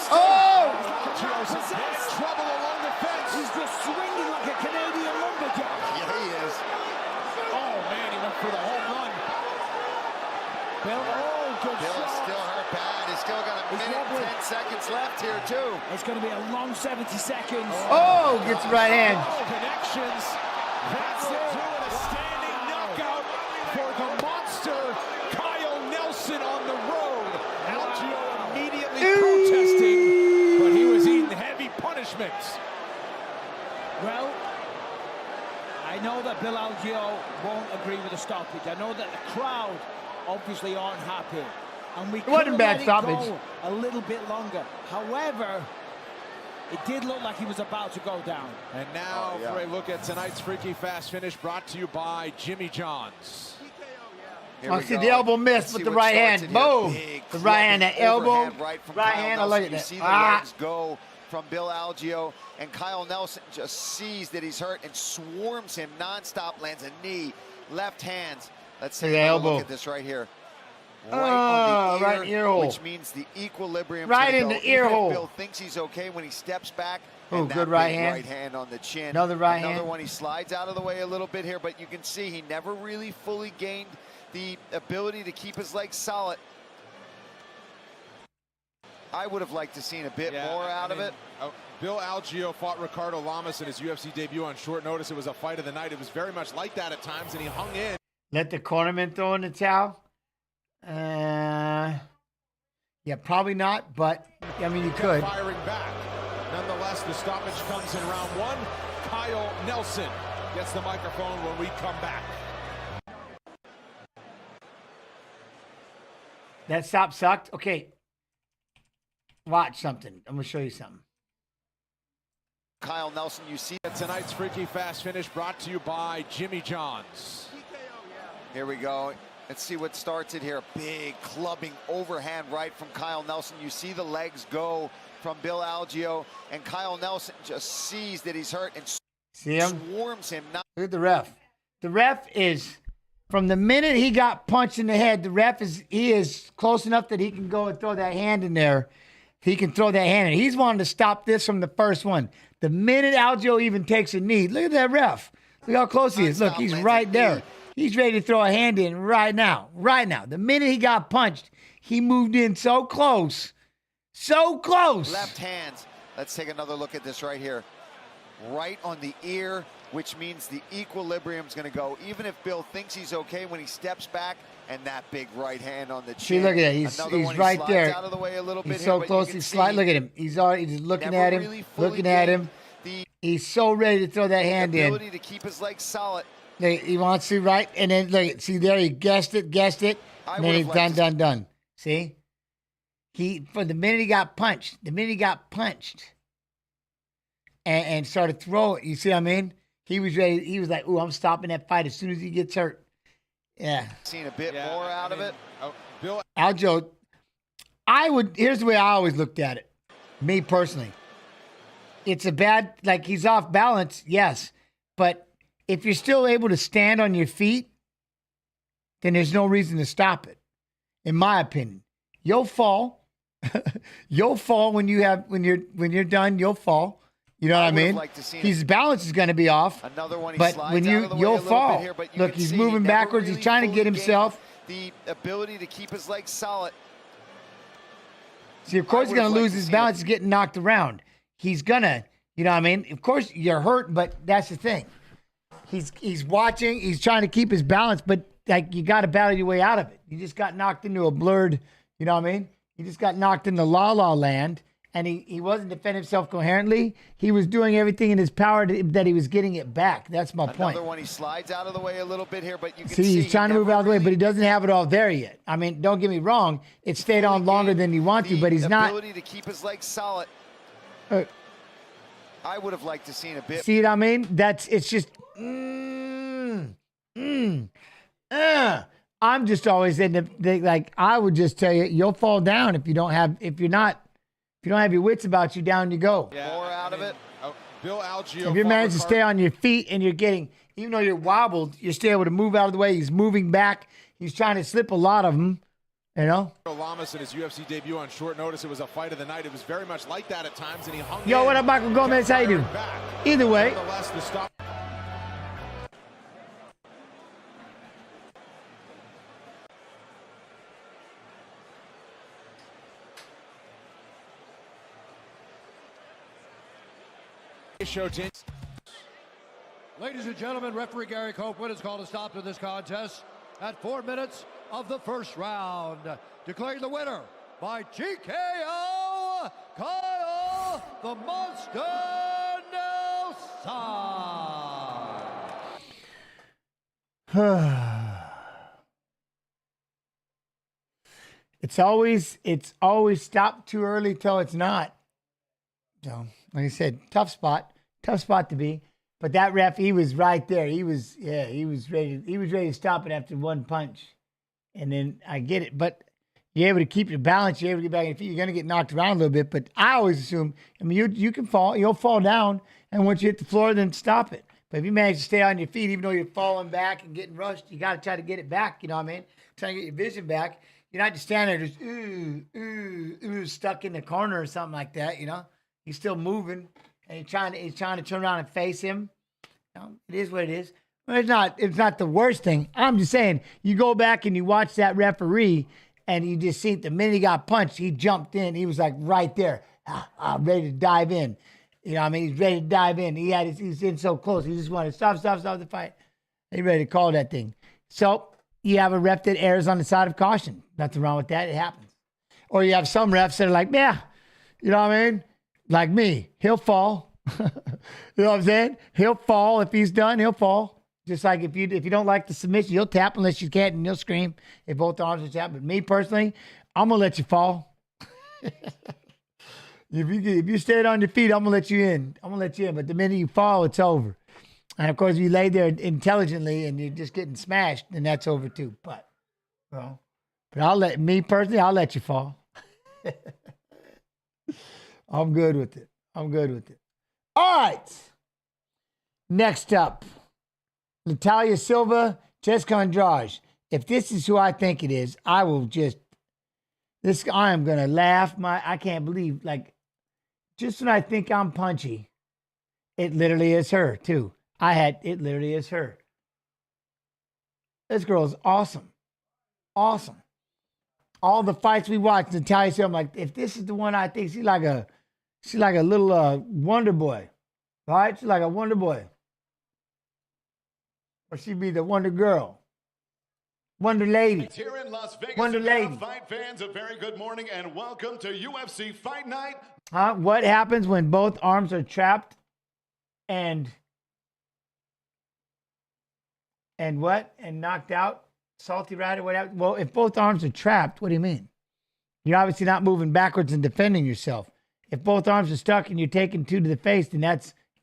Oh! Algeo's in big trouble along the fence. He's just swinging like a Canadian lumberjack. Yeah, he is. Oh, man, he went for the home run. Bill, good Bill is shot. still hurt bad. He's still got a minute and 10 seconds left here, too. It's going to be a long 70 seconds. Oh! Gets the right hand. Connections. That's it. Doing a standing knockout for the monster Kyle Nelson on the road. Algeo immediately protesting, but he was eating heavy punishments. Well, I know that Bill Algeo won't agree with the stoppage. I know that the crowd obviously aren't happy. And we wasn't could bad let it stoppage. go a little bit longer. However, it did look like he was about to go down. And now for a look at tonight's Freaky Fast Finish brought to you by Jimmy John's. Here I we see go. the elbow miss Let's with see the what right starts hand. in here. Boom. Big The right hand, that elbow. overhand right from Right Kyle hand. I Nelson. like it. You see the Ah. legs go from Bill Algeo, and Kyle Nelson just sees that he's hurt and swarms him nonstop, lands a knee, left hands. Let's take The another elbow. look at this right here. Right on the right ear hole. which means the equilibrium. Right in the ear hole. Bill thinks he's okay when he steps back. Oh, and that good right big hand. right hand on the chin. Another right Another hand. one. He slides out of the way a little bit here, but you can see he never really fully gained the ability to keep his legs solid. I would have liked to seen a bit more out of it. Bill Algeo fought Ricardo Lamas in his UFC debut on short notice. It was a fight of the night. It was very much like that at times, and he hung in. Let the cornerman throw in the towel. Yeah, probably not, but I mean, you could. Firing back. Nonetheless, the stoppage comes in round 1. Kyle Nelson gets the microphone when we come back. That stop sucked. Okay. Watch something. I'm going to show you something. Kyle Nelson, you see tonight's Freaky Fast finish brought to you by Jimmy John's. Here we go. Let's see what starts it here. Big clubbing overhand right from Kyle Nelson. You see the legs go from Bill Algeo, and Kyle Nelson just sees that he's hurt and see him? Swarms him. Look at the ref. The ref is, from the minute he got punched in the head, the ref is close enough that he can go and throw that hand in there. He can throw that hand in. He's wanting to stop this from the first one. The minute Algeo even takes a knee, look at that ref. Look how close he is. Look, he's right there. He's ready to throw a hand in right now. Right now. The minute he got punched, he moved in so close. So close. Left hands. Let's take another look at this right here. Right on the ear, which means the equilibrium's going to go. Even if Bill thinks he's okay when he steps back, and that big right hand on the chin. See, look at that. He's right there. Out of the way a little he's bit so here, close. He's sliding. Look at him. He's looking at him. Really looking at him. He's so ready to throw that hand in. Ability to keep his legs solid. He wants to, right? And then look, see there, he guessed it. And then he's done. See? For the minute he got punched, and started throwing, you see what I mean? He was ready. He was like, ooh, I'm stopping that fight as soon as he gets hurt. Yeah. Seen a bit more out of it. Bill Algeo, here's the way I always looked at it. Me personally. It's a bad, like he's off balance, yes. But if you're still able to stand on your feet, then there's no reason to stop it. In my opinion. You'll fall. You'll fall when you're done, you'll fall. You know what I mean? His balance is going to be off. Another one, but when you'll fall. Here, but look, he's moving backwards. Really he's trying to get himself. The ability to keep his legs solid. See, of course he's going to lose his balance. He's getting knocked around. He's going to, you know what I mean? Of course you're hurt, but that's the thing. He's watching. He's trying to keep his balance, but like you got to battle your way out of it. You just got knocked into a blurred, you know what I mean? He just got knocked into la-la land. And he wasn't defending himself coherently. He was doing everything in his power that he was getting it back. That's my point. Another one, he slides out of the way a little bit here, but you can see he's trying to move out of the way, but he doesn't have it all there yet. I mean, don't get me wrong. It stayed on longer than you want to, but he's not. The ability to keep his legs solid. I would have liked to seen a bit. See what I mean? It's just. I'm just always in like I would just tell you, you'll fall down if you don't have your wits about you, down you go. Yeah, more out of it. Bill Algeo. If you manage to stay on your feet and you're getting, even though you're wobbled, you're still able to move out of the way. He's moving back. He's trying to slip a lot of them, you know? Lamas in his UFC debut on short notice. It was a fight of the night. It was very much like that at times, and he hung Yo, what up, Michael Gomez? How you doing? Either way. The stop. Ladies and gentlemen, referee Gary Copeland has called a stop to this contest at 4 minutes of the first round. Declaring the winner by TKO, Kyle the Monster Nelson. It's always stopped too early till it's not. So, like I said, tough spot to be. But that ref, he was right there. He was ready to stop it after one punch. And then I get it. But you're able to keep your balance, you're able to get back on your feet. You're going to get knocked around a little bit. But I always assume, I mean, you can fall. You'll fall down. And once you hit the floor, then stop it. But if you manage to stay on your feet, even though you're falling back and getting rushed, you got to try to get it back. You know what I mean? Trying to get your vision back. You're not just standing there just, stuck in the corner or something like that, you know? He's still moving, and he's trying to turn around and face him. You know, it is what it is. But it's not the worst thing. I'm just saying, you go back and you watch that referee, and you just see the minute he got punched, he jumped in. He was like right there, ready to dive in. You know what I mean? He's ready to dive in. He's in so close. He just wanted to stop the fight. He's ready to call that thing. So you have a ref that errs on the side of caution. Nothing wrong with that. It happens. Or you have some refs that are like, yeah, you know what I mean? Like me, he'll fall. You know what I'm saying? He'll fall. If he's done, he'll fall. Just like if you don't like the submission, you'll tap unless you can't, and you'll scream if both arms are tapped. But me personally, I'm gonna let you fall. If you stayed on your feet, I'm gonna let you in. But the minute you fall, it's over. And of course, if you lay there intelligently and you're just getting smashed, then that's over too. But I'll let you fall. I'm good with it. All right. Next up, Natalia, Silva, Jessica Andrade. If this is who I think it is, I am going to laugh. I can't believe, just when I think I'm punchy, it literally is her, too. It literally is her. This girl is awesome. Awesome. All the fights we watched, Natalia Silva, I'm like, if this is the one I think, she's like a little wonder boy. Right? She's like a wonder boy. Or she'd be the wonder girl. Wonder lady. It's here in Las Vegas. Wonder lady. Fight fans, a very good morning and welcome to UFC Fight Night. What happens when both arms are trapped and knocked out? Salty rat or whatever. Well, if both arms are trapped, what do you mean? You're obviously not moving backwards and defending yourself. If both arms are stuck and you're taking two to the face, then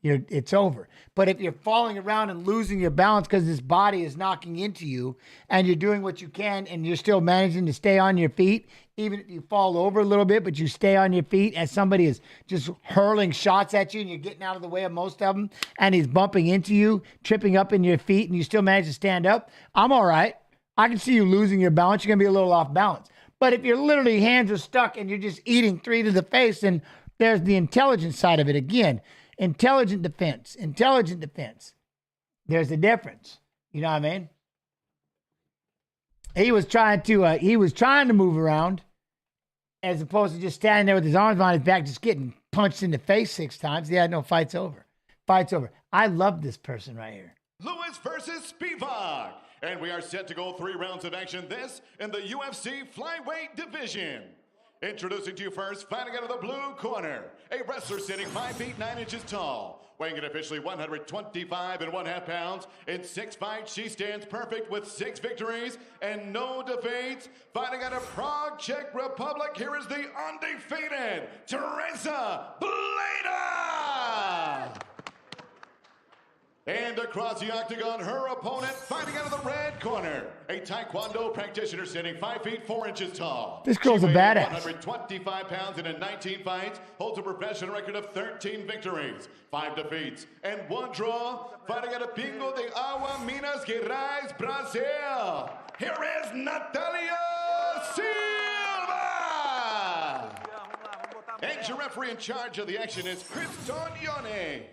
it's over. But if you're falling around and losing your balance because this body is knocking into you and you're doing what you can and you're still managing to stay on your feet, even if you fall over a little bit, but you stay on your feet as somebody is just hurling shots at you and you're getting out of the way of most of them and he's bumping into you, tripping up in your feet, and you still manage to stand up, I'm all right. I can see you losing your balance. You're going to be a little off balance. But if your literally hands are stuck and you're just eating three to the face, then there's the intelligent side of it again. Intelligent defense. There's a difference. You know what I mean? He was trying to move around as opposed to just standing there with his arms behind his back, just getting punched in the face 6 times. Yeah, no, fight's over. I love this person right here. Lewis versus Spivak. And we are set to go 3 rounds of action. This in the UFC flyweight division. Introducing to you first, fighting out of the blue corner, a wrestler sitting 5 feet 9 inches tall, weighing in officially 125.5 pounds. In 6 fights, she stands perfect with 6 victories and no defeats. Fighting out of Prague, Czech Republic, here is the undefeated Tereza Bleda. And across the octagon, her opponent fighting out of the red corner, a Taekwondo practitioner sitting 5 feet 4 inches tall. This girl's a badass. 125 pounds and in 19 fights, holds a professional record of 13 victories, 5 defeats, and 1 draw. Fighting out of Pingo de Agua, Minas Gerais, Brazil. Here is Natalia Silva. And your referee in charge of the action is Chris Tognone.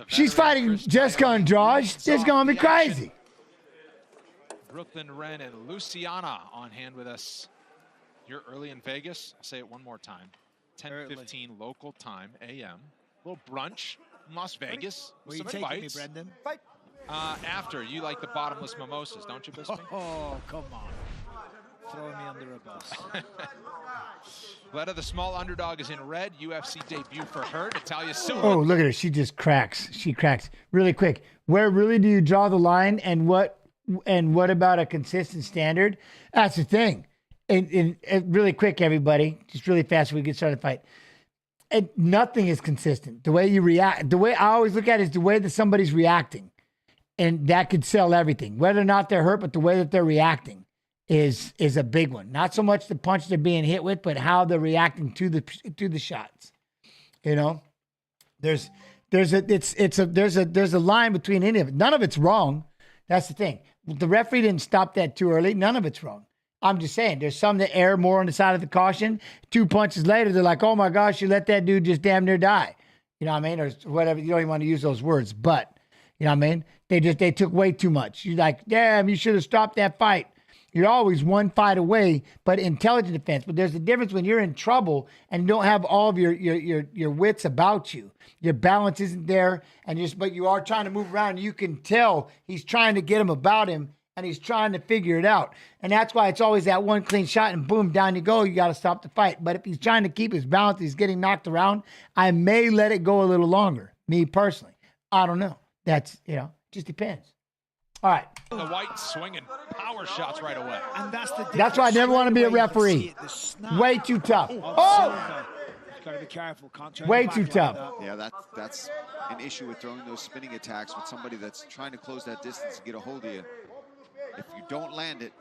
She's fighting Jessica Andrade. This is going to be crazy. Brooklyn Wren and Luciana on hand with us. You're early in Vegas. I'll say it one more time. 10:15 local time, a.m. Little brunch in Las Vegas. Where you Some taking invites. me, Brendan? Fight. After. You like the bottomless mimosas, don't you, Bisping? Oh, come on. Throwing me under a bus. Bleda, the small underdog, is in red. UFC debut for her. Natalia Silva. Oh, look at her. She just cracks. She cracks. Really quick. Where really do you draw the line, and what about a consistent standard? That's the thing. And really quick, everybody, just really fast so we get started the fight. And nothing is consistent. The way you react, the way I always look at it is the way that somebody's reacting. And that could sell everything. Whether or not they're hurt, but the way that they're reacting is a big one. Not so much the punch they're being hit with, but how they're reacting to the shots. You know, there's a line between any of it. None of it's wrong. That's the thing. The referee didn't stop that too early. None of it's wrong. I'm just saying, there's some that err more on the side of the caution. 2 punches later, they're like, oh my gosh, you let that dude just damn near die. You know what I mean? Or whatever. You don't even want to use those words, but you know what I mean? They took way too much. You're like, damn, you should have stopped that fight. You're always one fight away, but intelligent defense. But there's a difference when you're in trouble and you don't have all of your wits about you. Your balance isn't there, but you are trying to move around. And you can tell he's trying to get him about him, and he's trying to figure it out. And that's why it's always that one clean shot, and boom, down you go. You got to stop the fight. But if he's trying to keep his balance, he's getting knocked around, I may let it go a little longer, me personally. I don't know. That's, just depends. All right. The white swinging power shots right away. And That's why I never want to be a referee. Way too tough. Oh! Got to be careful. Can't turn Way back too like tough. that. Yeah, that's an issue with throwing those spinning attacks with somebody that's trying to close that distance and get a hold of you. If you don't land it,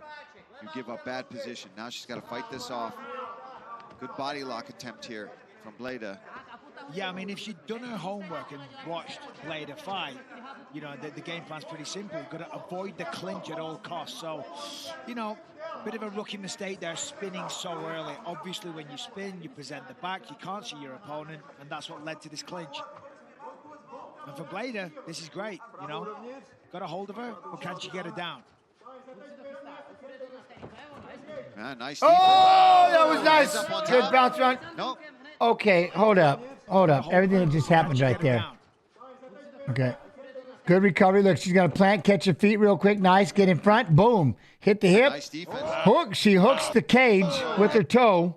you give up bad position. Now she's got to fight this off. Good body lock attempt here from Bleda. Yeah, I mean, if she'd done her homework and watched Bleda fight, you know, the game plan's pretty simple. You've got to avoid the clinch at all costs. So, you know, bit of a rookie mistake there, spinning so early. Obviously, when you spin, you present the back, you can't see your opponent, and that's what led to this clinch. And for Bleda, this is great, you know. Got a hold of her, or can she get her down? Yeah, nice. Oh, that was nice. Hands up on Good top. bounce run. Nope. Okay, hold up. Hold up. Everything that just happened right there. Okay. Good recovery. Look, she's going to plant, catch her feet real quick. Nice. Get in front. Boom. Hit the hip. Nice defense. Hook. She hooks the cage with her toe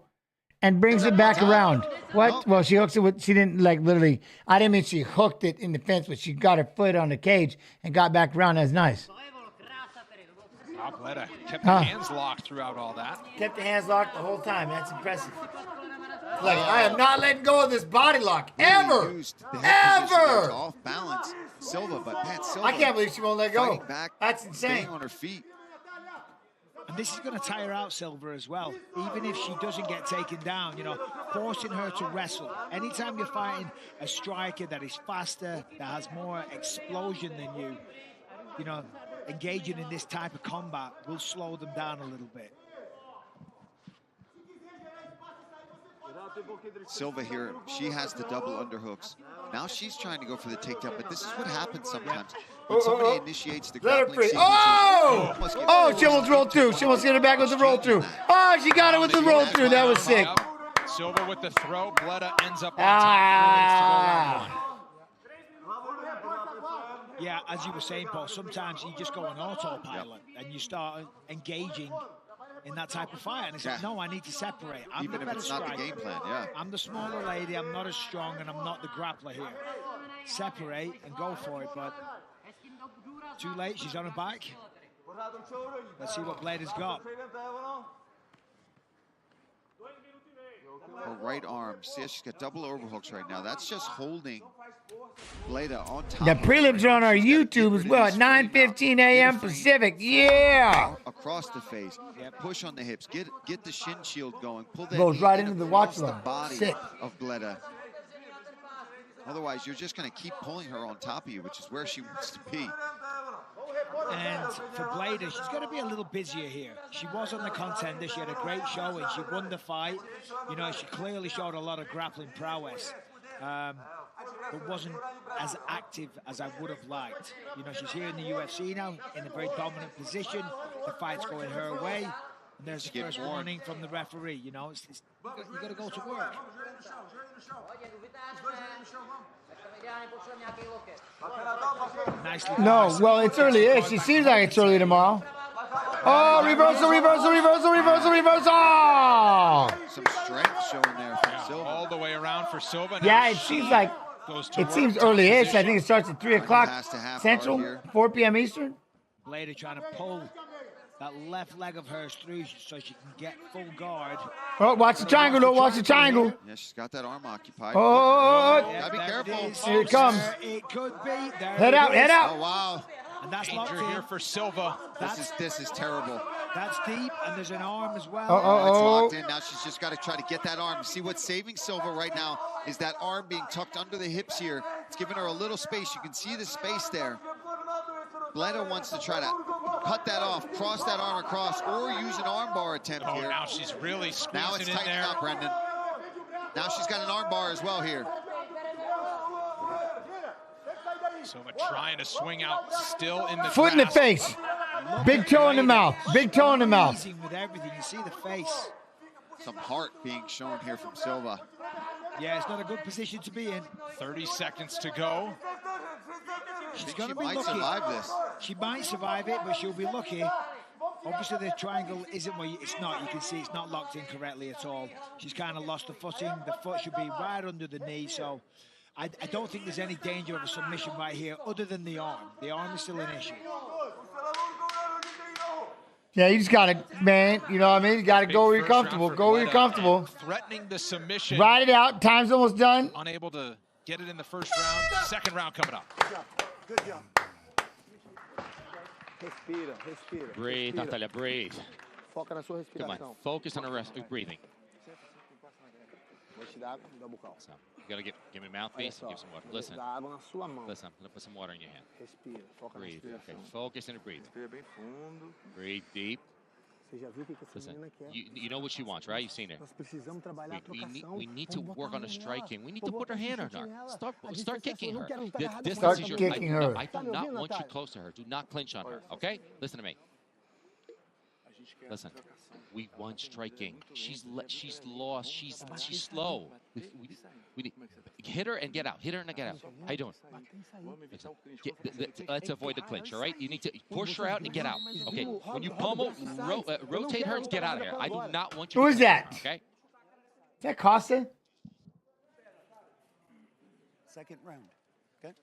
and brings it back around. What? Well, she hooks it with, she didn't like literally, I didn't mean she hooked it in the fence, but she got her foot on the cage and got back around. That's nice. Bleda kept the hands locked throughout all that. Kept the hands locked the whole time. That's impressive. Like, I am not letting go of this body lock ever. Ever. Off balance, Silva, but man, Silva. I can't believe she won't let go. Back, that's insane. Staying on her feet. And this is going to tire out Silva as well. Even if she doesn't get taken down, you know, forcing her to wrestle. Anytime you're fighting a striker that is faster, that has more explosion than you, you know, engaging in this type of combat will slow them down a little bit. Silva here, she has the double underhooks. Now she's trying to go for the takedown, but this is what happens sometimes. When somebody initiates the grappling sequence. Oh, she almost rolled through. She almost hit it back with the roll through. Oh, she got it with the roll through. That was sick. Silva with the throw. Bleda ends up on top. Yeah, as you were saying, Paul, sometimes you just go on autopilot and you start engaging in that type of fight. And it's like, no, I need to separate. I'm Even the if better it's not striker. the game plan, yeah. I'm the smaller lady. I'm not as strong, and I'm not the grappler here. Separate and go for it, but too late. She's on her back. Let's see what Bleda's got. Her right arm. See, she's got double overhooks right now. That's just holding Bleda on top. The prelims are on our YouTube as well at 9:15 a.m. Pacific. Yeah. Across the face. Push on the hips. Get the shin shield going. Pull that Goes knee right in into the across watch line. body Sick. of Bleda. Otherwise, you're just going to keep pulling her on top of you, which is where she wants to be. And for Bleda, she's going to be a little busier here. She was on the contender. She had a great showing. She won the fight. You know, she clearly showed a lot of grappling prowess, but wasn't as active as I would have liked. You know, she's here in the UFC now in a very dominant position. The fight's going her way. And there's the first warning from the referee. You know, you got to go to work. Nicely. No, well, it's early-ish. She seems like it's early tomorrow. Oh, reversal, reversal, reversal, reversal, reversal. Some strength showing there from Silva. All the way around for Silva. Now Yeah, it seems like it seems early-ish. I think it starts at 3 o'clock Central, 4 p.m. Eastern. Bleda trying to pull that left leg of hers through so she can get full guard. Oh, watch the triangle, though. Watch the triangle. Yeah, she's got that arm occupied. Oh, gotta be careful. Here it comes. It could be. There Head out, head out. Oh, wow. And that's Danger locked in. here for Silva. This is terrible. That's deep, and there's an arm as well. It's locked in. Now she's just got to try to get that arm. See, what's saving Silva right now is that arm being tucked under the hips here. It's giving her a little space. You can see the space there. Bleda wants to try to cut that off, cross that arm across, or use an armbar attempt here. Now she's really squeezing Now it's in tightening there. up, Brendan. Now she's got an armbar as well here. Silva trying to swing out, still in the Foot in the grasp. face. Big toe in the mouth. Big toe in the mouth. Amazing with everything. You see the face. Some heart being shown here from Silva. Yeah, it's not a good position to be in. 30 seconds to go. She's going to be might lucky. survive this. She might survive it, but she'll be lucky. Obviously, the triangle isn't where it's not. You can see it's not locked in correctly at all. She's kind of lost the footing. The foot should be right under the knee. So I don't think there's any danger of a submission right here other than the arm. The arm is still an issue. Yeah, you just got to, man, you know what I mean? You got to go where you're comfortable. Go where you're comfortable. Threatening the submission. Ride it out. Time's almost done. Unable to get it in the first round. Second round coming up. Good job. Respira, respira. Breathe, Natalia, breathe. Foca na sua respiração. Come on, focus on the rest of breathing. So, you gotta give me a mouthpiece and give some water. Listen. Listen, I'm gonna put some water in your hand. Respira, foca na Breathe. respiração. Okay, focus and breathe. Respira bem fundo. Breathe deep. Você já viu o que essa Listen, menina quer? you know what she wants, right? You've seen her. Nós precisamos trabalhar a trocação. We need to work on the striking. We need to put her hand on her. Start kicking her. Start kicking her. I do not want you close to her. Do not clinch on her, okay? Listen to me. Listen, we want striking. She's lost. She's slow. We need, hit her and get out. Hit her and get out. How you doing? Let's avoid the clinch. All right. You need to push her out and get out. Okay. When you pummel, rotate her and get out of here. I do not want you. Who is that? Okay. Is that Costa? Second round. Okay.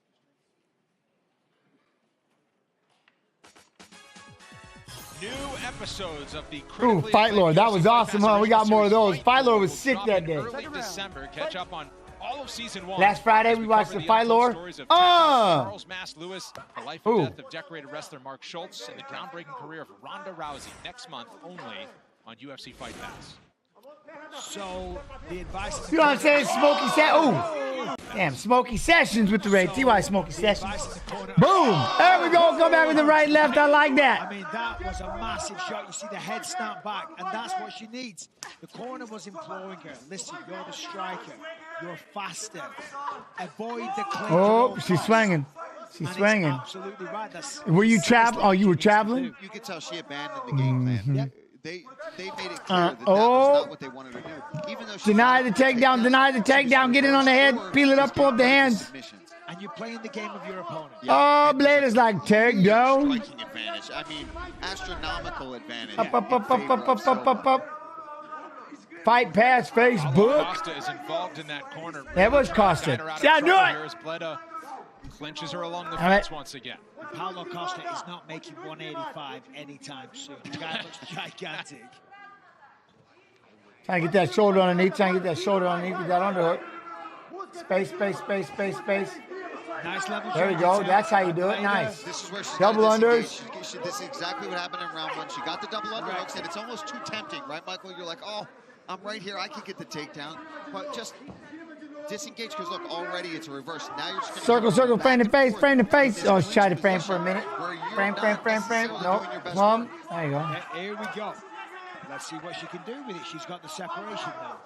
New episodes of the Ooh, Fight Lord. That was awesome, huh? We got more of those. Fight Lord was sick that day. Early December. Catch up on all of season 1. Last Friday, we watched the Fight Lord. Charles Mass Lewis, the life and death of decorated wrestler Mark Schultz, and the groundbreaking career of Ronda Rousey next month only on UFC Fight Pass. So the advice is, You know what I'm saying? Smoky Ooh. Damn, Smoky Sessions with the Ray. TY Smoky Sessions. Boom. There we go. Come back with the right, left. I like that. I mean, that was a massive shot. You see the head snap back, and that's what she needs. The corner was imploring her. Listen, you're the striker. You're faster. Avoid the clinch. Oh, she's swinging. She's swinging. Absolutely right. That's Were you traveling? Oh, you were traveling? You could tell she abandoned the game plan. Mhm. They made it clear that was not what they wanted to do. Even though she Deny the takedown. Deny the takedown. Get it on the head. Peel it up. Pull up the hands. And you're playing the game of your opponent. Oh, Bleda's like takedown. striking advantage. I mean, astronomical advantage. Up. Fight Pass Facebook. Costa is involved in that corner. That was Costa. See, I knew it. Bleda clinches her along the All right. fence once again. Paulo Costa is not making 185 anytime soon. The guy looks gigantic. Trying to get that shoulder underneath. Trying to get that shoulder underneath with that underhook. Space. Nice level. There we go. That's how you do it. Nice. This is where she Double got unders. disengaged. This is exactly what happened in round 1. She got the double underhooks, and it's almost too tempting, right, Michael? You're like, oh, I'm right here. I can get the takedown. But just disengage, because look, already it's a reverse. Now you're just Circle, frame the face. Oh, let's try to frame for a minute. Frame. Nope. Plum. There you go. Here we go. Let's see what she can do with it. She's got the separation now.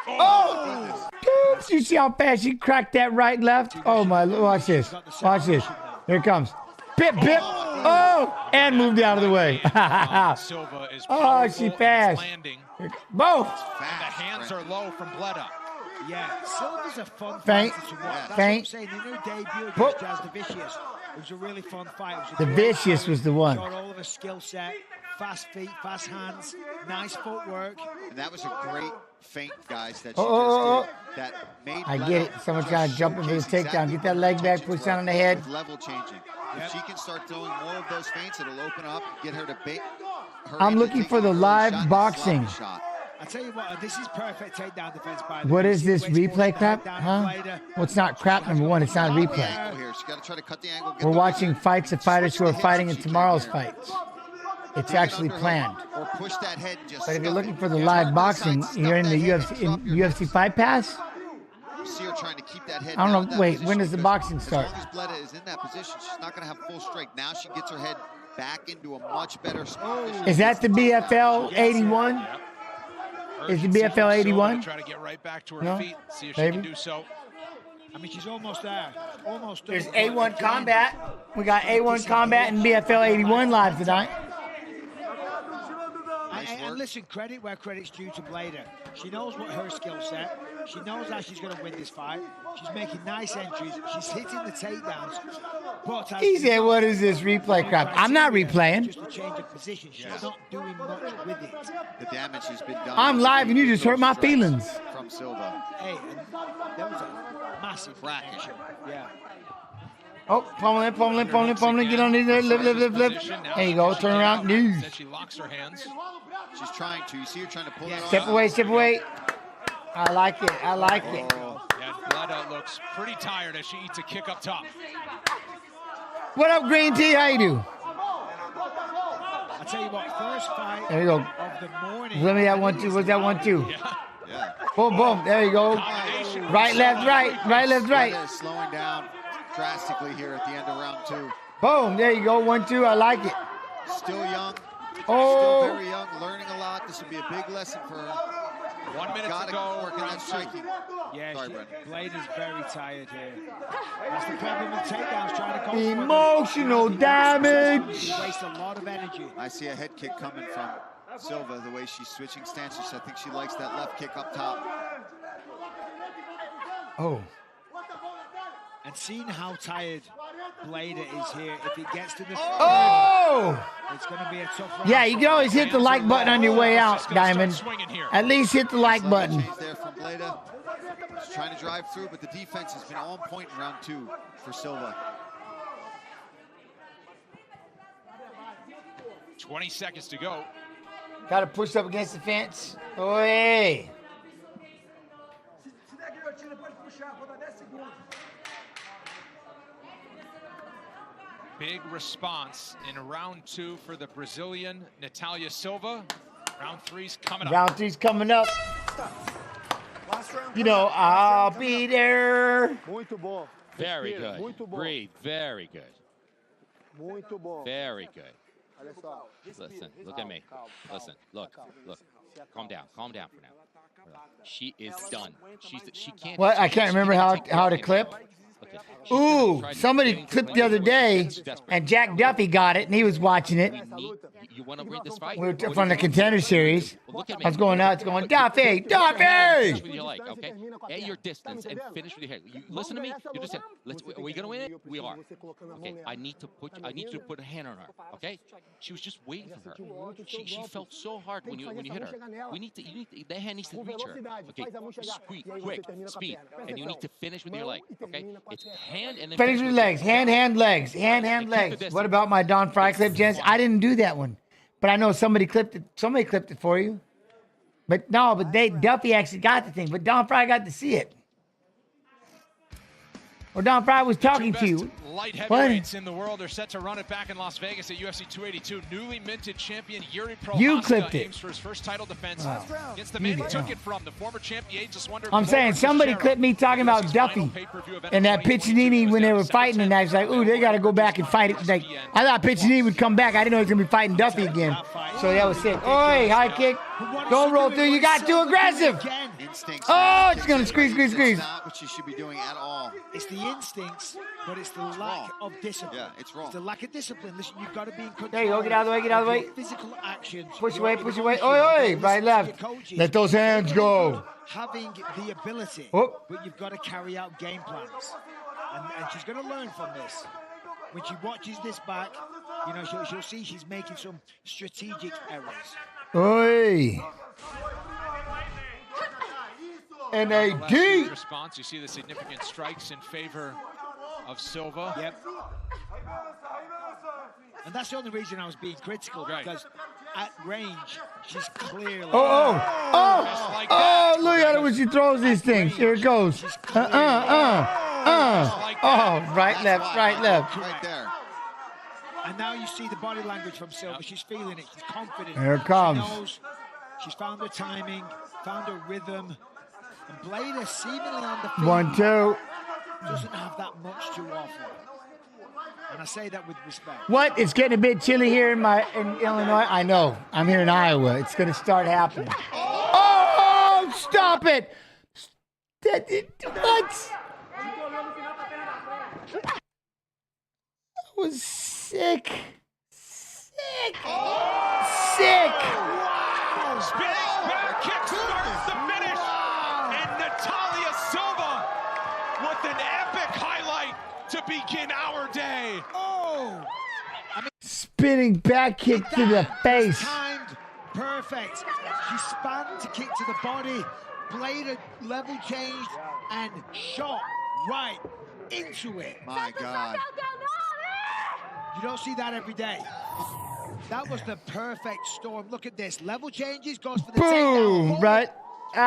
Oh! Dude, you see how fast she cracked that right, left? Oh, my. Watch this. Watch this. Here it comes. Pip. Oh! And moved out of the way. Silva is Oh, she fast. Both. The hands are low from Bleda. Yeah, Silva's a fun Feint. fighter to watch. That's Feint. what I'm saying. In her debut Whoop. against Jazz the Vicious, it was a really fun fight. It was a The great Vicious fight. was the one. Showed all of her skill set, fast feet, fast hands, nice footwork. And that was a great feint, guys, that she Oh. just did. That made I Bleda get it. Someone's just trying to jump into the showcase takedown. exactly Get that leg back, what push down on the head. with level changing. If she can start throwing more of those feints, it'll open up, get her to bait. I'm looking for the live boxing. I tell you what, this is perfect takedown defense by the What way. is See this the way she's replay forcing crap? the head Huh? down Bleda. Well, it's not crap, number one. It's not replay. Here. She got to try to cut the angle. We're watching fights of fighters who are fighting in tomorrow's fights. It's actually planned. Or push that head and just But if you're stuff looking it. for the live boxing, you're in the UFC Fight Pass? You see her trying to keep that head I don't down know. in that Wait, position when does the because boxing start? As long as Bleda is in that position, she's not going to have full strength. Now she gets her head back into a much better spot. Is that the BFL 81? Is the BFL 81? Try to get right back to her No? feet, see if she Maybe. can do so. I mean, she's almost there. Almost done. There's A1 Combat. We got A1 Combat and BFL 81 live tonight. And And listen, credit where credit's due to Bleda. She knows what her skill set. She knows how she's going to win this fight. She's making nice entries. She's hitting the takedowns. But He said, what is this replay crap? I'm not replaying. Just a change of position. She's not doing much with it. The damage has been done. I'm live and you just hurt my feelings. From Silva. Hey, that was a massive action. Yeah. Oh, pummeling. Get on these. Live. There you go. Turn around. News. She locks her hands. She's trying to. You see her trying to pull it off. Step away. I like it. Yeah, Bleda looks pretty tired as she eats a kick up top. What up, Green Tea? How you do? I tell you what, first fight There you go. of the morning. Let me that 1-2. What's that 1-2? Yeah. Boom. There you go. Right, left, right. Slowing down drastically here at the end of round 2. Boom. There you go. 1-2. I like it. Still young. Oh. Still very young. Learning a lot. This would be a big lesson for her. 1 minute to go. Work on that striking. Yeah, Sorry, Blade is very tired here. That's the problem with takedowns, trying to go Emotional damage. Waste a lot of energy. I see a head kick coming from Silva, the way she's switching stances. I think she likes that left kick up top. Oh. And seeing how tired Bleda is here, if it gets to the it's going to be a tough round. Yeah, you can always hit the like button on your way out, Diamond. At least hit the like button. There from Bleda. She's trying to drive through, but the defense has been on point in round 2 for Silva. 20 seconds to go. Got to push up against the fence. Oh, hey. Big response in round 2 for the Brazilian Natalia Silva. Round 3's coming up. Round 3's coming up. You know, I'll be there. Very good. Breathe. Very good. Very good. Listen, look at me. Listen, look. Calm down for now. She is done. She can't. What? I can't remember how to clip. Ooh, somebody clipped the other day, and Jack Duffy got it, and he was watching it. You want to read this fight? We're from the Contender Series. I was going nuts, going, Duffy! Finish with your leg, okay? At your distance and finish with your head. You listen to me. You just said, "Are we gonna win it? We are." Okay. I need you to put a hand on her. Okay? She was just waiting for her. She felt so hard when you hit her. That hand needs to reach her. Okay. Squeak, quick, speed, and you need to finish with your leg. Okay? It's hand and then finish with legs. Hand, legs. Hand, legs. What about my Don Fry clip, gents? I didn't do that one. But I know somebody clipped it. Somebody clipped it for you. But no, Duffy actually got the thing. But Don Fry got to see it. Or Don Fry was talking to you. Light heavyweights in the world are set to run it back in Las Vegas at UFC 282. Newly minted champion Yuri You clipped it. aims for his first title defense against the man he took it from, the former champ, the ageless wonder. I'm saying somebody clipped me talking about Duffy and that Piccinini when they were fighting, and I was like, ooh, they got to go back and fight it. Like, I thought Piccinini would come back. I didn't know he was going to be fighting Duffy again. So that was sick. Oi, high kick. Don't roll through. You got too aggressive. Oh, it's going to squeeze. Not what you should be doing at all. It's the instincts, but it's the lack of discipline. Yeah, it's wrong. It's the lack of discipline. Listen, you've got to be in control. There you go. Get out of the way. Physical actions. Push away. Oi. Right, left. Let those hands go. Having the ability, but you've got to carry out game plans. And she's going to learn from this. When she watches this back, you know, she'll see she's making some strategic errors. Oi. NAD. Response. You see the significant strikes in favor of Silva. Yep. And that's the only reason I was being critical, because at range, she's clearly... Look at her when she throws these things. Here it goes. Right, left. Right there. And now you see the body language from Silva. She's feeling it. She's confident. Here it comes. She knows she's found her timing, found her rhythm. And Bleda seemingly on the field 1-2. doesn't have that much to offer. And I say that with respect. What? It's getting a bit chilly here in Illinois. I know. I'm here in Iowa. It's going to start happening. Oh, stop it. What? That was sick. Spinning back kick starts the finish. And Natalia Silva with an epic highlight to begin our day. Oh! Spinning back kick to the face. Timed perfect. She spun to kick to the body. Bleda level changed and shot right into it. My God. You don't see that every day. That was the perfect storm. Look at this. Level changes, goes for the takedown. Boom, right? Heel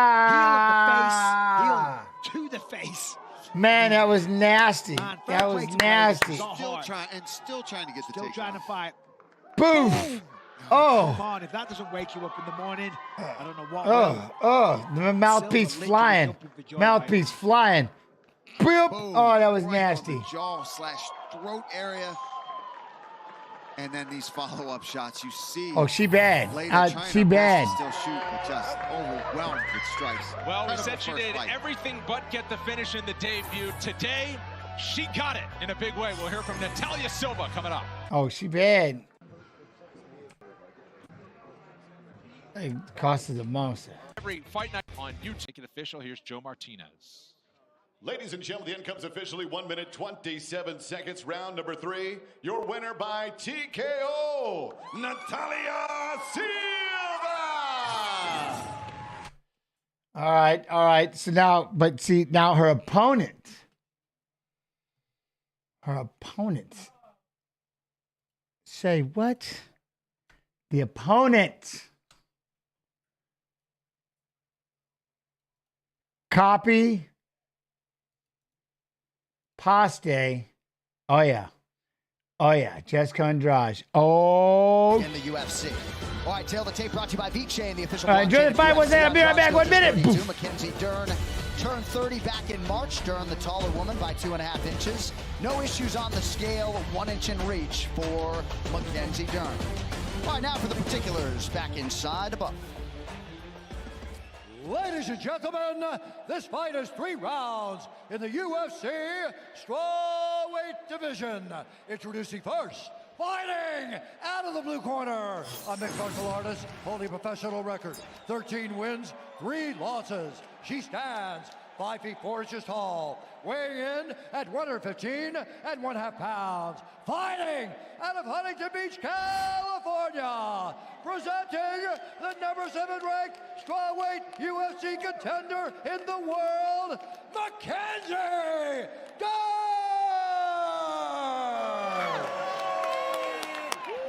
to the face. Man, that was nasty. That was nasty. Still trying to get the Still takedown. trying to fight. Boom. Oh. Come on, if that doesn't wake you up in the morning, I don't know what Oh, the mouthpiece flying. Mouthpiece flying. Boop. Oh, that was nasty. Jaw/throat area. And then these follow-up shots, you see. Oh, she bad. Bleda She bad. Still shoot, but just overwhelmed with strikes. Well, we Incredible said she first did fight. everything but get the finish in the debut. Today, she got it in a big way. We'll hear from Natalia Silva coming up. Oh, she bad. It cost us a monster. Every fight night on YouTube. Make it official. Here's Joe Martinez. Ladies and gentlemen, the end comes officially 1 minute, 27 seconds, round number 3. Your winner by TKO, Natalia Silva! All right. So now, but see, now her opponent say what? The opponent. Copy. Paste. Oh yeah. Jessica Andrade. Oh. In the UFC. All right, tail the tape brought to you by Viche and the official. All right, enjoy the fight. What's that? I'll be right back. 1 minute. Mackenzie Dern turned 30 back in March. Dern, the taller woman, by 2.5 inches. No issues on the scale. 1 inch in reach for Mackenzie Dern. All right, now for the particulars. Back inside the buff. Ladies and gentlemen, this fight is 3 rounds in the UFC strawweight division. Introducing first, fighting out of the blue corner, a mixed martial artist holding a professional record, 13 wins, 3 losses. She stands 5 feet 4 inches tall, weighing in at 115.5 pounds. Fighting out of Huntington Beach, California, presenting the number 7 ranked strawweight UFC contender in the world, Mackenzie Dern!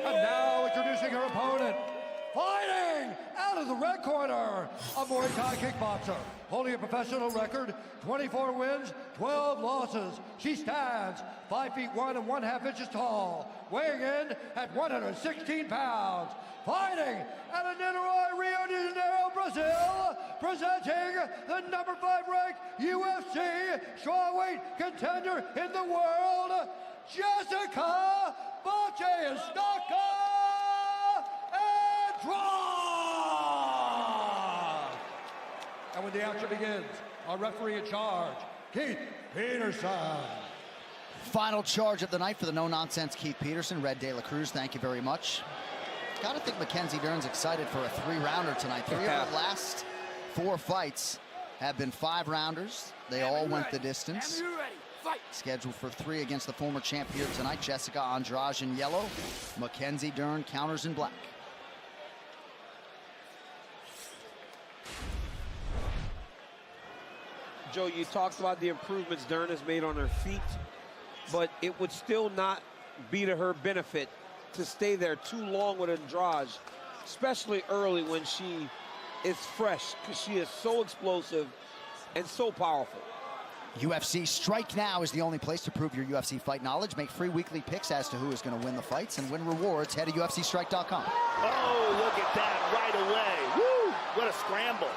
And now introducing her opponent, fighting out of the red corner, a Muay Thai kickboxer, holding a professional record, 24 wins, 12 losses. She stands 5 feet 1.5 inches tall, weighing in at 116 pounds. Fighting out of Niterói, Rio de Janeiro, Brazil, presenting the number 5 ranked UFC strawweight contender in the world, Jessica Andrade. And when the action begins, our referee in charge, Keith Peterson. Final charge of the night for the no-nonsense Keith Peterson. Red De La Cruz, thank you very much. Gotta think Mackenzie Dern's excited for a 3-rounder tonight. 3 of her last 4 fights have been 5-rounders. They all went the distance. Scheduled for 3 against the former champ here tonight. Jessica Andrade in yellow. Mackenzie Dern counters in black. Joe, you talked about the improvements Dern has made on her feet, but it would still not be to her benefit to stay there too long with Andrade, especially early when she is fresh, because she is so explosive and so powerful. UFC Strike Now is the only place to prove your UFC fight knowledge. Make free weekly picks as to who is going to win the fights and win rewards. Head to UFCstrike.com. Oh, look at that right away. Woo! What a scramble.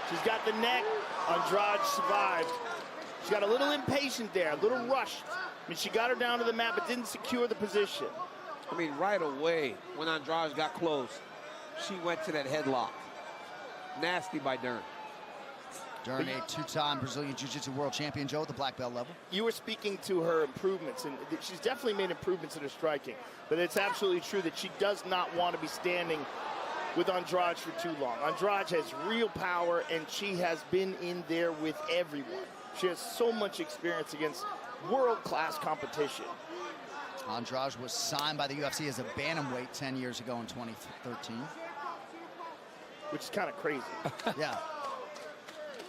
She's got the neck. Andrade survived. She got a little impatient there, a little rushed. I mean, she got her down to the mat, but didn't secure the position. I mean, right away, when Andrade got close, she went to that headlock. Nasty by Dern. Dern, a 2-time Brazilian Jiu-Jitsu world champion, Joe, at the black belt level. You were speaking to her improvements, and she's definitely made improvements in her striking. But it's absolutely true that she does not want to be standing with Andrade for too long. Andrade has real power, and she has been in there with everyone. She has so much experience against world-class competition. Andrade was signed by the UFC as a bantamweight 10 years ago in 2013. Which is kind of crazy. Yeah.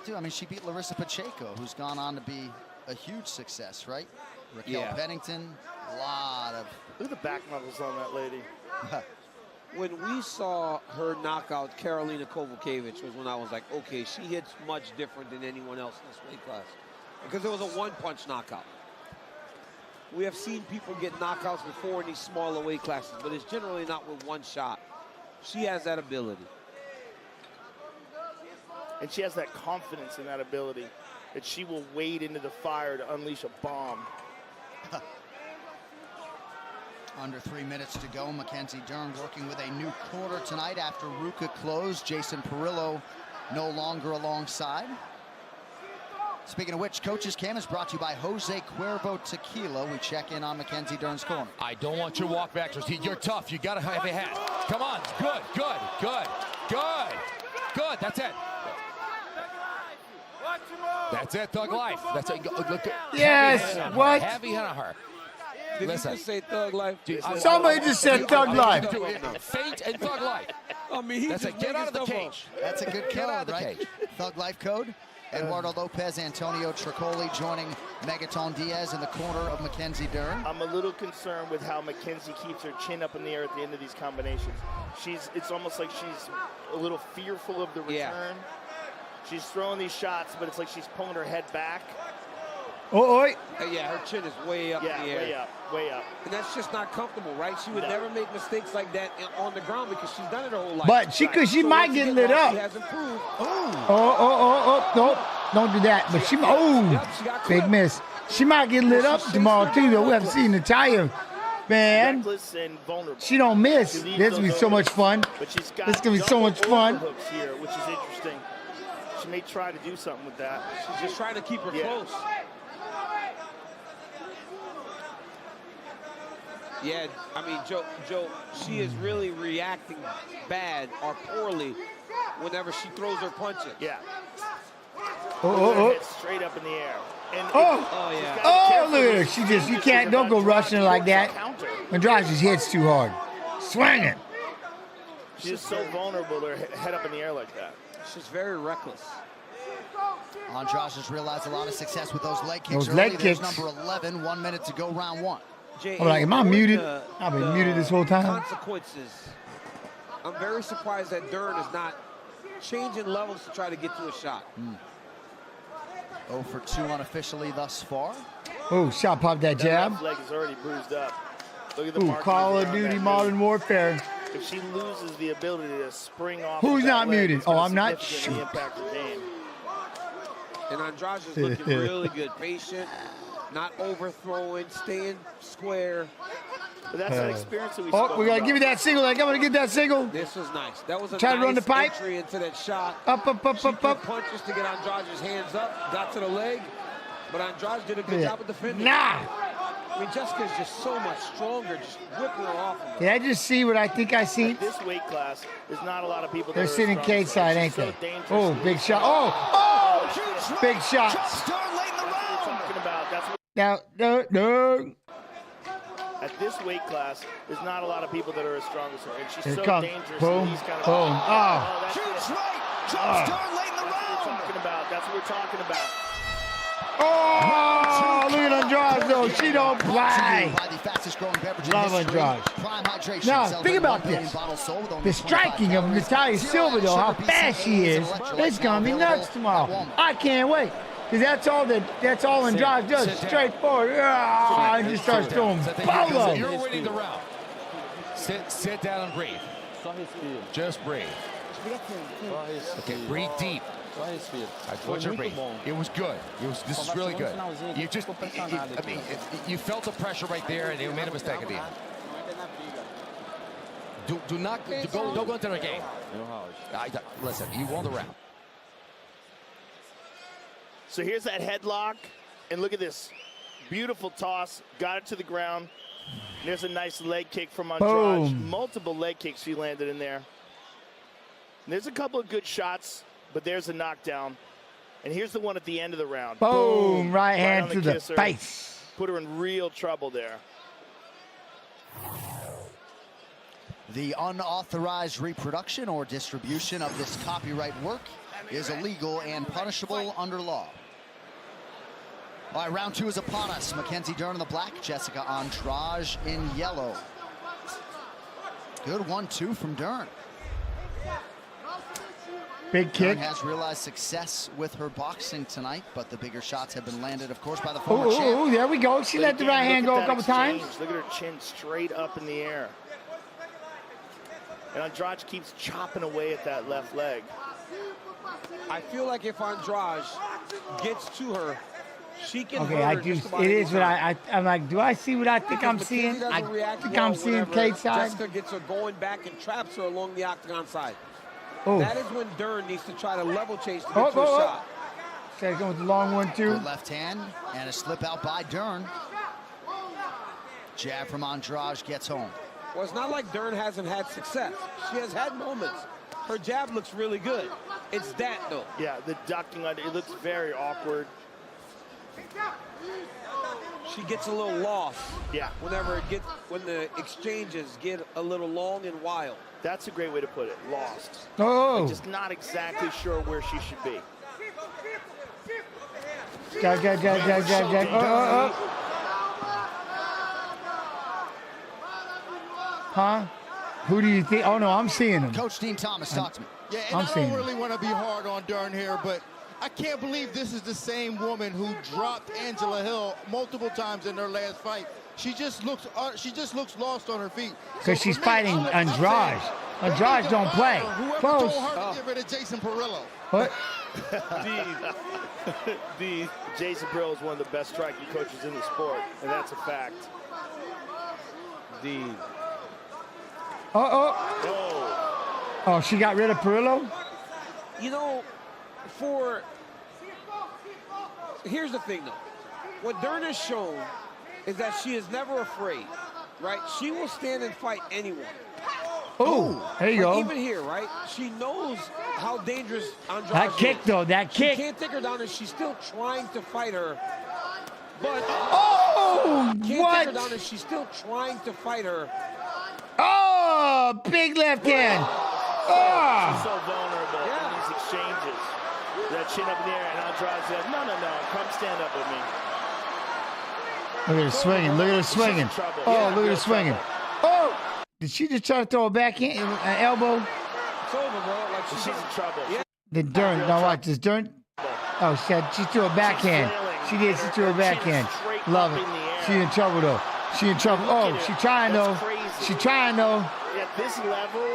Dude, I mean, she beat Larissa Pacheco, who's gone on to be a huge success, right? Raquel Pennington, a lot of... Look at the back knuckles on that lady. When we saw her knock out Karolina Kowalkiewicz was when I was like, okay, she hits much different than anyone else in this weight class. Because it was a one-punch knockout. We have seen people get knockouts before in these smaller weight classes, but it's generally not with one shot. She has that ability. And she has that confidence in that ability that she will wade into the fire to unleash a bomb. Under 3 minutes to go. Mackenzie Dern working with a new quarter tonight after Ruka closed. Jason Perillo no longer alongside. Speaking of which, Coach's Cam is brought to you by Jose Cuervo Tequila. We check in on Mackenzie Dern's corner. I don't want your walk back. You're tough. You got to have a hat. Come on. Good, good, good, good, good. That's it. That's it, Thug Life. That's it. Look, yes, what? Heavy on her. Did Listen. you just say Thug Life? Somebody just said Thug Life. Fate and Thug Life. I mean, that's a get out of the cage. That's a good Get out of code, the right? cage. Thug Life code. Eduardo Lopez, Antonio Tricoli joining Megaton Diaz in the corner of Mackenzie Dern. I'm a little concerned with how Mackenzie keeps her chin up in the air at the end of these combinations. It's almost like she's a little fearful of the return. Yeah. She's throwing these shots, but it's like she's pulling her head back. Oh, yeah, her chin is way up in the air. way up, way up. And that's just not comfortable, right? She would never make mistakes like that on the ground because she's done it her whole life. But she could, she might get lit up. She has improved. No, don't do that. But she big miss. She might get lit up tomorrow too, though. We have to see Natalia, man. Reckless and vulnerable. She don't miss. This is gonna be so much fun. But she's got This is gonna be so much fun. overhooks here, which is interesting. She may try to do something with that. She's just trying to keep her close. Yeah, I mean, Joe, she is really reacting bad or poorly whenever she throws her punches. Yeah. Oh. Straight up in the air. And look at her. She just, don't go rushing her like that. Andrade just hits too hard. Swinging. She's so vulnerable, her head up in the air like that. She's very reckless. Andrade has realized a lot of success with those leg kicks. Those leg There's kicks. number 11, 1 minute to go, round one. I'm like, am I muted? I've been muted this whole time. Consequences. I'm very surprised that Dern is not changing levels to try to get to a shot. 0 for 2 unofficially thus far. Oh, shot popped that jab. Left leg is already bruised up. Look at the Ooh, markings Call of around Duty that Modern knee. Warfare. If she loses the ability to spring off, Who's of that not leg, muted? it's gonna Oh, I'm not. significantly impact her game. And Andrade is looking really good, patient, not overthrowing, staying square. But that's an experience that we Oh, we gotta give you that single. I'm gonna get that single. This was nice. That was a Try to nice run the pipe. entry into that shot. Up. Punches to get Andrade's hands up, got to the leg, but Andrade did a good job of defending. Nah. I mean, Jessica's just so much stronger, just whipping her off. Did I just see what I think I seen? This weight class, there's not a lot of people. They're that are sitting as strong cage as side, her. ain't She's they? so dangerous. Oh, big shot. Oh, big shot. That's what we're talking about. That's what. No. At this weight class, there's not a lot of people that are as strong as her, and she's Here so it comes. dangerous. Boom. In these kind of Boom. that's Shoots it. right. Drops Dern late in the round. That's what we're talking about. That's what we're talking about. Oh, look at Andrade though. She don't play. Love Andrade. Now, think about this. The striking of Natalia Silva though, how fast she is, it's gonna be nuts tomorrow. I can't wait. Because that's all Andrade does. Straightforward. And just starts throwing polos. You're winning the round. Sit down and breathe. Just breathe. Okay, breathe deep. That's what you're breathing. It was good. This is really good. You just, you felt the pressure right there, and you made a mistake at the end. Don't go into the game. Listen, you won the round. So here's that headlock, and look at this. Beautiful toss, got it to the ground. There's a nice leg kick from Andrade. Boom. Multiple leg kicks she landed in there. There's a couple of good shots, but there's a knockdown. And here's the one at the end of the round. Boom, right hand on to the kisser. face. Put her in real trouble there. The unauthorized reproduction or distribution of this copyright work is illegal and punishable under law. All right, round 2 is upon us. Mackenzie Dern in the black, Jessica Andrade in yellow. Good 1-2 from Dern. Big kick. Dern has realized success with her boxing tonight, but the bigger shots have been landed, of course, by the former champ. Oh, there we go. She let the right hand go a couple times. Look at her chin straight up in the air. And Andrade keeps chopping away at that left leg. I feel like if Andrade gets to her, she can Okay, hurt I her do. just about It is what anytime. I'm like. Do I see what I think I'm Because seeing? Mackenzie I doesn't react think well I'm seeing whenever Kate's side. Jessica gets her going back and traps her along the octagon side. Oh. That is when Dern needs to try to level chase to get to a shot. Second with the long one, too. Good left hand and a slip out by Dern. Jab from Andrade gets home. Well, it's not like Dern hasn't had success. She has had moments. Her jab looks really good. It's that, though. Yeah, the ducking, it looks very awkward. She gets a little lost. Yeah. When the exchanges get a little long and wild. That's a great way to put it, lost. Oh. Like just not exactly sure where she should be. Jab. Oh. Huh? Who do you think? Oh, no, I'm seeing him. Coach Dean Thomas, talk to me. Yeah, and I don't really want to be hard on Dern here, but I can't believe this is the same woman who dropped Angela Hill multiple times in her last fight. She just looks lost on her feet. Because she's fighting Andrade. Andrade don't play. Whoever Close. told her to get rid of Jason Perillo? What? Jason Perillo is one of the best striking coaches in the sport, and that's a fact. Oh, she got rid of Perillo? You know, here's the thing, though. What Dern has shown is that she is never afraid, right? She will stand and fight anyone. Oh, there you go. Even here, right? She knows how dangerous Andrade is. That kick, though, that kick. She can't take her down, and she's still trying to fight her. But oh, can't what? take her down, and she's still trying to fight her. Oh, big left hand. She's so vulnerable in these exchanges. That chin up in the air, and Andrade said, no, come stand up with me. Look at her swinging. Look at her swinging. Oh, look at her swinging. Oh! Did she just try to throw a backhand, elbow? It's over, bro. Like she's in trouble. Yeah. Did Dern, now watch this, Dern. Oh, she threw a backhand. She did, she threw a backhand. Love it. She in trouble, though. She in trouble. Oh, she trying, though. She trying, though. At this level,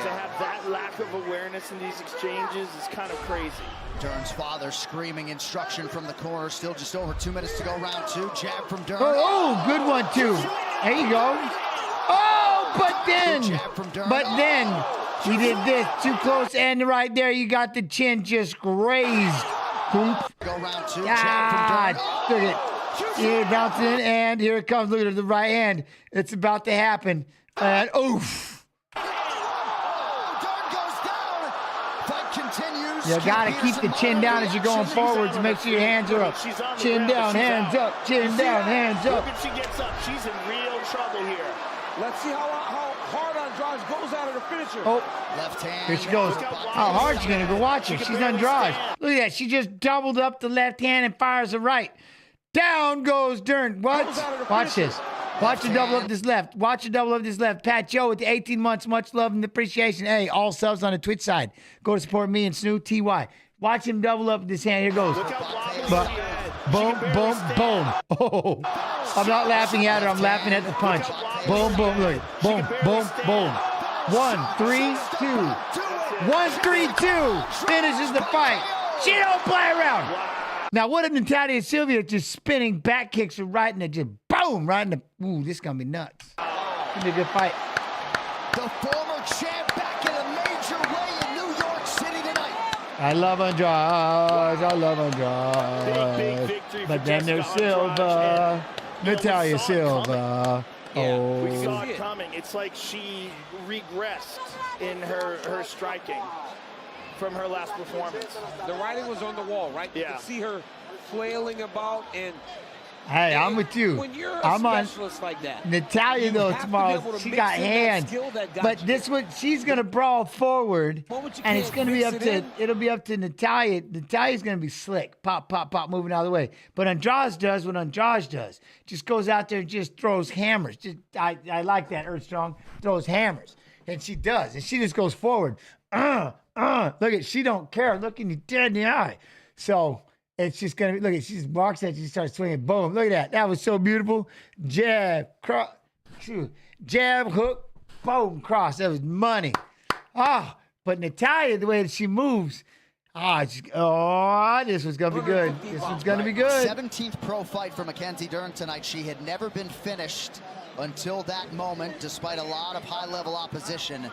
to have that lack of awareness in these exchanges is kind of crazy. Dern's father screaming instruction from the corner. Still just over 2 minutes to go, round 2. Jab from Dern. Oh, good one, too. There you go. Oh, but then, she did this. Too close, and right there, you got the chin just grazed. Go round 2. God, look at it. Here, bouncing in, and here it comes. Look at the right hand. It's about to happen. And oof. You gotta keep the chin down as you're going forwards. Make sure your hands are up. Chin down, hands up. Chin down, hands up. Look if she gets up. She's in real trouble here. Let's see how hard Andrade goes at her to finish her. Oh, left hand. Here she goes. How hard she's gonna go? Watch her. She's Andrade. Look at that. She just doubled up the left hand and fires the right. Down goes Dern. What? Watch this. Watch her double up this left. Watch her double up this left. Pat Joe with the 18 months. Much love and appreciation. Hey, all subs on the Twitch side. Go to support me and Snoop TY. Watch him double up this hand. Here goes. Boom, boom, boom. Oh, I'm not laughing at her. I'm laughing at the punch. Boom, boom, look. Boom, boom, boom. 1, 3, 2. 1, 3, 2. Finishes the fight. She don't play around. Now, what if Natalia and Silva just spinning back kicks her right in the just boom, right in the, ooh, this is going to be nuts. It's going to be a good fight. The former champ back in a major way in New York City tonight. I love Andrade. I love Andrade. Big victory but then there's Silva. Natalia Silva. Yeah, we saw it coming. It's like she regressed in her striking from her last performance. The writing was on the wall, right? You could see her flailing about and. Hey, I'm with you. When you're a I'm specialist on like that, Natalia though have to be tomorrow. able to She mix got in that hands, skill that got but you this one she's gonna brawl forward, Moment you and it's can't gonna be mix up it to in. it'll be up to Natalia. Natalia's gonna be slick, pop, pop, pop, moving out of the way. But Andrade does what Andrade does. Just goes out there and just throws hammers. Just I like that. Earth Strong throws hammers, and she does, and she just goes forward. Look at she don't care. Looking you dead in the eye. So. It's just gonna be, look at, she just walks at you, starts swinging, boom, look at that. That was so beautiful. Jab, cross, jab, hook, boom, cross. That was money. But Natalia, the way that she moves, this was gonna be good. This one's gonna be good. 17th pro fight for Mackenzie Dern tonight. She had never been finished until that moment, despite a lot of high-level opposition.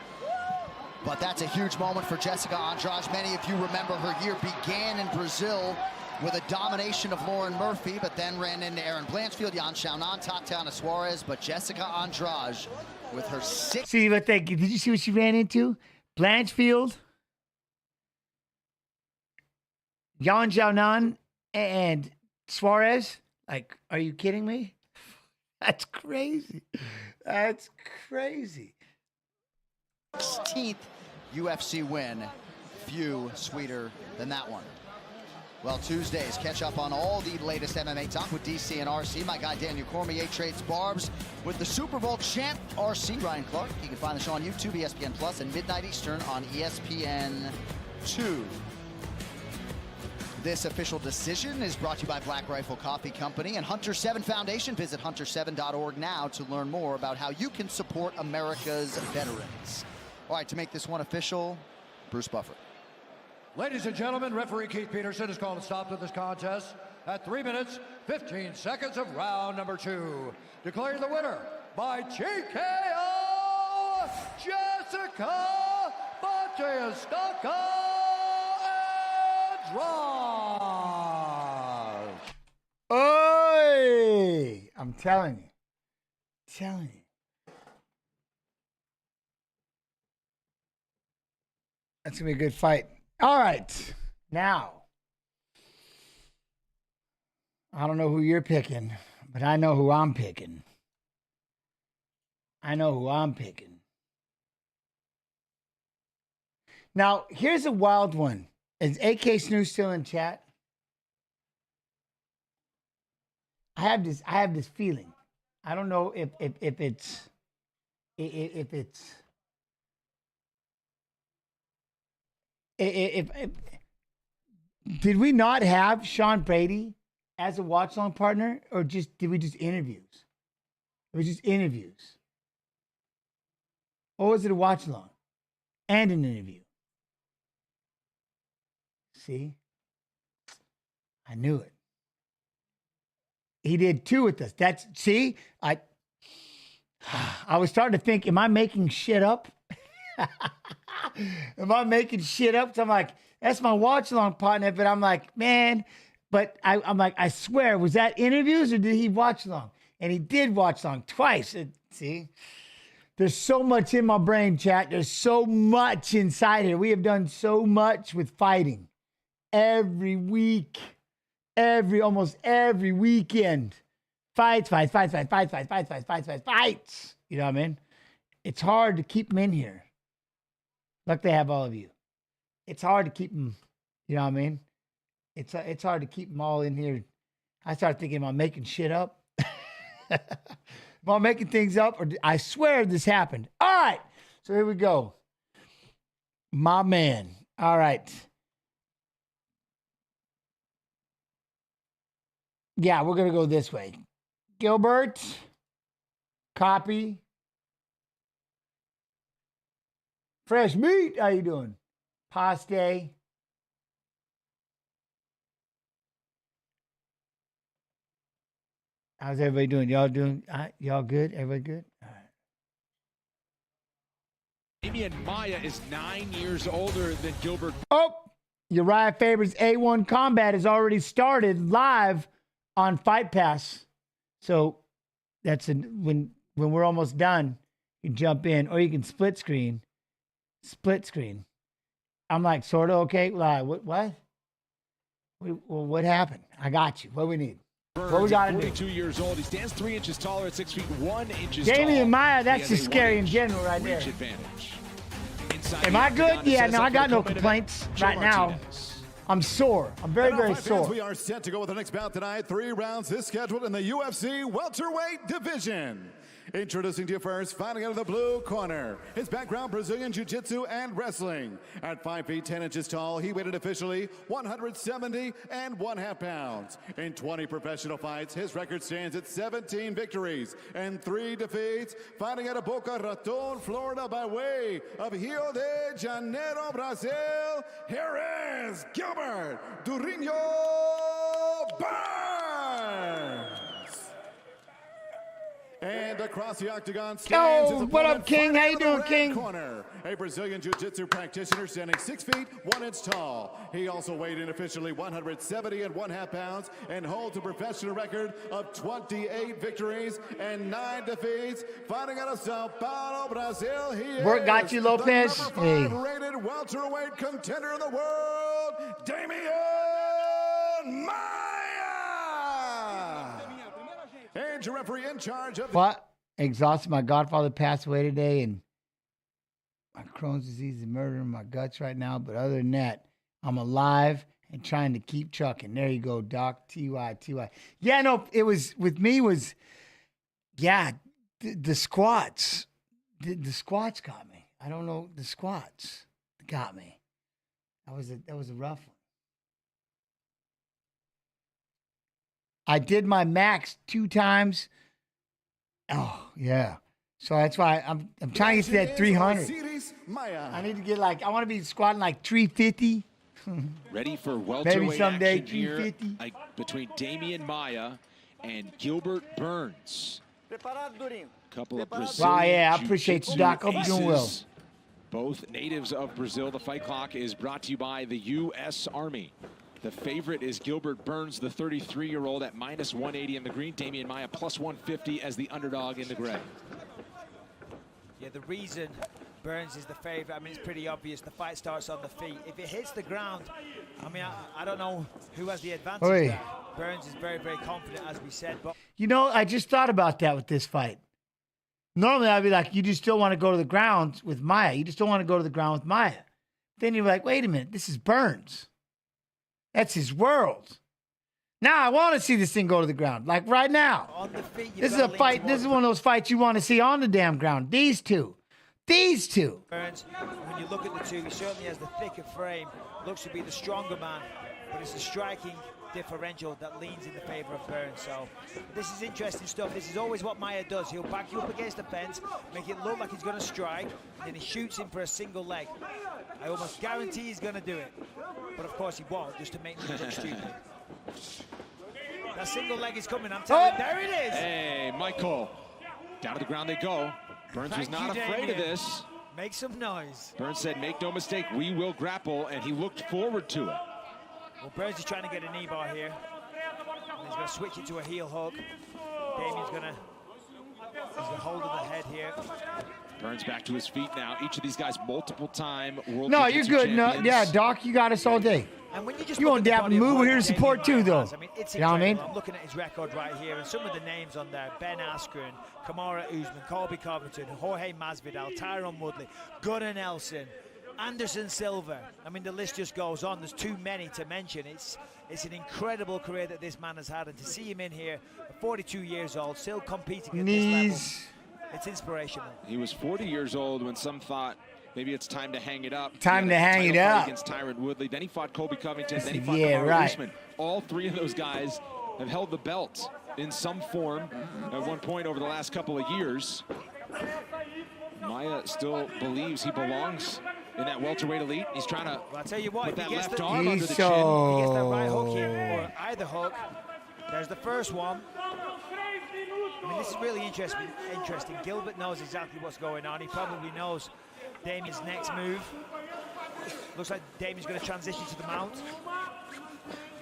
But that's a huge moment for Jessica Andrade. Many of you remember her year began in Brazil with a domination of Lauren Murphy, but then ran into Erin Blanchfield, Yan Xiaonan, Tatiana Suarez. But Jessica Andrade with her Did you see what she ran into? Blanchfield, Yan Xiaonan, and Suarez. Like, are you kidding me? That's crazy. That's crazy. 16th UFC win. Few sweeter than that one. Well, Tuesdays, catch up on all the latest MMA talk with DC and RC. My guy Daniel Cormier trades barbs with the Super Bowl champ, RC Ryan Clark. You can find the show on YouTube, ESPN Plus, and midnight Eastern on ESPN 2. This official decision is brought to you by Black Rifle Coffee Company and Hunter 7 Foundation. Visit hunter7.org now to learn more about how you can support America's veterans. All right, to make this one official, Bruce Buffer. Ladies and gentlemen, referee Keith Peterson has called a stop to this contest at 3 minutes, 15 seconds of round number 2. Declaring the winner by TKO, Jessica Batista Andrade. Oi! I'm telling you. That's going to be a good fight. All right. Now, I don't know who you're picking, but I know who I'm picking. Now, here's a wild one. Is AK Snooze still in chat? I have this feeling. I don't know if it's did we not have Sean Brady as a watch long partner, or did we just interviews? It was just interviews. Or was it a watch long and an interview? See? I knew it. He did 2 with us. I was starting to think, am I making shit up? Am I making shit up? So I'm like, that's my watch along partner. But I'm like, man, but I'm like, I swear, was that interviews or did he watch along? And he did watch along twice. See? There's so much in my brain, chat. There's so much inside here. We have done so much with fighting. Every week. Almost every weekend. Fights. You know what I mean? It's hard to keep them in here. Like they have all of you. It's hard to keep them, you know what I mean? It's hard to keep them all in here. I started thinking, am I making shit up? Am I making things up? Or I swear this happened. All right. So here we go. My man. All right. Yeah, we're going to go this way. Gilbert. Copy. Fresh meat. How you doing? Paste. How's everybody doing? Y'all doing? Y'all good? Everybody good? All right. Demian Maia is 9 years older than Gilbert. Oh, Uriah Faber's A1 Combat has already started live on Fight Pass. So that's when when we're almost done, you jump in, or you can split screen. Split screen. I'm like, sort of okay. What? Well, what happened? I got you. What do we need? What we got to do? 42 years old. He stands 3 inches taller at 6 feet 1 inch tall. Demian Maia, that's just scary in general right there. Am I good? Yeah, no, I got no complaints right now. I'm sore. I'm very, very sore. We are set to go with the next bout tonight. 3 rounds is scheduled in the UFC welterweight division. Introducing to you first, fighting out of the blue corner. His background, Brazilian Jiu-Jitsu and wrestling. At 5 feet 10 inches tall, he weighed officially 170 1/2 pounds. In 20 professional fights, his record stands at 17 victories and 3 defeats. Fighting out of Boca Raton, Florida by way of Rio de Janeiro, Brazil, here is Gilbert Durinho Burns. And across the octagon stands his what up, King? How you doing, King? Corner, a Brazilian Jiu-Jitsu practitioner standing 6 feet 1 inch tall. He also weighed in officially 170 1/2 pounds and holds a professional record of 28 victories and 9 defeats. Fighting out of Sao Paulo, Brazil, he Work got is you, Lopez. the number 5 rated welterweight contender in the world, Demian Maia. And your referee in charge of What? Exhausted. My godfather passed away today, and my Crohn's disease is murdering my guts right now. But other than that, I'm alive and trying to keep trucking. There you go, Doc. TY. Yeah, no, it was with me was, yeah, the squats. The squats got me. I don't know. The squats got me. That was a rough one. I did my max 2 times. Oh, yeah. So that's why I'm trying to get to that 300. I need to get I want to be squatting like 350. Ready for welterweight maybe someday action here 350. between Demian Maia and Gilbert Burns. Couple of Brazilian Wow, yeah, I appreciate you, Doc. Hope you're doing well. aces. Both natives of Brazil. The fight clock is brought to you by the U.S. Army. The favorite is Gilbert Burns, the 33-year-old, at -180 in the green. Demian Maia +150 as the underdog in the gray. Yeah, the reason Burns is the favorite, I mean, it's pretty obvious. The fight starts on the feet. If it hits the ground, I mean, I don't know who has the advantage there. Burns is very, very confident, as we said. But You know, I just thought about that with this fight. Normally, I'd be like, you just don't want to go to the ground with Maia. You just don't want to go to the ground with Maia. Then you're like, wait a minute, this is Burns. That's his world. Now I want to see this thing go to the ground, like right now. on the feet, This is a fight. This is one of those fights you want to see on the damn ground. These two. Burns, when you look at the two, he certainly has the thicker frame, looks to be the stronger man, but it's a striking differential that leans in the favor of Burns. So this is interesting stuff. This is always what Maia does. He'll back you up against the fence, make it look like he's going to strike, and then he shoots him for a single leg. I almost guarantee he's going to do it, but of course he won't, just to make me look stupid. That single leg is coming, I'm telling you. There it is. Hey, Michael. Down to the ground they go. Burns was not afraid of this. Make some noise. Burns said, make no mistake, we will grapple, and he looked forward to it. Well, Burns is trying to get a knee bar here. And he's going to switch it to a heel hook. Damian's going to hold of the head here. Burns back to his feet now. Each of these guys multiple-time world No, you're Jiu-Jitsu good. No, champions. yeah, Doc, you got us all day. And when you just You won't dap and move. We're here to support too, though. I mean, it's you know what I mean? I'm looking at his record right here, and some of the names on there: Ben Askren, Kamaru Usman, Colby Covington, Jorge Masvidal, Tyron Woodley, Gunnar Nelson, Anderson Silva. I mean, the list just goes on. There's too many to mention. It's an incredible career that this man has had, and to see him in here at 42 years old, still competing at this level, it's inspirational. He was 40 years old when some thought maybe it's time to hang it up. Time to hang it up. Against Tyron Woodley. Then he fought Colby Covington. Then he fought Yeah, Kamaru right. Usman. All 3 of those guys have held the belt in some form at one point over the last couple of years. Maia still believes he belongs in that welterweight elite. He's trying to I'll tell you what, put if that he gets left the- arm under the If he chin. gets that right hook here, or either hook, there's the first one. I mean, this is really interesting. Gilbert knows exactly what's going on. He probably knows Damian's next move. Looks like Damian's going to transition to the mount.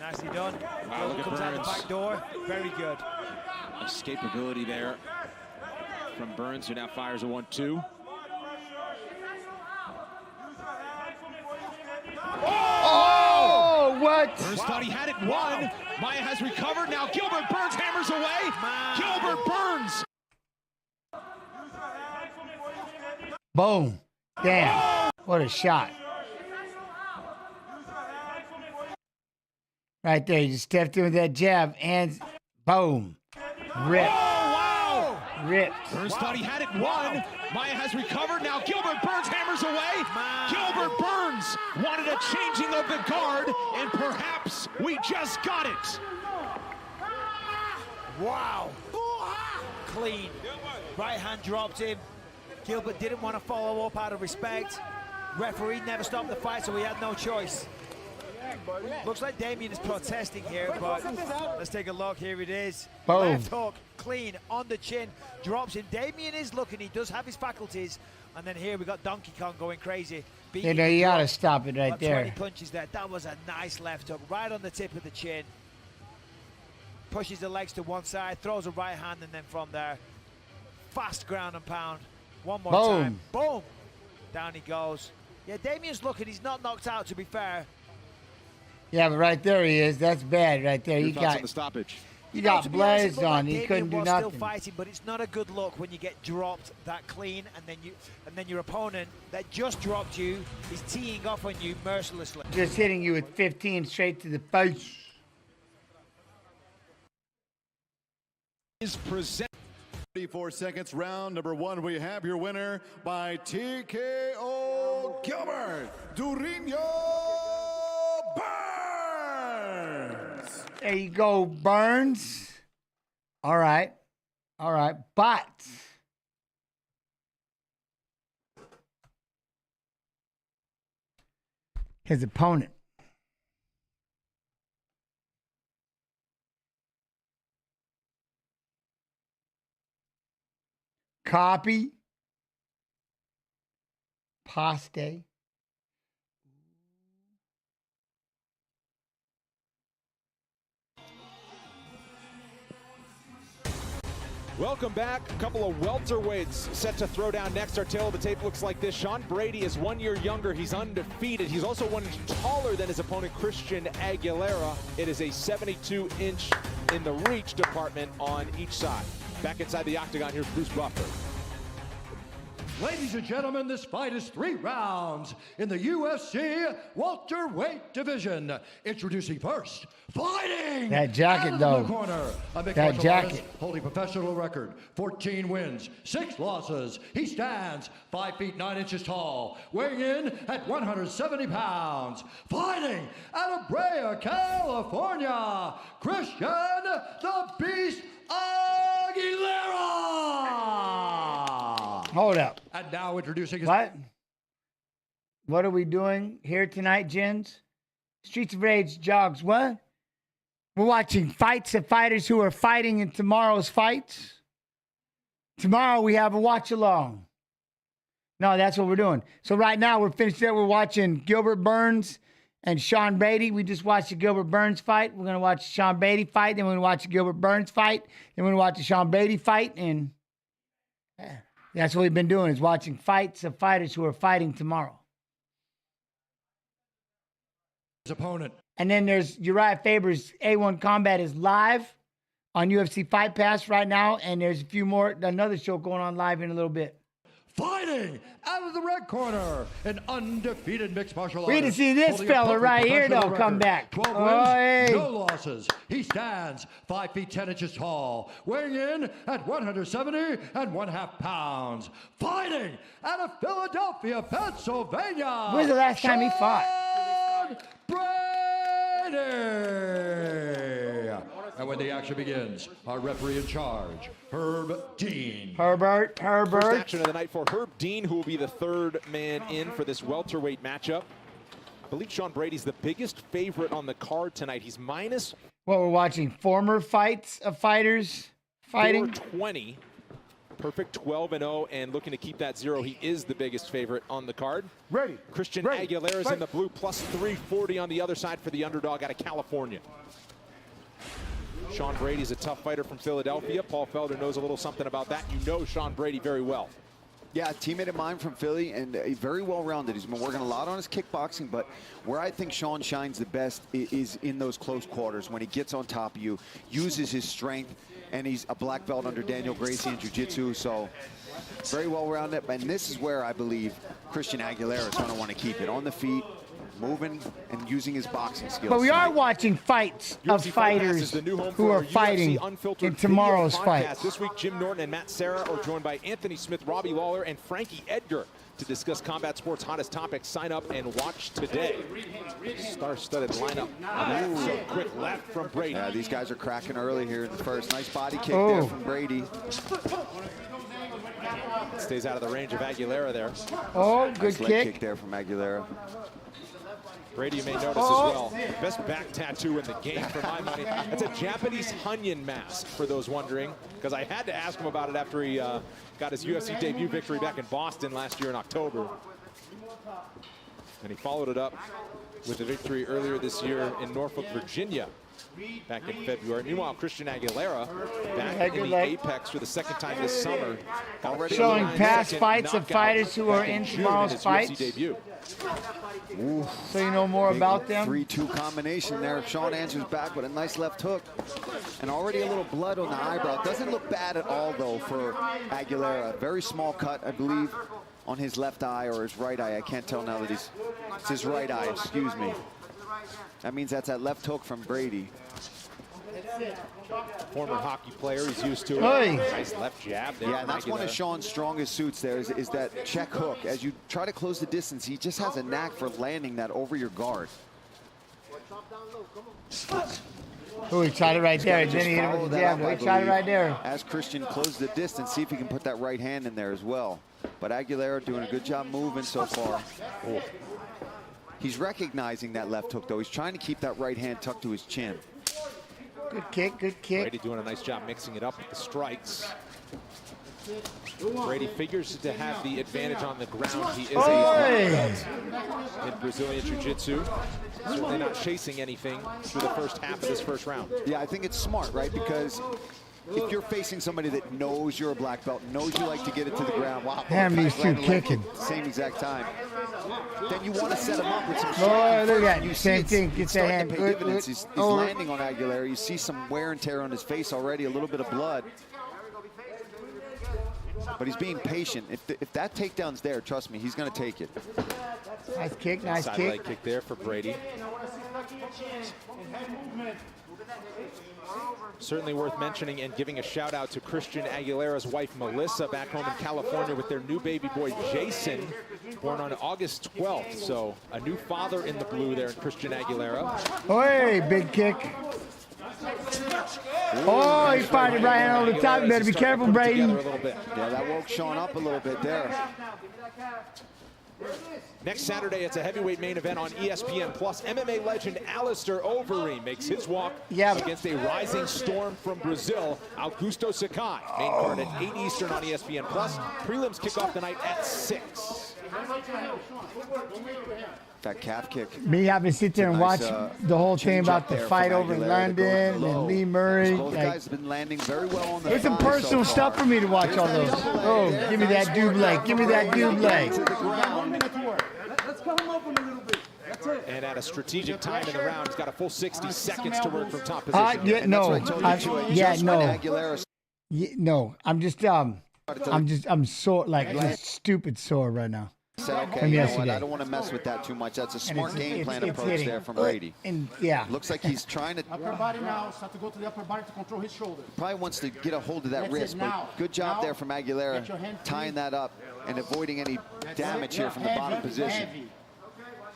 Nicely done. Wow, look Gilbert at comes out the Burns. back door. Very good. Escapability there. from Burns, who now fires a 1-2. Oh, what? Burns thought he had it won. Maia has recovered. Now Gilbert Burns hammers away. Gilbert Burns. Boom. Damn. What a shot. Right there. You just stepped in with that jab and boom. Rip. Wow. Ripped. Burns thought he had it won. Maia has recovered. Now Gilbert Burns hammers away. Gilbert Burns wanted a changing of the guard, and perhaps we just got it. Wow. Clean. Right hand dropped him. Gilbert didn't want to follow up out of respect. Referee never stopped the fight, so he had no choice. Looks like Demian is protesting here, but let's take a look. Here it is. Boom. Left hook, clean, on the chin, drops him. Demian is looking. He does have his faculties. And then here we got Donkey Kong going crazy. You know, you got to stop it right there. 20 punches there. That was a nice left hook, right on the tip of the chin. Pushes the legs to one side, throws a right hand, and then from there, fast ground and pound. One more time. Boom. Down he goes. Yeah, Damian's looking. He's not knocked out, to be fair. Yeah, but right there he is. That's bad right there. You got on the stoppage. You got blazed on. He couldn't do nothing. Still fighting, but it's not a good look when you get dropped that clean, and then your opponent that just dropped you is teeing off on you mercilessly. Just hitting you with 15 straight to the face. Is present 34 seconds, round number 1. We have your winner by TKO, Gilbert Durden. There you go, Burns. All right. All right. But his opponent. Copy. Paste. Welcome back. A couple of welterweights set to throw down next. Our tail of the tape looks like this. Sean Brady is 1 year younger. He's undefeated. He's also 1 inch taller than his opponent, Christian Aguilera. It is a 72-inch in the reach department on each side. Back inside the octagon, here's Bruce Buffer. Ladies and gentlemen, this fight is 3 rounds in the UFC welterweight division. Introducing first, fighting that jacket, out though. of the corner, a mixed That martial jacket. artist holding professional record, 14 wins, 6 losses. He stands 5 feet 9 inches tall, weighing in at 170 pounds. Fighting out of Brea, California, Christian the Beast Aguilera. Hold up. And now introducing his... What are we doing here tonight, Jens? Streets of Rage jogs. What? We're watching fights of fighters who are fighting in tomorrow's fights. Tomorrow we have a watch along. No, that's what we're doing. So right now we're finished there. We're watching Gilbert Burns and Sean Brady. We just watched the Gilbert Burns fight. We're going to watch the Sean Brady fight. Then we're going to watch the Gilbert Burns fight. Then we're going to watch the Sean Brady fight. And that's what we've been doing, is watching fights of fighters who are fighting tomorrow. His opponent. And then there's Uriah Faber's A1 Combat is live on UFC Fight Pass right now. And there's a few more, another show going on live in a little bit. Fighting out of the red corner, an undefeated mixed martial artist. We need to see this fella right here, though, come back. 12 wins, Oy. no losses. He stands 5 feet 10 inches tall, weighing in at 170.5 pounds. Fighting out of Philadelphia, Pennsylvania. When's the last time he fought? Brady. And when the action begins, our referee in charge, Herb Dean. Herbert. First action of the night for Herb Dean, who will be the 3rd man in for this welterweight matchup. I believe Sean Brady's the biggest favorite on the card tonight. He's minus... Well, we're watching former fights of fighters fighting. 420. Perfect 12-0 and looking to keep that 0. He is the biggest favorite on the card. Ready. Christian Aguilera is in the blue, plus 340 on the other side for the underdog out of California. Sean Brady's a tough fighter from Philadelphia. Paul Felder knows a little something about that. You know Sean Brady very well. Yeah, teammate of mine from Philly, and very well-rounded. He's been working a lot on his kickboxing, but where I think Sean shines the best is in those close quarters, when he gets on top of you, uses his strength, and he's a black belt under Daniel Gracie in jiu-jitsu, so very well-rounded. And this is where I believe Christian Aguilera is going to want to keep it on the feet, moving and using his boxing skills. But we are watching fights of fighters who are fighting in tomorrow's fight. This week, Jim Norton and Matt Serra are joined by Anthony Smith, Robbie Lawler, and Frankie Edgar to discuss combat sports' hottest topics. Sign up and watch today. Star-studded lineup. So quick left from Brady. Yeah, these guys are cracking early here in the first. Nice body kick there from Brady. Stays out of the range of Aguilera there. Oh, good nice leg kick there from Aguilera. Brady, you may notice as well, best back tattoo in the game for my money. It's a Japanese Hunyan mask, for those wondering, because I had to ask him about it after he got his UFC debut victory back in Boston last year in October. And he followed it up with a victory earlier this year in Norfolk, Virginia, back in February. Meanwhile, Christian Aguilera back in the Apex for the second time this summer. Showing past fights of fighters who are in tomorrow's fights. Debut. Ooh, so you know more about them. 3-2 combination there. Sean answers back with a nice left hook. And already a little blood on the eyebrow. Doesn't look bad at all, though, for Aguilera. Very small cut, I believe, on his left eye or his right eye. I can't tell now that it's his right eye, excuse me. That means that's that left hook from Brady. Former hockey player, he's used to it. Hey. Nice left jab there. Yeah, and that's one of Sean's strongest suits there is that check hook. As you try to close the distance, he just has a knack for landing that over your guard. Oh, he tried it right there. Then he hit him with the jab. He tried it right there. As Christian closes the distance, see if he can put that right hand in there as well. But Aguilera doing a good job moving so far. Oh. He's recognizing that left hook, though. He's trying to keep that right hand tucked to his chin. Good kick, good kick. Brady doing a nice job mixing it up with the strikes. Brady figures to have the advantage on the ground. He is a black belt in Brazilian Jiu-Jitsu. Certainly not chasing anything through the first half of this first round. Yeah, I think it's smart, right? Because if you're facing somebody that knows you're a black belt, knows you like to get it to the ground, wow, damn, these two kicking. Same exact time. Then you want to set him up with some oh, look at you same thing. Get that hand. Good. He's landing on Aguilera. You see some wear and tear on his face already, a little bit of blood. But he's being patient. If that takedown's there, trust me, he's going to take it. Nice kick, nice Side kick. leg kick there for Brady. Certainly worth mentioning and giving a shout out to Christian Aguilera's wife, Melissa, back home in California with their new baby boy, Jason, born on August 12th. So a new father in the blue there in Christian Aguilera. Hey, big kick. Oh, he fired it right hand on the top. You better be careful, Brady. Yeah, that woke Sean up a little bit there. Next Saturday, it's a heavyweight main event on ESPN+. MMA legend Alistair Overeem makes his walk against a rising storm from Brazil, Augusto Sakai. Main card at 8 Eastern on ESPN+. Prelims kick off tonight at 6. That calf kick. Me having to sit there and watch the whole thing about the fight over in London and Lee Murray. Both guys have been landing very well on the There's some personal stuff for me to watch all those. Oh, give me that double. Give me that double. And at a strategic time in the round, he's got a full 60 seconds to work from top position. No, I'm sore, like just stupid sore right now. Said, okay, you know what? I don't want to mess with that too much. That's a smart game plan approach there from Brady. And yeah, looks like he's trying to. Upper body now. Start to go to the upper body to control his shoulder. Probably wants to get a hold of that wrist, but good job there from Aguilera, tying that up and avoiding any damage here from the bottom position.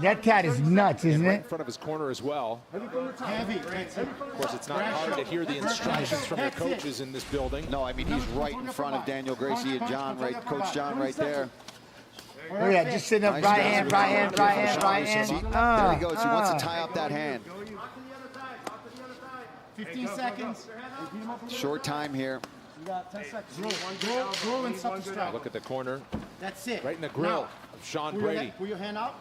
That cat is nuts, isn't right it? in front of his corner as well. Heavy. Of course, it's not hard to hear the instructions from the coaches in this building. No, I mean, he's right in front of Daniel Gracie and John, Coach John right there. Oh yeah, just sitting up, right hand. There he goes. He wants to tie up that hand. 15 seconds. Short time here. You got 10 seconds. Grow and subtract. Look at the corner. That's it. Right in the grill of Sean Brady. Put your hand up.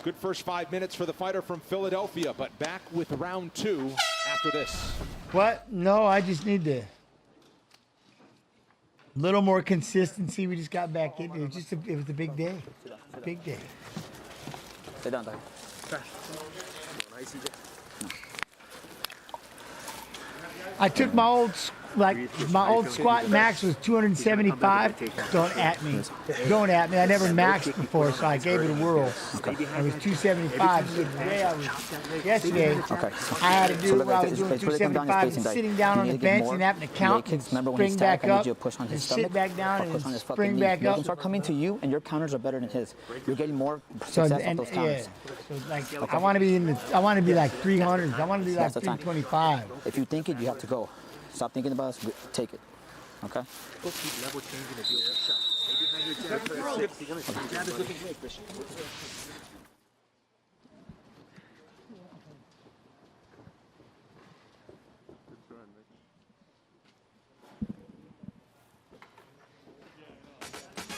Good first 5 minutes for the fighter from Philadelphia, but back with round 2 after after this. What? No, I just need to. Little more consistency. We just got back in. It was a big day. A big day. Sit down, Doug. I took my old squat max was 275. Don't at me. Don't at me. I never maxed before, so I gave it a whirl. It was 275. So today yesterday, I had to do I was doing 275 and sitting down on the bench and having to count and spring back up and sit back down and spring back up. Start coming to you, and your counters are better than his. You're getting more success off those counters. So like I want to be like 300s. I want to be like 325. If you think it, you have to go. Stop thinking about it, take it. Okay?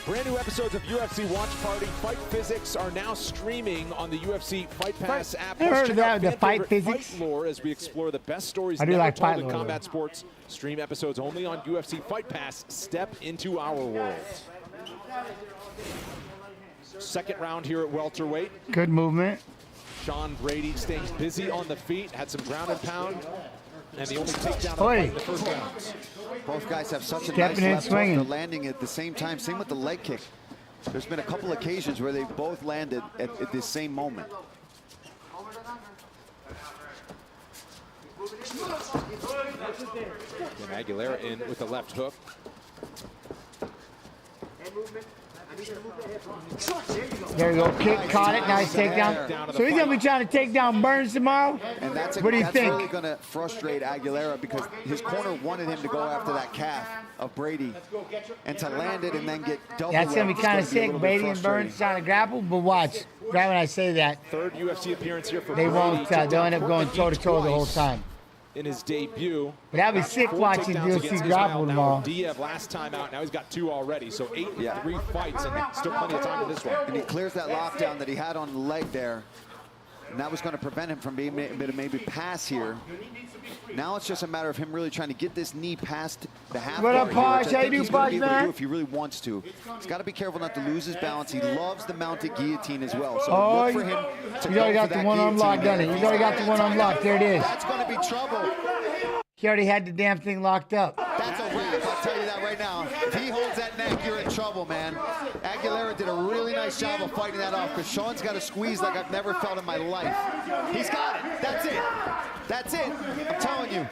Brand new episodes of UFC Watch Party Fight Physics are now streaming on the UFC Fight Pass app. Never heard of that, the Fight Physics? Fight lore as we explore the best stories I do never like told fight in lore, combat sports. Stream episodes only on UFC Fight Pass. Step into our world. Second round here at welterweight. Good movement. Sean Brady staying busy on the feet, had some ground and pound, and the only takedown of the fight in the first round. Both guys have such a Stepping nice in, left hook. swinging. They're landing at the same time. Same with the leg kick. There's been a couple occasions where they've both landed at the same moment. And Aguilera in with the left hook. There you go. Kick, caught it. Nice takedown. So he's going to be trying to take down Burns tomorrow? And that's What do you think? really going to frustrate Aguilera because his corner wanted him to go after that calf of Brady and to land it and then get double. That's going to be kind of sick. Brady and frustrating. Burns trying to grapple, but watch. Right when I say that, Third UFC appearance here for they Brady. won't. They'll end up going toe-to-toe the whole time. In his debut. But that'd be sick 4 watching takedowns UFC against grapple Israel. tomorrow. Now Diev last time out, now he's got 2 already. So 8 in 3 fights and still plenty of time in this one. And he clears that lockdown that he had on the leg there. And that was going to prevent him from being able to maybe pass here. Now it's just a matter of him really trying to get this knee past the half What up, guard Posh? here, How which I you think do, he's gonna Posh, be able to man? do if he really wants to. He's got to be careful not to lose his balance. He loves the mounted guillotine as well. So Oh, look for him to he's go already for got that the one unlocked, guillotine done it. there. He's already got the one unlocked. There it is. That's going to be trouble. He already had the damn thing locked up. That's a wrap, I'll tell you that right now. If he holds that neck, you're in trouble, man. Aguilera did a really nice job of fighting that off because Sean's got a squeeze like I've never felt in my life. He's got it. That's it. That's it. I'm telling you.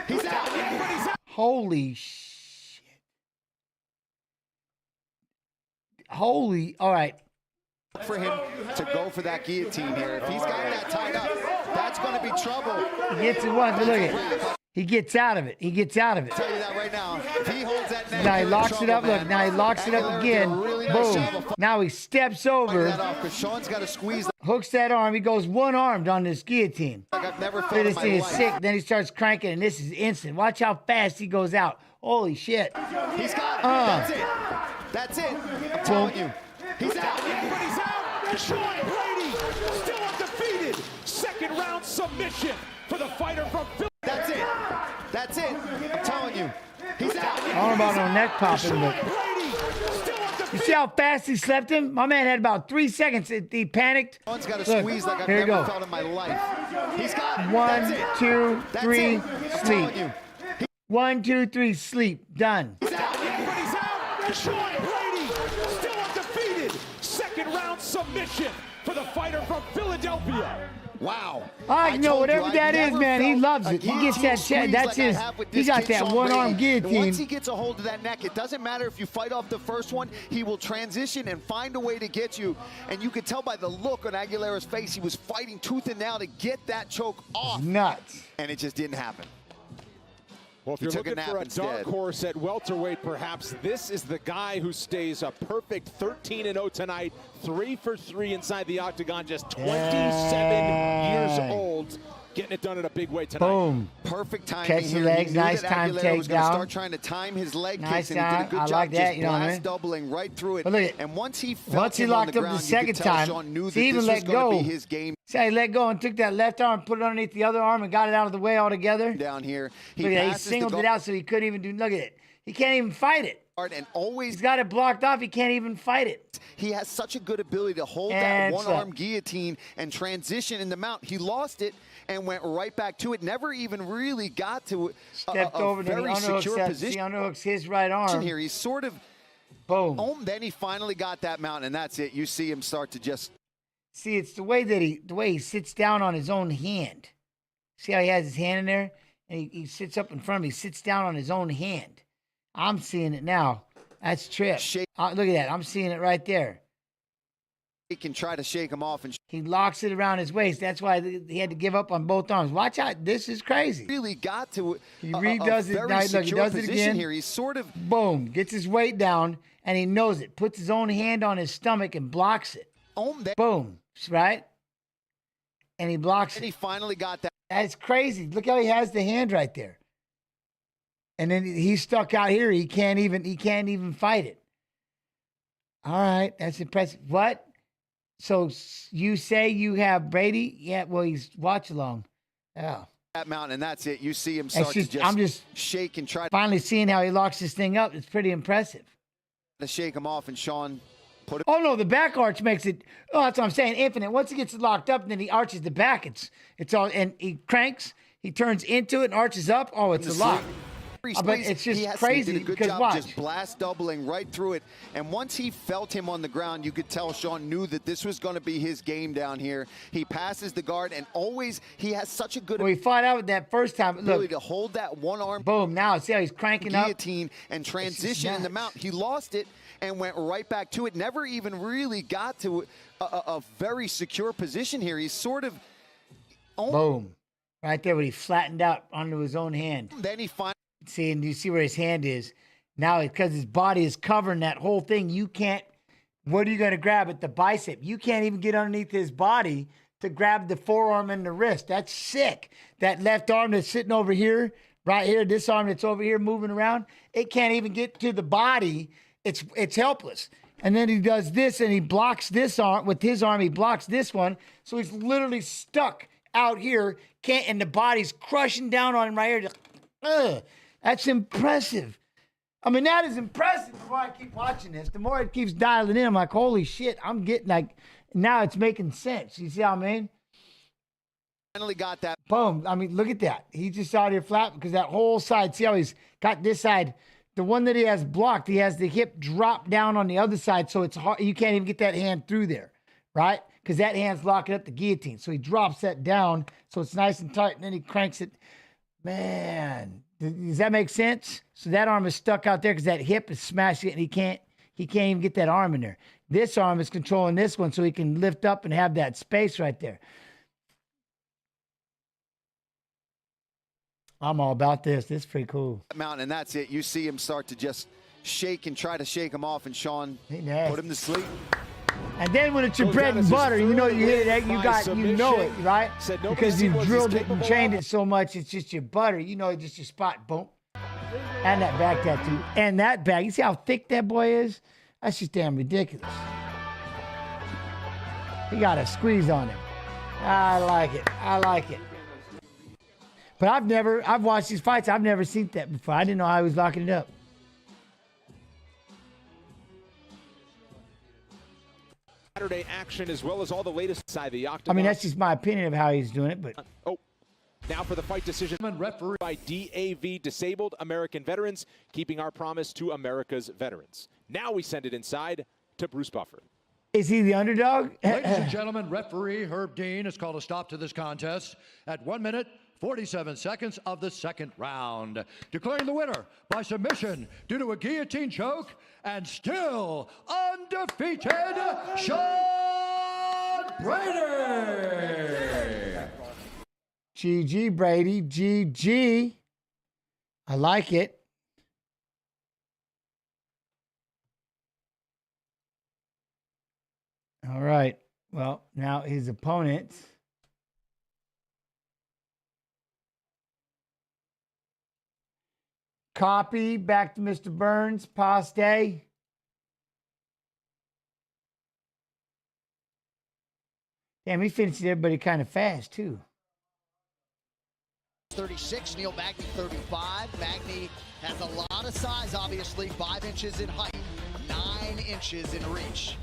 He's out. Holy shit. Holy, all right. For him to go for that guillotine here. If he's got that tied up, that's going to be trouble. He gets it once, look at it. He gets out of it. He gets out of it. I'll tell you that right now. If he holds that neck, Now he you're in locks it trouble, up. Look, man. now he locks it up Aguilera again. did a really nice job Boom. of Now he steps fighting over, that off because Sean's got a squeeze hooks that arm. He goes one-armed on this guillotine. like I've never felt Look, in this my thing is life. sick. Then he starts cranking, and this is instant. Watch how fast he goes out. Holy shit. He's got it. That's it. That's it. I'm telling you. He's out. Everybody's out. Sean Brady still undefeated. Second round submission for the fighter from Philly. That's it. That's it. I'm telling you. He's out. I don't know about no neck popping, but you see how fast he slept him? My man had about 3 seconds. He panicked. Sean's got a Look, squeeze like I've here you never go. felt in my life. He's got it. 1, That's it. 2, That's 3, it. I'm sleep. telling you. 1, 2, 3, sleep. Done. He's out. Everybody's out. Sean Brady still undefeated. Second round submission for the fighter from Philadelphia. Wow. I know told whatever you, that I is, never man. He felt loves a it. He gets guillotine that shit. squeeze That's like I his. have with He this got kid, that Sean one-arm Brady. And guillotine. once he gets a hold of that neck, it doesn't matter if you fight off the first one, he will transition and find a way to get you. And you could tell by the look on Aguilera's face, he was fighting tooth and nail to get that choke off. Nuts. And it just didn't happen. Well, if He you're took a looking nap for a instead. dark horse at welterweight, perhaps this is the guy who stays a perfect 13-0 tonight, 3 for 3 inside the octagon, just 27 years old. getting it done in a big way tonight. Boom. Perfect timing. Catch the here. legs, He knew nice that time Aguilera was gonna takedown. start trying to time his leg Nice kicks, and he did a good I job like that, just you know what I blast mean? doubling right through it. But look at, and once he he locked up the second time, he even let go. Be his game. See how he let go and took that left arm, put it underneath the other arm, and got it out of the way altogether? Down here. Look at that, he singled it out so he couldn't even do, look at it. He can't even fight it. And always he's got it blocked off. He can't even fight it. He has such a good ability to hold that one-arm guillotine and transition in the mount. He lost it and went right back to it. Never even really got to stepped over to very secure position. He underhooks his right arm. Here, he's sort of boom. Then he finally got that mount, and that's it. You see him start to just see. It's the way that he sits down on his own hand. See how he has his hand in there, and he sits up in front of me. He sits down on his own hand. I'm seeing it now. That's trip. Look at that. I'm seeing it right there. He can try to shake him off, and he locks it around his waist. That's why he had to give up on both arms. Watch out. This is crazy. Really got to he redoes it. Now, look, he does it again. Here. He's sort of boom. Gets his weight down, and he knows it. Puts his own hand on his stomach and blocks it. Boom. Right? And he blocks it. And he finally got that. That's crazy. Look how he has the hand right there. And then he's stuck out here. He can't even fight it. All right, that's impressive. What? So you say you have Brady? Yeah. Well, he's watch along. Yeah. That mountain, and that's it. You see him start to I'm just shake and try. Finally seeing how he locks this thing up. It's pretty impressive. To shake him off, and Sean put it. Oh no, the back arch makes it. Oh, that's what I'm saying. Infinite. Once he gets it locked up, and then he arches the back. It's all, and he cranks. He turns into it and arches up. Oh, it's a lock. But it's just crazy he did a good because job watch. Just blast doubling right through it. And once he felt him on the ground, you could tell Sean knew that this was going to be his game down here. He passes the guard, and always he has such a good. Well, he fought out with that first time. Ability Look, to hold that one arm. Boom! Now see how he's cranking guillotine and transition in the mount. He lost it and went right back to it. Never even really got to a very secure position here. He's sort of. Boom! Right there, when he flattened out onto his own hand. Then he finally. See, and you see where his hand is. Now, because his body is covering that whole thing, you can't, what are you going to grab at the bicep? You can't even get underneath his body to grab the forearm and the wrist. That's sick. That left arm that's sitting over here, right here, this arm that's over here moving around, it can't even get to the body. It's helpless. And then he does this, and he blocks this arm. With his arm, he blocks this one. So he's literally stuck out here, and the body's crushing down on him right here. That's impressive. I mean, that is impressive. The more I keep watching this, the more it keeps dialing in. I'm like, holy shit, I'm getting like, now it's making sense. You see what I mean? Finally got that. Boom. I mean, look at that. He's just out here flat because that whole side, see how he's got this side, the one that he has blocked, he has the hip drop down on the other side, so it's hard. You can't even get that hand through there, right? Because that hand's locking up the guillotine. So he drops that down, so it's nice and tight, and then he cranks it. Man, does that make sense? So that arm is stuck out there because that hip is smashing it, and he can't even get that arm in there. This arm is controlling this one, so he can lift up and have that space right there. I'm all about this. This is pretty cool. Mountain, and that's it. You see him start to just shake and try to shake him off, and Sean put him to sleep. And then when it's your bread and butter, you know you hit it, you know it, right? Because you've drilled it and trained it so much, it's just your butter. You know, it's just your spot. Boom. And that back tattoo. And that back. You see how thick that boy is? That's just damn ridiculous. He got a squeeze on him. I like it. I like it. But I've watched these fights. I've never seen that before. I didn't know how he was locking it up. Saturday action as well as all the latest inside the octagon. I mean, that's just my opinion of how he's doing it, but. Now for the fight decision referee by DAV Disabled American Veterans, keeping our promise to America's veterans. Now we send it inside to Bruce Buffer. Is he the underdog? Ladies and gentlemen, referee Herb Dean has called a stop to this contest at 1 minute, 47 seconds of the second round, declaring the winner by submission due to a guillotine choke and still undefeated, Sean Brady. GG, Brady. GG. I like it. All right. Well, now his opponent Copy. Back to Mr. Burns. Paste. Damn, he finished everybody kind of fast, too. 36, Neil Magny 35. Magny has a lot of size, obviously. 5 inches in height, 9 inches in reach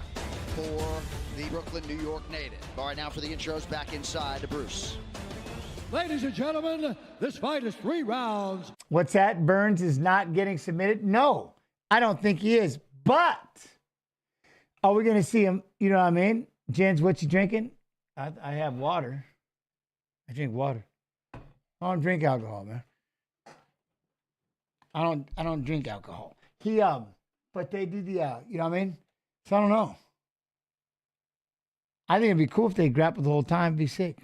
for the Brooklyn, New York native. All right, now for the intros, back inside to Bruce. Ladies and gentlemen, this fight is 3 rounds. What's that? Burns is not getting submitted? No, I don't think he is. But are we going to see him? You know what I mean? Jens, what you drinking? I have water. I drink water. I don't drink alcohol, man. I don't drink alcohol. But they do the you know what I mean? So I don't know. I think it'd be cool if they grappled the whole time. It'd be sick.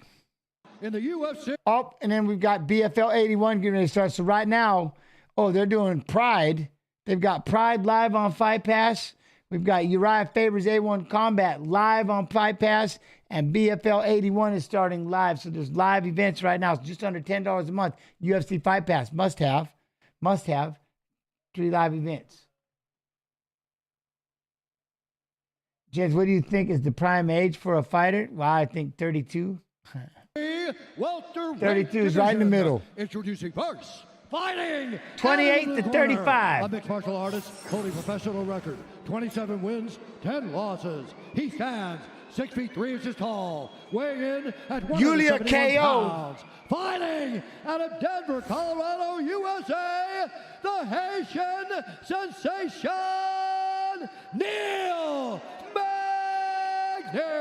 In the UFC. Oh, and then we've got BFL 81 getting ready to start. So right now, they're doing Pride. They've got Pride live on Fight Pass. We've got Uriah Faber's A1 Combat live on Fight Pass. And BFL 81 is starting live. So there's live events right now. It's just under $10 a month. UFC Fight Pass. Must have. 3 live events. Jens, what do you think is the prime age for a fighter? Well, I think 32. 32 is right in the middle. Introducing first, fighting 28 to 35. A mixed martial artist, holding professional record, 27 wins, 10 losses. He stands 6 feet 3 inches tall, weighing in at 171 pounds. Fighting out of Denver, Colorado, USA, the Haitian sensation, Neil Magny.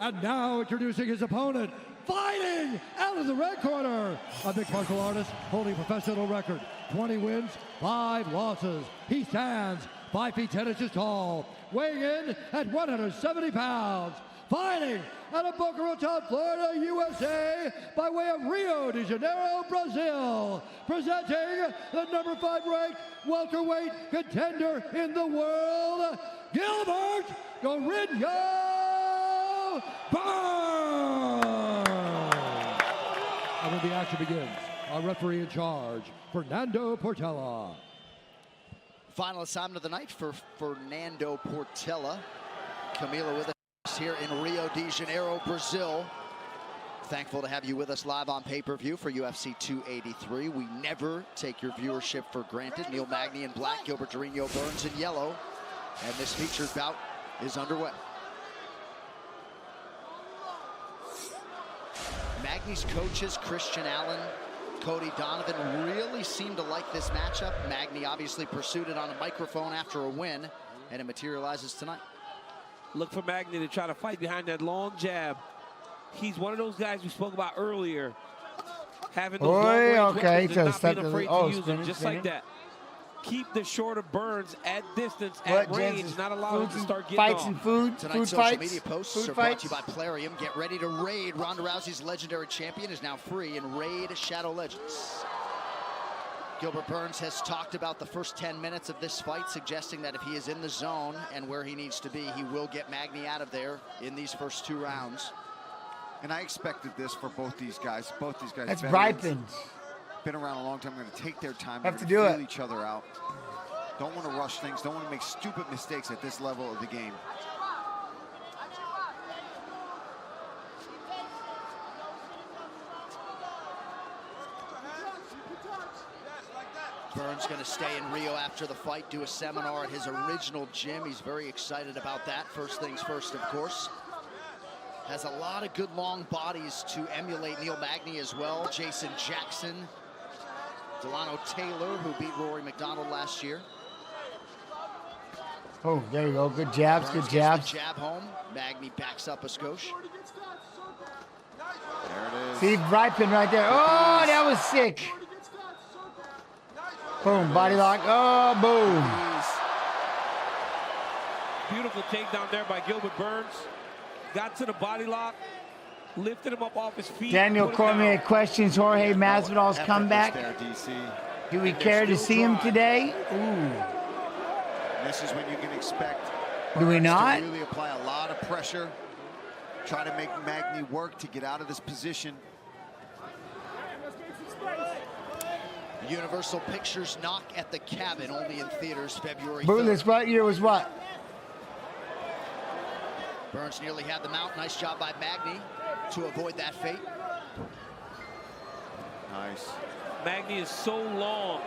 And now introducing his opponent, fighting out of the red corner, a mixed martial artist holding professional record, 20 wins, 5 losses. He stands 5 feet 10 inches tall, weighing in at 170 pounds. Fighting out of Boca Raton, Florida, USA, by way of Rio de Janeiro, Brazil, presenting the number 5 ranked welterweight contender in the world, Gilbert Gorino Burns. And when the action begins, our referee in charge, Fernando Portela. Final assignment of the night for Fernando Portela. Camila with us here in Rio de Janeiro, Brazil. Thankful to have you with us live on pay-per-view for UFC 283. We never take your viewership for granted. Neil Magny in black, Gilbert Gorino Burns in yellow. And this featured bout is underway. Magny's coaches, Christian Allen, Cody Donovan, really seemed to like this matchup. Magny obviously pursued it on a microphone after a win, and it materializes tonight. Look for Magny to try to fight behind that long jab. He's one of those guys we spoke about earlier, having those long-range weapons and not being afraid to use them, just like that. Keep the shorter Burns at distance, at range, not allow him to start getting fights off. and food. Tonight's food social fights. media posts food are brought to you by Plarium. Get ready to raid. Ronda Rousey's legendary champion is now free in Raid Shadow Legends. Gilbert Burns has talked about the first 10 minutes of this fight, suggesting that if he is in the zone and where he needs to be, he will get Magny out of there in these first 2 rounds. And I expected this for both these guys. That's ripened. Been around a long time. Going to take their time. Have to do it. Feel each other out. Don't want to rush things. Don't want to make stupid mistakes at this level of the game. Burns going to stay in Rio after the fight, do a seminar at his original gym. He's very excited about that. First things first, of course. Has a lot of good long bodies to emulate Neil Magny as well. Jason Jackson, Delano Taylor, who beat Rory McDonald last year. Oh, there you go. Good jabs, Burns good jabs. gets the jab home. Magny backs up a skosh. There it is. See, ripened right there. Oh, that was sick. Boom, body lock. Oh, boom. Beautiful takedown there by Gilbert Burns. Got to the body lock, lifted him up off his feet. Daniel Cormier questions Jorge Masvidal's comeback. Do we care to see him today? Ooh. This is when you can expect Do we not? to really apply a lot of pressure, try to make Magny work to get out of this position. Universal Pictures Knock at the Cabin, only in theaters February 3rd. Boom, this fight year was what? Burns nearly had the mount. Nice job by Magny to avoid that fate. Nice. Magny is so long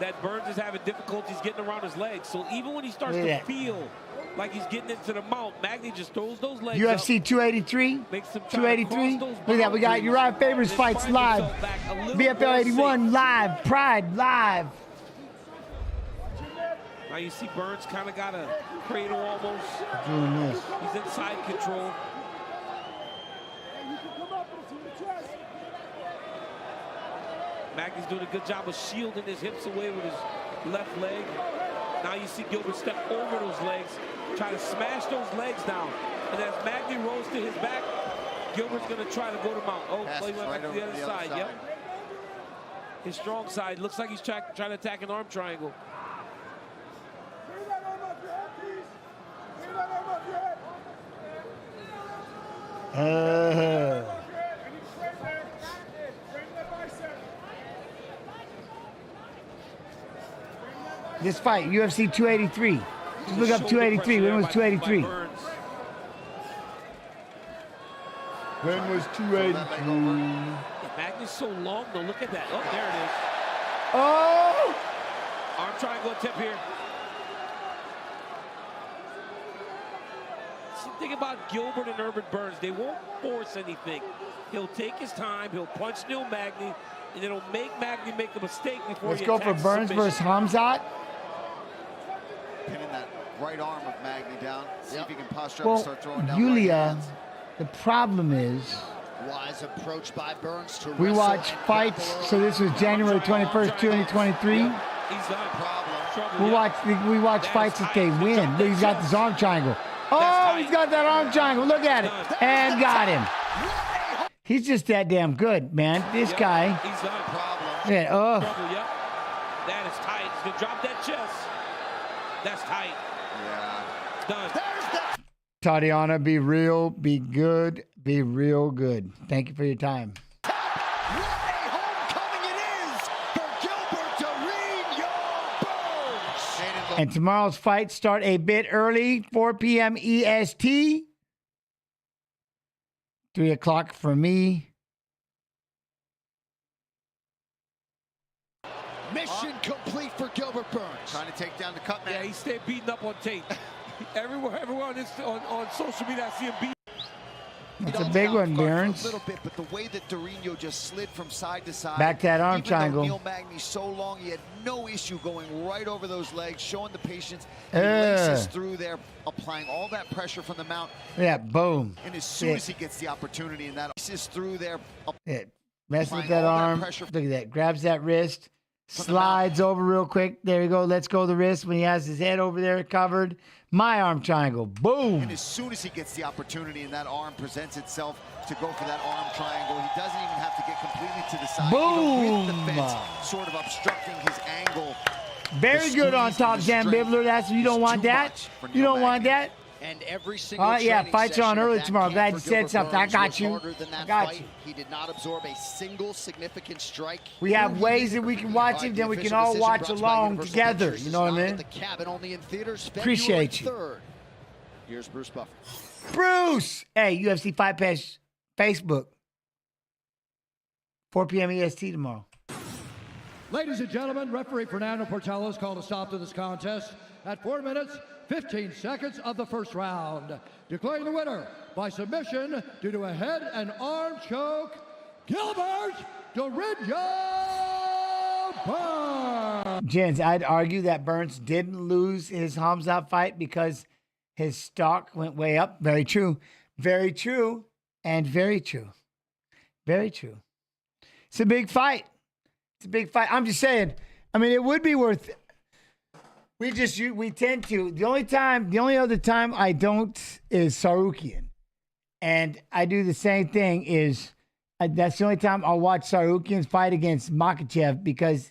that Burns is having difficulties getting around his legs. So even when he starts Look to at that. feel like he's getting into the mount, Magny just throws those legs UFC up, 283. makes him try to 283. cross those Look at that. We got boundaries, Uriah Faber's then fights finds live. himself back a little BFL more 81 safe. live. Pride live. Now you see Burns kind of got a cradle almost. Doing this. He's in side control. Magny's doing a good job of shielding his hips away with his left leg. Now you see Gilbert step over those legs, try to smash those legs down. And as Magny rolls to his back, Gilbert's going to try to go to mount. Oh, Pass he went right back to the over other the other side. side. Yep. His strong side looks like he's trying to attack an arm triangle. This fight, UFC 283. Just look up 283. When was 283? When was 283? Magny's so long, though. Look at that. Oh, there it is. Oh! Arm triangle attempt here. See, the thing about Gilbert and Urban Burns, they won't force anything. He'll take his time, he'll punch Neil Magny, and it'll make Magny make a mistake before Let's he go for attacks Burns submission. versus Hamzat. Pinning that right arm of Magny down. See if he can posture up and Well, start throwing down right Yulia, hands. the problem is Wise approach by Burns to we wrestle watch and fights. grapple So this was January 21st, 2023. He's done. We watch fights that they win. Look, he's got this arm triangle. Oh, he's got that arm triangle. Look at it. And got him. He's just that damn good, man. This guy. He's done. Yeah, oh. Trouble, yep. That is tight. He's going to drop that chest. That's tight. Yeah. Done. Tatiana, be real, be good, be real good. Thank you for your time. And tomorrow's fights start a bit early, 4 p.m. EST. 3 o'clock for me. Mission complete for Gilbert Burns. Trying to take down the cut man. Yeah, he stayed beating up on tape. everywhere on social media, I see him beat. That's a big one, Burns. A little bit, but the way that Durden just slid from side to side. Back that arm even triangle. Neil Magny so long, he had no issue going right over those legs, showing the patience. He laces through there, applying all that pressure from the mount. Yeah, boom. And as soon as he gets the opportunity, and that laces through there. Yeah, mess with applying that all arm. pressure. Look at that. Grabs that wrist. Slides over real quick. There you go. Let's go the wrist when he has his head over there covered. My arm triangle. Boom. And as soon as he gets the opportunity and that arm presents itself to go for that arm triangle, he doesn't even have to get completely to the side. Boom. Even with the fence sort of obstructing his angle. Very good on top, Jam Bibbler. That's you don't want that. You don't want that. And every single Yeah, training fights are on session of early that tomorrow. camp Glad for you said Gilbert something. I Burns got was you. harder than that I got fight. you. He did not absorb a single significant strike. We have ways that we can watch it, then we can all watch along together. You know what I mean? The Cabin only in theaters. Appreciate you. February 3rd. Here's Bruce Buffer. Bruce! Hey, UFC Fight Pass Facebook. 4 p.m. EST tomorrow. Ladies and gentlemen, referee Fernando Portela has called a stop to this contest at 4 minutes, 15 seconds of the first round. Declaring the winner by submission due to a head and arm choke, Gilbert Burns. Jens, I'd argue that Burns didn't lose his Hamzat fight because his stock went way up. Very true. Very true. And very true. Very true. It's a big fight. It's a big fight. I'm just saying, I mean, it would be worth it. We tend to. The only other time I don't is Sarukian. And I do the same thing that's the only time I'll watch Sarukian's fight against Makhachev because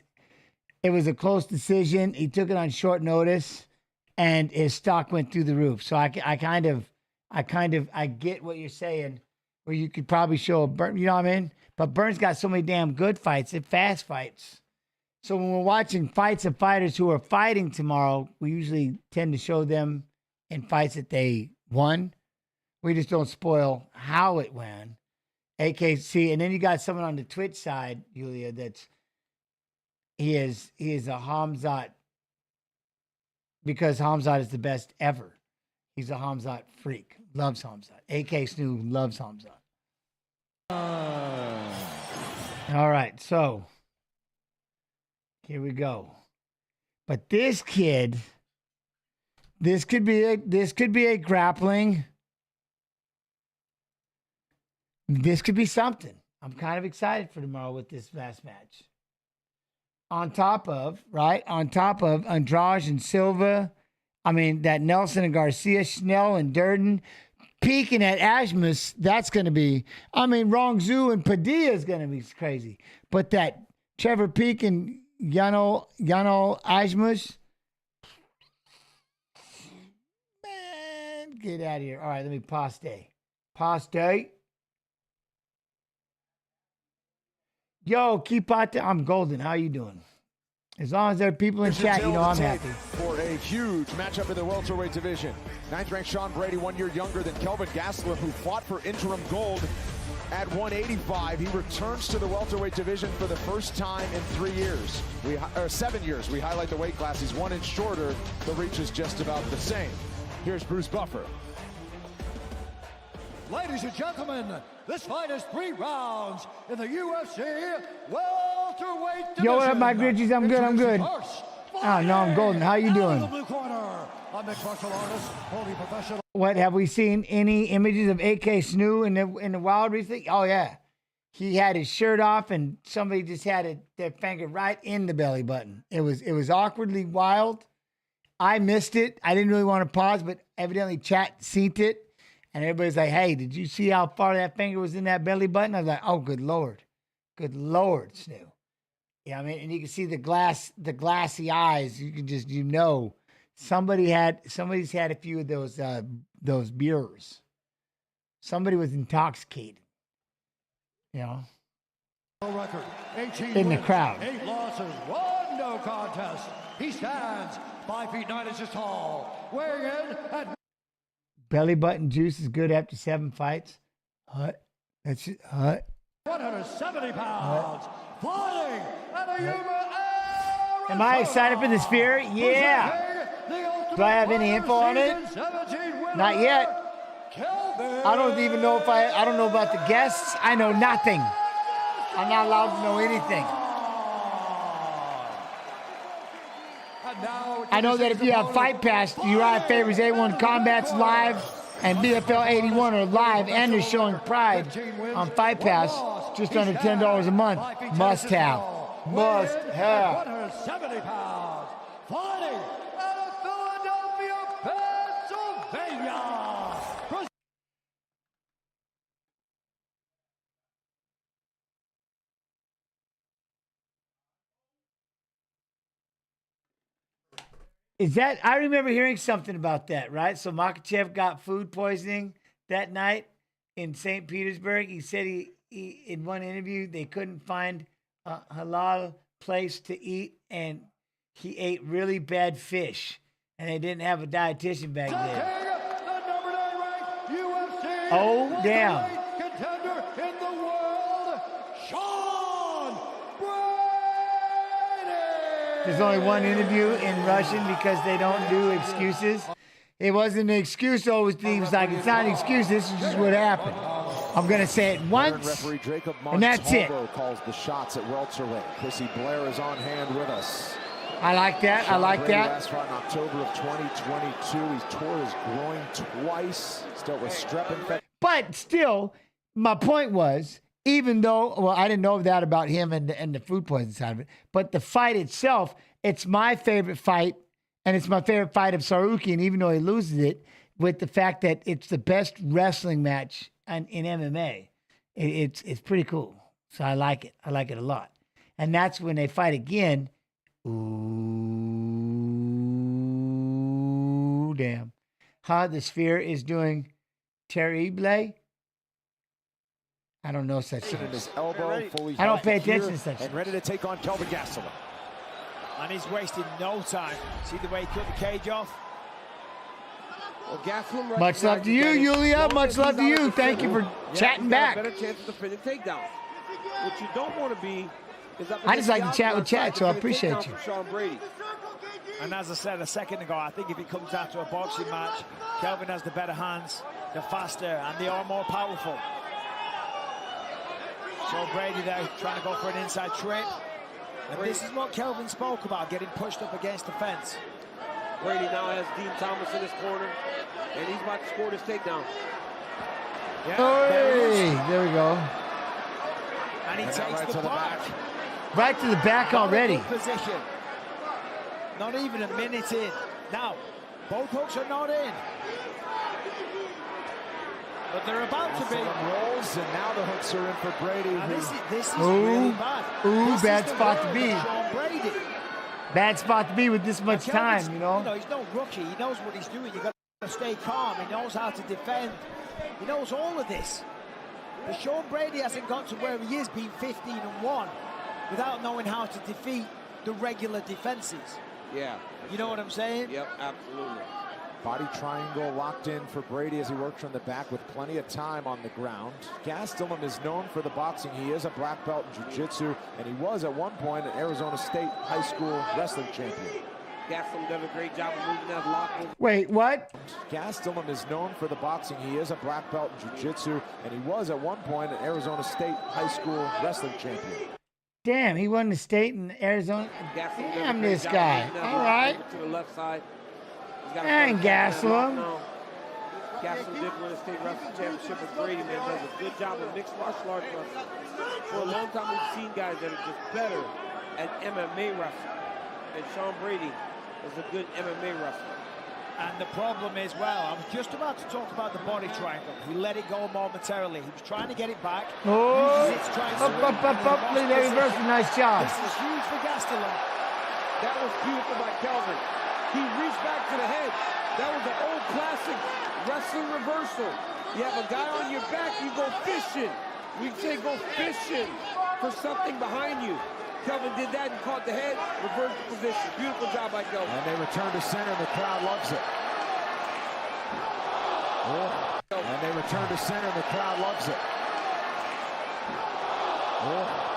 it was a close decision. He took it on short notice and his stock went through the roof. So I get what you're saying where you could probably show a Burns, you know what I mean? But Burns got so many damn good fights, fast fights. So when we're watching fights of fighters who are fighting tomorrow, we usually tend to show them in fights that they won. We just don't spoil how it went. AKC, and then you got someone on the Twitch side, Julia, he is a Hamzat, because Hamzat is the best ever. He's a Hamzat freak. Loves Hamzat. AK Snoo loves Hamzat. All right, so here we go. But this kid, this could be a grappling. This could be something. I'm kind of excited for tomorrow with this last match. On top of Andrade and Silva, that Nelson and Garcia, Schnell and Durden, peaking at Ashmoz, that's going to be, Rong and Padilla is going to be crazy. But that Trevor Peak and Yanal Ashmoz, man, get out of here. All right, let me Paste. Yo, keep out there. I'm golden. How you doing? As long as there are people in chat, you know I'm happy. For a huge matchup in the welterweight division. 9th-ranked Sean Brady, 1 year younger than Kelvin Gastelum, who fought for interim gold at 185. He returns to the welterweight division for the first time in 7 years. We highlight the weight class. He's 1 inch shorter. The reach is just about the same. Here's Bruce Buffer. Ladies and gentlemen, this fight is 3 rounds in the UFC welterweight division. Yo, what up, my Gridgies? I'm good. No, I'm golden. How you doing? What, have we seen any images of AK Snoo in the wild recently? Oh, yeah. He had his shirt off, and somebody just had their finger right in the belly button. It was awkwardly wild. I missed it. I didn't really want to pause, but evidently chat seen it. And everybody's like, hey, did you see how far that finger was in that belly button? I was like, oh, good Lord. Good Lord, Snoo. Yeah, and you can see the glassy eyes. You can just, somebody's had a few of those beers. Somebody was intoxicated. Record, in the crowd. 8 losses, 1 no contest. He stands 5 feet 9 inches tall, weighing in at Belly button juice is good after 7 fights. That's it. 170 pounds. Fighting at a Am I excited for the Sphere? Yeah. Do I have any info on it? Not yet. I don't even know I don't know about the guests. I know nothing. I'm not allowed to know anything. I know that if you have Fight Pass, Uriah Favors A1 Combat's live and BFL 81 are live, and they're showing Pride on Fight Pass, just under $10 a month. Must have. 170 pounds. Fighting out of Philadelphia, Pennsylvania. I remember hearing something about that, right? So Makhachev got food poisoning that night in St. Petersburg. He said he in one interview, they couldn't find a halal place to eat, and he ate really bad fish, and they didn't have a dietitian back then. Oh, damn. Contender in the world, Sean Brady. There's only one interview in Russian because they don't do excuses. It wasn't an excuse, though. He was like, it's not an excuse. This is just what happened. I'm going to say it once, and that's it. Calls the shots at welterweight. Chrissy Blair is on hand with us. I like that. I like that. Last fought in October of 2022. He's tore his groin twice. Still with strep infection. But still, my point was, even though, well, I didn't know that about him and the food poisoning side of it, but the fight itself, it's my favorite fight, and it's my favorite fight of Sarukian, even though he loses it, with the fact that it's the best wrestling match in MMA. It's pretty cool. So I like it. I like it a lot. And that's when they fight again. Ooh, damn. The Sphere is doing Terrible. I don't know such things. His elbow, fully I don't pay here attention to such and ready to take on Kelvin Gastelum. And he's wasting no time. See the way he cut the cage off? Well, Much love to you, Yulia. Much love to you. Thank you for chatting back. Better chance of defending takedown. What you don't want to be is up I just like to against chat the with Chad, outside so I defending appreciate takedown you. from Sean Brady. And as I said a second ago, I think if it comes down to a boxing match, Kelvin has the better hands, the faster, and they are more powerful. So Brady there trying to go for an inside trip. And this is what Kelvin spoke about, getting pushed up against the fence. Brady now has Dean Thomas in his corner, and he's about to score this takedown. Yeah, There we go. And he takes the back. Right to the back already. Position. Not even a minute in. Now, both hooks are not in. But they're about to be. Rolls, and now the hooks are in for Brady. This is really bad. Ooh, bad spot to be. Sean Brady. Bad spot to be with this much time, you know. He's no rookie. He knows what he's doing. You've got to stay calm. He knows how to defend. He knows all of this. But Sean Brady hasn't got to where he is, being 15-1, without knowing how to defeat the regular defenses. Yeah. You know what I'm saying? Yep, absolutely. Body triangle locked in for Brady as he works from the back with plenty of time on the ground. Gastelum is known for the boxing. He is a black belt in jiu-jitsu, and he was at one point an Arizona State high school wrestling champion. Gastelum done a great job of moving that lock. Wait, what? Gastelum is known for the boxing. He is a black belt in jiu-jitsu, and he was at one point an Arizona State high school wrestling champion. Damn, he won the state in Arizona. Damn, this guy. All right. To the left side. Dang, Gastelum. Gastelum did win a state wrestling championship with Brady, man. Does a good job of mixed martial arts wrestling. For a long time, we've seen guys that are just better at MMA wrestling. And Sean Brady is a good MMA wrestler. And the problem is, well, I was just about to talk about the body triangle. He let it go momentarily. He was trying to get it back. Oh, uses it, tries to up. Look at reverse. Nice job. This is huge for Gastelum. That was beautiful by Kelvin. He reached back to the head. That was an old classic wrestling reversal. You have a guy on your back, you go fishing. We say go fishing for something behind you. Kelvin did that and caught the head, reversed the position. Beautiful job by Kelvin. And they return to center, and the crowd loves it. Oh. And they return to center, and the crowd loves it. Oh.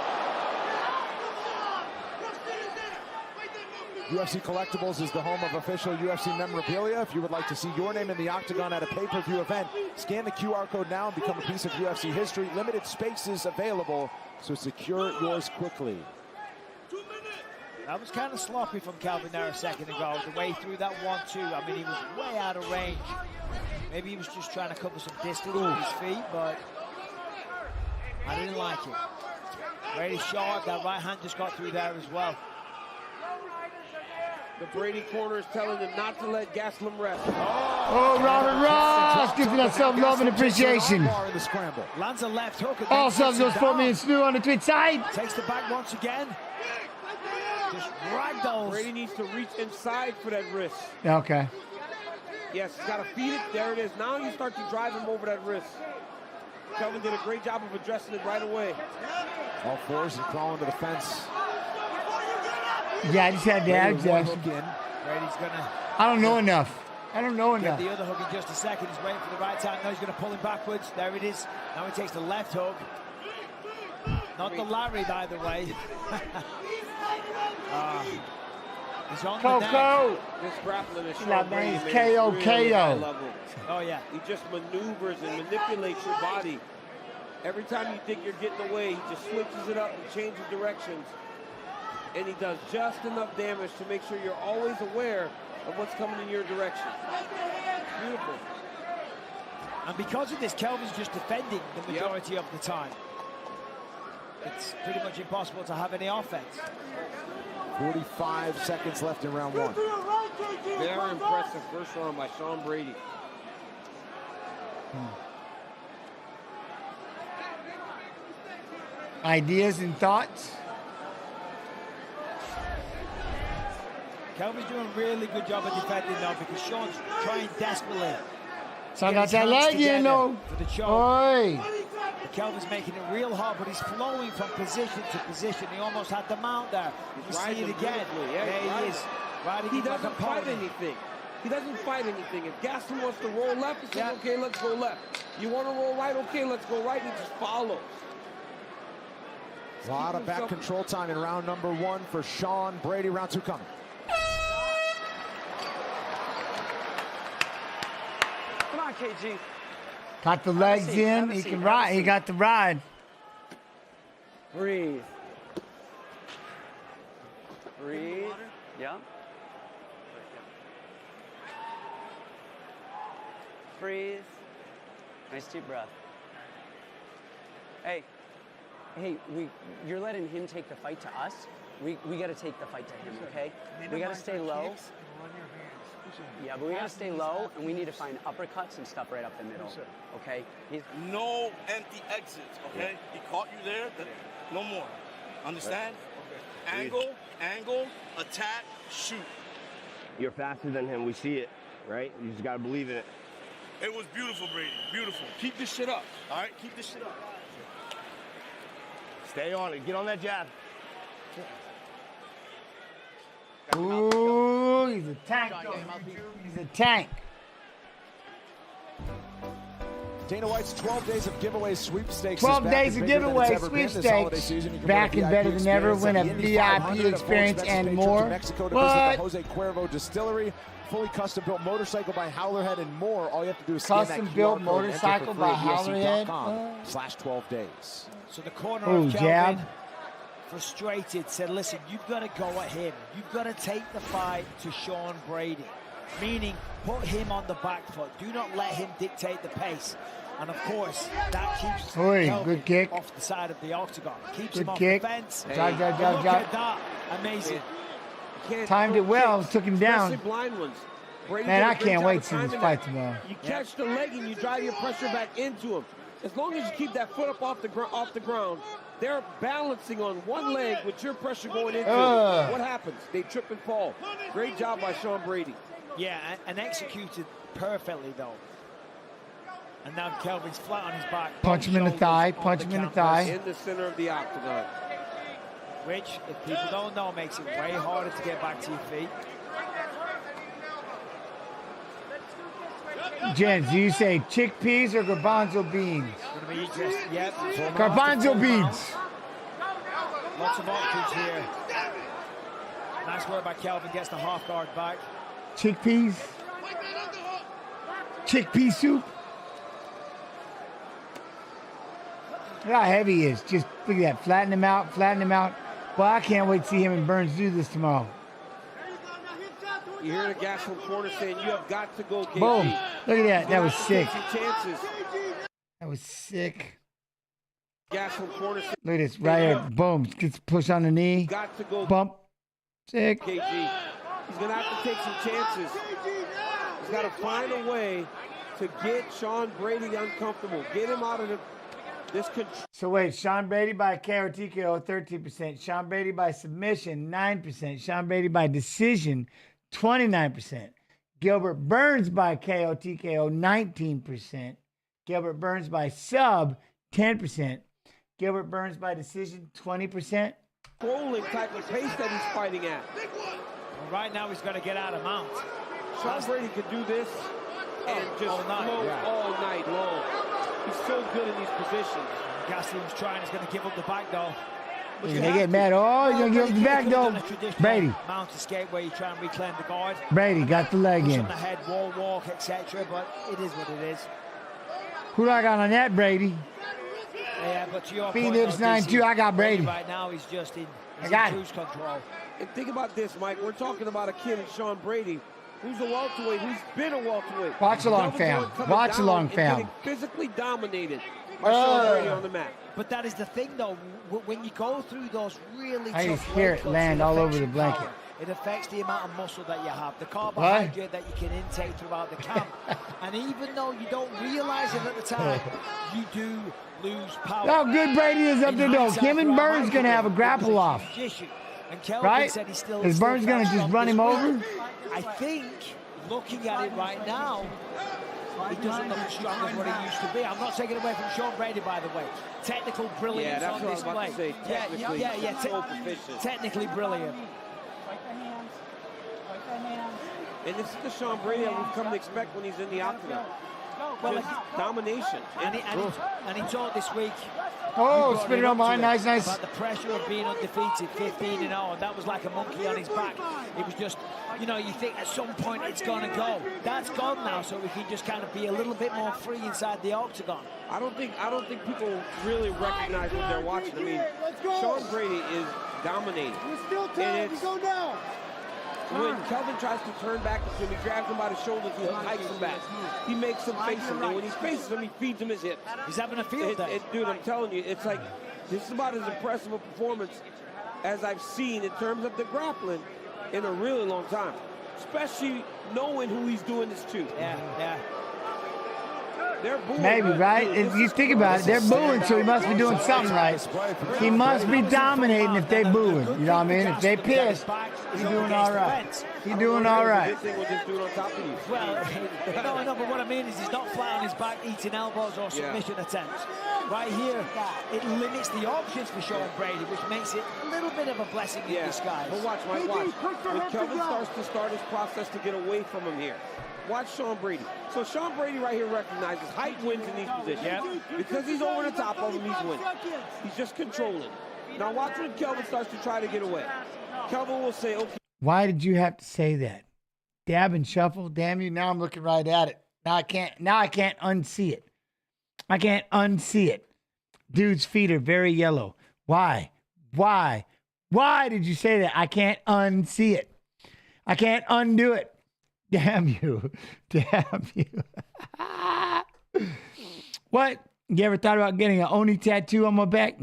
UFC Collectibles is the home of official UFC memorabilia. If you would like to see your name in the octagon at a pay-per-view event, scan the QR code now and become a piece of UFC history. Limited spaces available, so secure yours quickly. That was kind of sloppy from Kelvin there a second ago. The way through that 1-2, I mean, he was way out of range. Maybe he was just trying to cover some distance with his feet, but I didn't like it. Very sharp. That right hand just got through there as well. The Brady corner is telling him not to let Gastelum rest. Oh, Robert Ross gives that some love and appreciation. Lands a left hook. All subs goes for me and Snoo on the Twitch side. Takes the back once again. Just ragdolls. Brady needs to reach inside for that wrist. Okay. Yes, he's got to feed it. There it is. Now you start to drive him over that wrist. Kelvin did a great job of addressing it right away. All fours and crawling to the fence. Yeah, I just had the abs. Brady's gonna. I don't know enough. Get the other hook in just a second. He's waiting for the right time. Now he's going to pull him backwards. There it is. Now he takes the left hook. Not the Larry, by the way. He's on the neck. This grappling is That Sean Brady, man's man. It's really high KO. level. Oh, yeah. He just maneuvers and manipulates your body. Every time you think you're getting away, he just switches it up and changes directions. And he does just enough damage to make sure you're always aware of what's coming in your direction. Beautiful. And because of this, Kelvin's just defending the majority of the time. It's pretty much impossible to have any offense. 45 seconds left in round one. Very impressive first round by Sean Brady. Ideas and thoughts? Kelvin's doing a really good job of defending now because Sean's trying desperately. So I got that leg in, though. For the choke. Oi. Kelvin's making it real hard, but he's flowing from position to position. He almost had the mount there. You see it again. Yeah, there he is. Riding he him like a doesn't fight pony. anything. He doesn't fight anything. If Gaston wants to roll left, he says, okay, let's go left. You want to roll right? Okay, let's go right. He just follows. A lot of back control time in round number 1 for Sean Brady. Round 2 coming. Come on, KG. Got the legs in. He can ride. He got the ride. Breathe. Breathe. Yeah. Breathe. Nice deep breath. Hey, you're letting him take the fight to us. We got to take the fight to him, okay? We got to stay low. Yeah, but we got to stay low, and we need to find uppercuts and stuff right up the middle, okay? No empty exits, okay? He caught you there, no more. Understand? Okay. Angle, attack, shoot. You're faster than him. We see it, right? You just got to believe in it. It was beautiful, Brady. Beautiful. Keep this shit up, all right? Keep this shit up. Stay on it. Get on that jab. Ooh, he's a tank. He's a tank. Dana White's 12 days of giveaway sweepstakes. 12 days of giveaway sweepstakes. Back and better than ever. Win a VIP experience and more. Mexico to What? visit the Jose Cuervo Distillery. Fully custom-built motorcycle by Howlerhead and more. All you have to do is scan that Custom-built QR code, motorcycle by Howlerhead. UFC.com/12 days. So the corner Ooh, of Kelvin, jab. frustrated, said, listen, you've got to go at him. You've got to take the fight to Sean Brady. Meaning, put him on the back foot. Do not let him dictate the pace. And of course, that keeps Oy, Kelvin good kick. off the side of the octagon. Keeps Good him off kick. the fence. Jab, jab, But jab, look jab. at that. Amazing. Timed it well. Took him down. Especially blind ones. Brady Man, did a I great can't job wait of to see this timing fight that. tomorrow. You catch the leg and you drive your pressure back into him. As long as you keep that foot up off the ground, they're balancing on one leg with your pressure going into it. What happens? They trip and fall. Great job by Sean Brady. Yeah, and executed perfectly, though. And now Kelvin's flat on his back. Punch him in the thigh. Punch him in the thigh. In the center of the octagon. Which, if people don't know, makes it way harder to get back to your feet. Gents, do you say chickpeas or garbanzo beans? Gonna be just, yep. Garbanzo beans. Lots of options here. Nice work by Kelvin, gets the half guard back. Chickpeas. Chickpea soup. Look how heavy he is. Just look at that. Flatten him out. Flatten him out. Well, I can't wait to see him and Burns do this tomorrow. You hear the gas from corner saying you have got to go, KG. Boom. Look at that. That was sick. Chances. That was sick. Gas from corner. Look at this right here. Boom. Gets push on the knee. Got to go. Bump. Sick. KG. He's going to have to take some chances. He's got to find a way to get Sean Brady uncomfortable. Get him out of this control. So wait, Sean Brady by KO TKO 13%. Sean Brady by submission 9%. Sean Brady by decision 29%. Gilbert Burns by KO TKO 19%. Gilbert Burns by sub 10%. Gilbert Burns by decision 20%. Controlling type of pace that he's fighting at. Well, right now he's got to get out of mount. Sean Brady could do this and just all night. flow all night long. He's so good in these positions. Gaston's trying, he's going to give up the back though. They get mad. Oh, he's going to give him the back though. Brady. Mount escape where you try and reclaim the guard. Brady got the leg Push in. on the head, wall walk, etc. But it is what it is. Who do I got on that, Brady? Yeah, but to your Phoenix point, 9-2, I got Brady. Right now he's just in cruise control. And think about this, Mike. We're talking about a kid in Sean Brady who's a welterweight, who's been a welterweight. Watch along, fam. Watch along, fam. Physically dominated by Sean Brady on the mat. But that is the thing, though. When you go through those really I tough just hear weight it cuts, land all over affects the your blanket. power. It affects the amount of muscle that you have, the carbohydrate that you can intake throughout the camp. And even though you don't realize it at the time, you do lose power. How good Brady is up there, though. Him and Burns going to have a grapple off. And Kelvin Right? said he's still Is Burns going to just run him over? I think, looking at it right now, he doesn't look as strong as what he used to be. I'm not taking away from Sean Brady, by the way. Technical brilliance on display. Technically brilliant. And this is the Sean Brady that we've come to expect when he's in the octagon. Well, domination. And he talked this week. Oh, spin it on mine. Nice. About the pressure of being undefeated, 15-0, and that was like a monkey on his back. It was just, you know, you think at some point it's going to go. That's gone now, so we can just kind of be a little bit more free inside the octagon. I don't think people really recognize what they're watching. I mean, Sean Brady is dominating. We're still time to go now. When Kelvin tries to turn back into him, he grabs him by the shoulders, he hikes him back. He makes him face him, and when he faces him, he feeds him his hips. He's having a field day. Dude, I'm telling you, it's like, this is about as impressive a performance as I've seen in terms of the grappling in a really long time. Especially knowing who he's doing this to. Yeah. They're booing. Maybe, right? If you think about it, they're booing, so he must be doing something right. He must be dominating if they booing. You know what I mean? If they pissed, he's doing all right. He's doing all right. Well, no, but what I mean is he's not flat on his back eating elbows or submission attempts. Right here, it limits the options for Sean Brady, which makes it a little bit of a blessing in disguise. But watch, Mike, watch. When Kelvin starts to start his process to get away from him here, watch Sean Brady. So Sean Brady right here recognizes height wins in these positions. Yep. Because he's over the top of him, he's winning. He's just controlling. Now watch when Kelvin starts to try to get away. Kelvin will say, okay. Why did you have to say that? Dab and shuffle, damn you. Now I'm looking right at it. Now I can't unsee it. I can't unsee it. Dude's feet are very yellow. Why? Why did you say that? I can't unsee it. I can't undo it. Damn you. Damn you. What? You ever thought about getting an Oni tattoo on my back?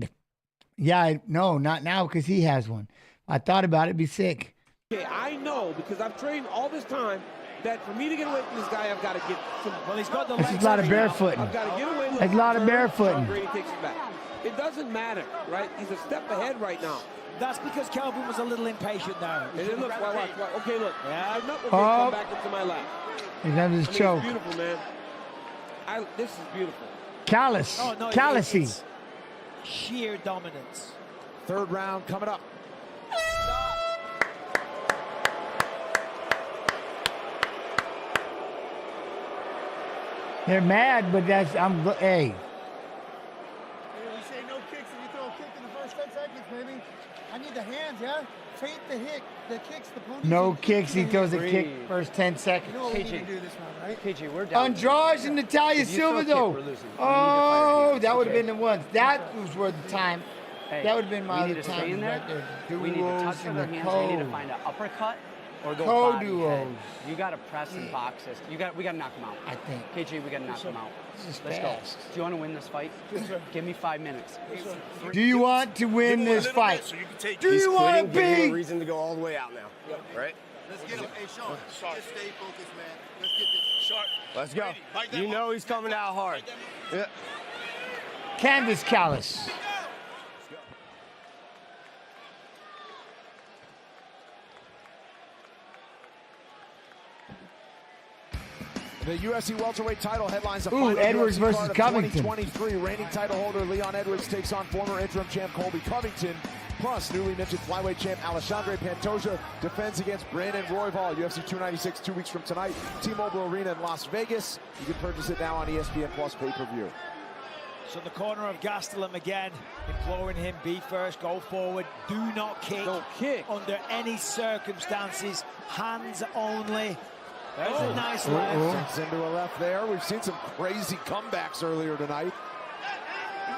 Yeah, no, not now because he has one. I thought about it. It'd be sick. Okay, I know because I've trained all this time that for me to get away from this guy, I've got to get some. Well, he's got the legs. That's a lot of barefooting. I've got to get away. That's a lot of barefooting. Brady takes it back. It doesn't matter, right? He's a step ahead right now. That's because Kelvin was a little impatient now. And then look, watch. Okay, look. Yeah, I'm not going to come back into my lap. He has his choke. It's beautiful, man. This is beautiful. Callous. Oh, no, Callousy. it's sheer dominance. Third round coming up. They're mad, but hey. We say no kicks if you throw a kick in the first 10 seconds, baby. I need the hands, yeah? Take the kicks, the ponies. No kicks, he throws a kick first 10 seconds. You know we need to do this one, right? KG, we're down. Andrade and Natalia Silva, though. Oh, that would have been the ones. That was worth the time. Hey, that would have been my other stay time in there. right there. We need to touch Duos and their the hands. We need to find an uppercut or go body head. You got to press and box this. We got to knock him out. I think. KG, we got to knock him out. This is Let's fast. go. Do you want to win this fight? Give me 5 minutes. Do you want to win this fight? Do you want to Give him a be? reason to go all the way out now, right? Let's get him. Hey, Sean, just stay focused, man. Let's get this. Sharp. Let's go. You know he's coming out hard. Yeah. Canvas callus. The UFC welterweight title headlines the Ooh, final Edwards UFC versus card of Covington. 2023. Reigning title holder Leon Edwards takes on former interim champ Colby Covington. Plus, newly minted flyweight champ Alexandre Pantoja defends against Brandon Royval. UFC 296, 2 weeks from tonight. T-Mobile Arena in Las Vegas. You can purchase it now on ESPN Plus pay-per-view. So the corner of Gastelum again, imploring him, be first, go forward, do not kick. Don't kick. Under any circumstances, hands only. There's a nice left. Sends into a left there. We've seen some crazy comebacks earlier tonight.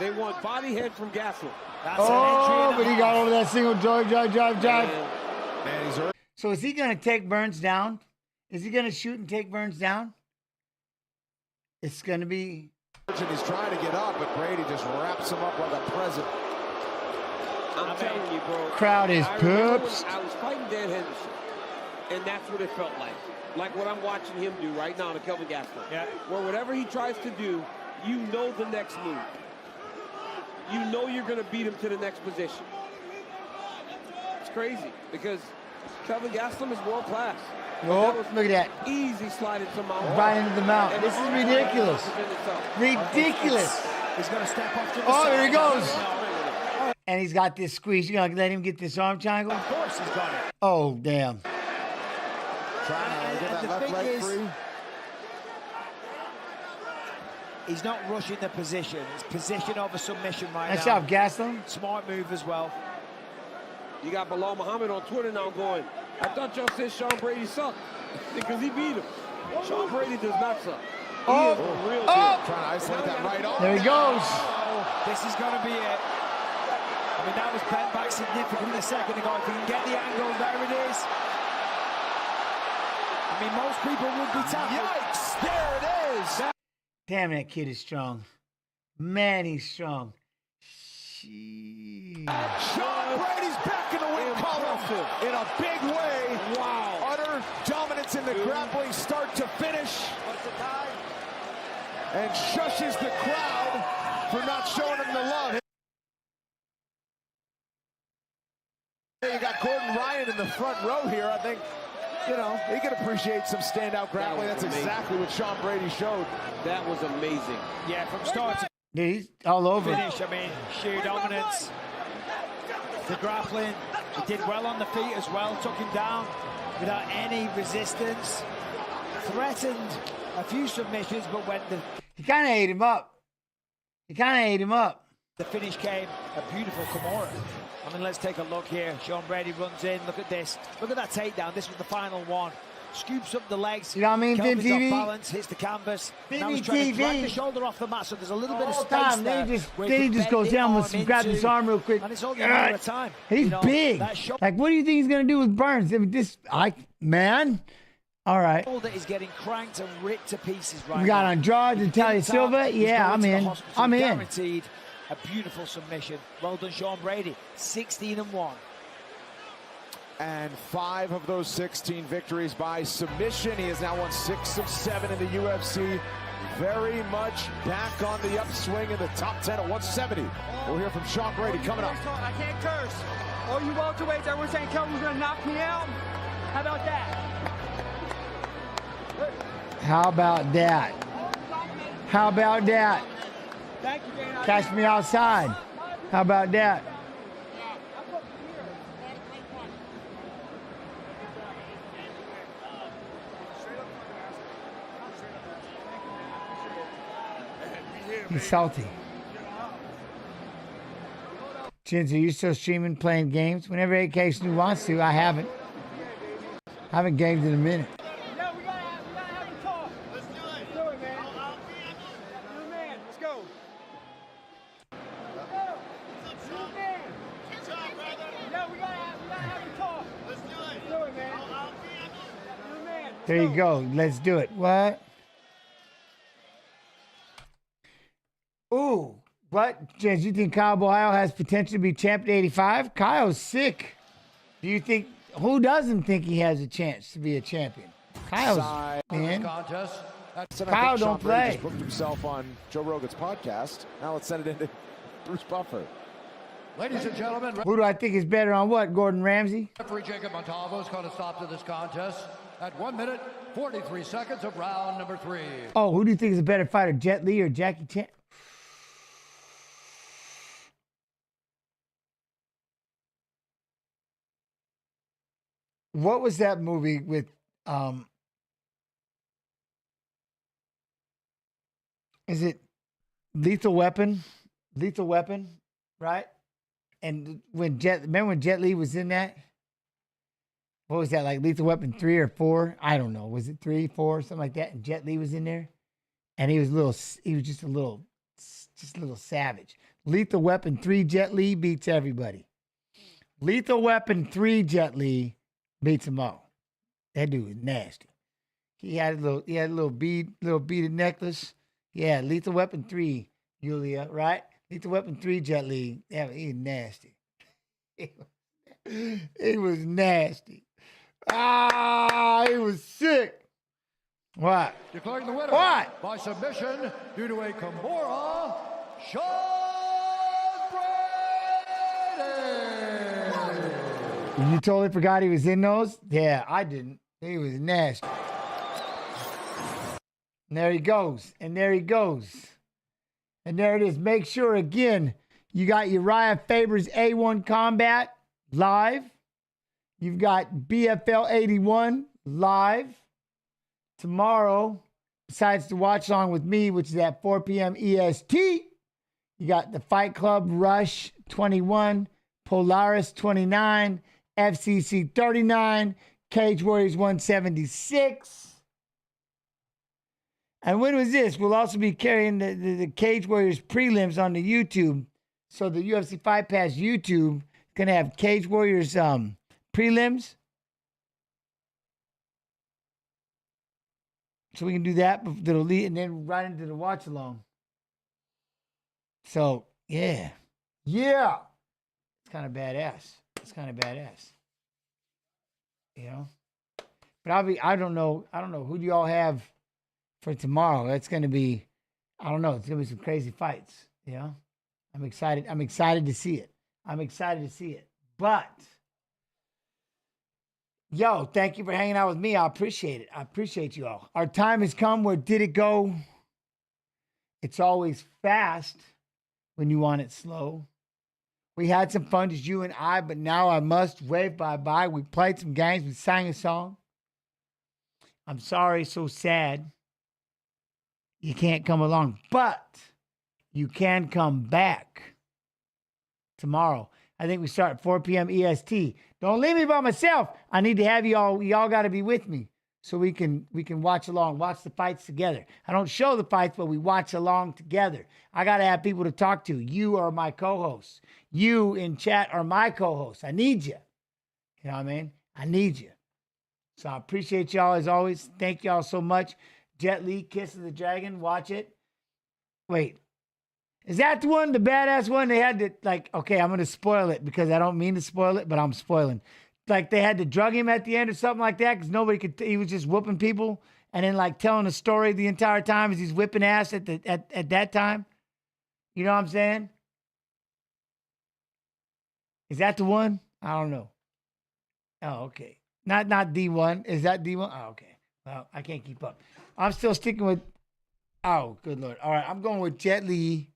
They want body head from Gastelum. But he got over that single drive. Man, he's early. So is he going to take Burns down? Is he going to shoot and take Burns down? It's going to be... He's trying to get up, but Brady just wraps him up like a present. I'm telling you, bro. Crowd is poops. I was fighting Dan Henderson, and that's what it felt like. Like what I'm watching him do right now to Kelvin Gastelum. Yeah. Where whatever he tries to do, you know the next move. You know you're going to beat him to the next position. It's crazy because Kelvin Gastelum is world class. Oh, look at that. Easy sliding to mount. Right into the mount. This is ridiculous. Ridiculous. He's going to step off to the Oh, side. there he goes. And he's got this squeeze. You're going to let him get this arm triangle? Of course he's got it. Oh, damn. Trying to get that left leg free. He's not rushing the position. It's position over submission right Nice now. job, Gaston. Smart move as well. You got Bilal Muhammad on Twitter now going, I thought y'all said Sean Brady sucked because he beat him. Sean Brady does not suck. He is a real Trying to isolate that right arm. There he goes. This is going to be it. I mean, that was bent back significantly a second ago. If he can get the angle, there it is. I mean, most people would be tackled. Yikes! There it is. Damn, that kid is strong. Man, he's strong. Jeez. Sean Brady's back in the win column in a big way. Wow. Utter dominance in the grappling start to finish. And shushes the crowd for not showing him the love. You got Gordon Ryan in the front row here. I think, you know, he could appreciate some standout grappling. That's exactly what Sean Brady showed. That was amazing. Yeah, from start to He's all over. finish, I mean, sheer dominance. The grappling, he did well on the feet as well, took him down without any resistance. Threatened a few submissions, but when He kind of ate him up. the finish came, a beautiful Kimura. I mean, let's take a look here. Sean Brady runs in, look at this. Look at that takedown, this was the final one. Scoops up the legs. You know what I mean, Kelvin's Fin TV? off balance, hits the canvas. Now he's Fin trying to drag TV. the shoulder off the mat, so there's a little bit of All space time. there. Then he just goes down with some, grab his arm real quick. And it's only a matter of time. He's You know, big. that shoulder Like, what do you think he's going to do with Burns? I mean, man. All right. is getting cranked and ripped to pieces right We got now. Andrade, Natalia, He's Silva. going Yeah, to I'm the in. hospital, I'm in. Guaranteed a beautiful submission. Well done, Sean Brady. 16-1. And 5 of those 16 victories by submission. He has now won 6 of 7 in the UFC. Very much back on the upswing in the top 10 at 170. We'll hear from Sean Brady coming up. I can't curse. All you welterweights, everyone's saying Kelvin's gonna knock me out. How about that? How about that? How about that? Thank you, Dana. Catch me outside. How about that? He's salty. Chins, are you still streaming, playing games? Whenever AK wants to, I haven't. I haven't gamed in a minute. No, we gotta have a talk. Let's do it. Let's do it, man. You're the man. Let's go. No, we gotta have a talk. Let's do it. Let's do it, man. You're the man. There you go. Let's do it. What? Ooh. What? Jens, you think Kyle Boyle has potential to be champ at 85? Kyle's sick. Do you think, who doesn't think he has a chance to be a champion? Kyle's, man. Kyle don't play. Just booked himself on Joe Rogan's podcast. Now let's send it into Bruce Buffer. Ladies and gentlemen, Who do I think is better on what? Gordon Ramsay? referee Jacob Montalvo is going to stop to this contest at 1 minute, 43 seconds of round number 3. Oh, who do you think is a better fighter, Jet Li or Jackie Chan? What was that movie with is it Lethal Weapon? Lethal Weapon, right? And remember when Jet Li was in that? What was that, like Lethal Weapon 3 or 4? I don't know. Was it 3, 4, something like that? And Jet Li was in there? And he was just a little savage. Lethal Weapon 3 Jet Li beats everybody. Lethal Weapon 3 Jet Li beats them all. That dude was nasty. He had a little beaded necklace. Yeah, Lethal Weapon 3, Yulia, right? Lethal Weapon 3 Jet Li. Yeah, he was nasty. He was nasty. He was sick. What? Declaring the winner What? by submission due to a Kimura, Sean Brady. You totally forgot he was in those? Yeah, I didn't. He was nasty. And there he goes. And there he goes. And there it is. Make sure, again, you got Uriah Faber's A1 Combat live. You've got BFL 81 live. Tomorrow, besides the watch along with me, which is at 4 p.m. EST, you got the Fight Club Rush 21, Polaris 29, FCC 39, Cage Warriors 176. And when was this? We'll also be carrying the Cage Warriors prelims on the YouTube. So the UFC Fight Pass YouTube is going to have Cage Warriors prelims. So we can do that, that'll lead, and then right into the watch along. So, yeah. Yeah. It's kind of badass. It's kind of badass. You know? But I don't know who do y'all have for tomorrow. That's going to be, I don't know. It's going to be some crazy fights. You know? I'm excited. I'm excited to see it. I'm excited to see it. But, yo, thank you for hanging out with me. I appreciate it. I appreciate you all. Our time has come. Where did it go? It's always fast when you want it slow. We had some fun, just you and I, but now I must wave bye-bye. We played some games. We sang a song. I'm sorry, so sad. You can't come along, but you can come back tomorrow. I think we start at 4 p.m. EST. Don't leave me by myself. I need to have y'all. Y'all got to be with me so we can watch along, watch the fights together. I don't show the fights, but we watch along together. I got to have people to talk to. You are my co-hosts. You in chat are my co-hosts. I need you. You know what I mean? I need you. So I appreciate y'all as always. Thank y'all so much. Jet Li, Kiss of the Dragon. Watch it. Wait. Is that the one, the badass one? They had to, like, okay, I'm going to spoil it because I don't mean to spoil it, but I'm spoiling. Like, they had to drug him at the end or something like that because nobody could, he was just whooping people and then, like, telling a story the entire time as he's whipping ass at that time. You know what I'm saying? Is that the one? I don't know. Oh, okay. Not D1. Is that D1? Oh, okay. Well, I can't keep up. I'm still sticking with, oh, good Lord. All right, I'm going with Jet Li,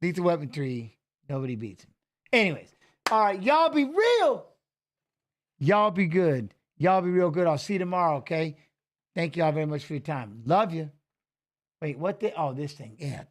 Lethal Weapon 3. Nobody beats him. Anyways, all right, y'all be real. Y'all be good. Y'all be real good. I'll see you tomorrow, okay? Thank y'all very much for your time. Love you. Wait, what the? Oh, this thing. Yeah.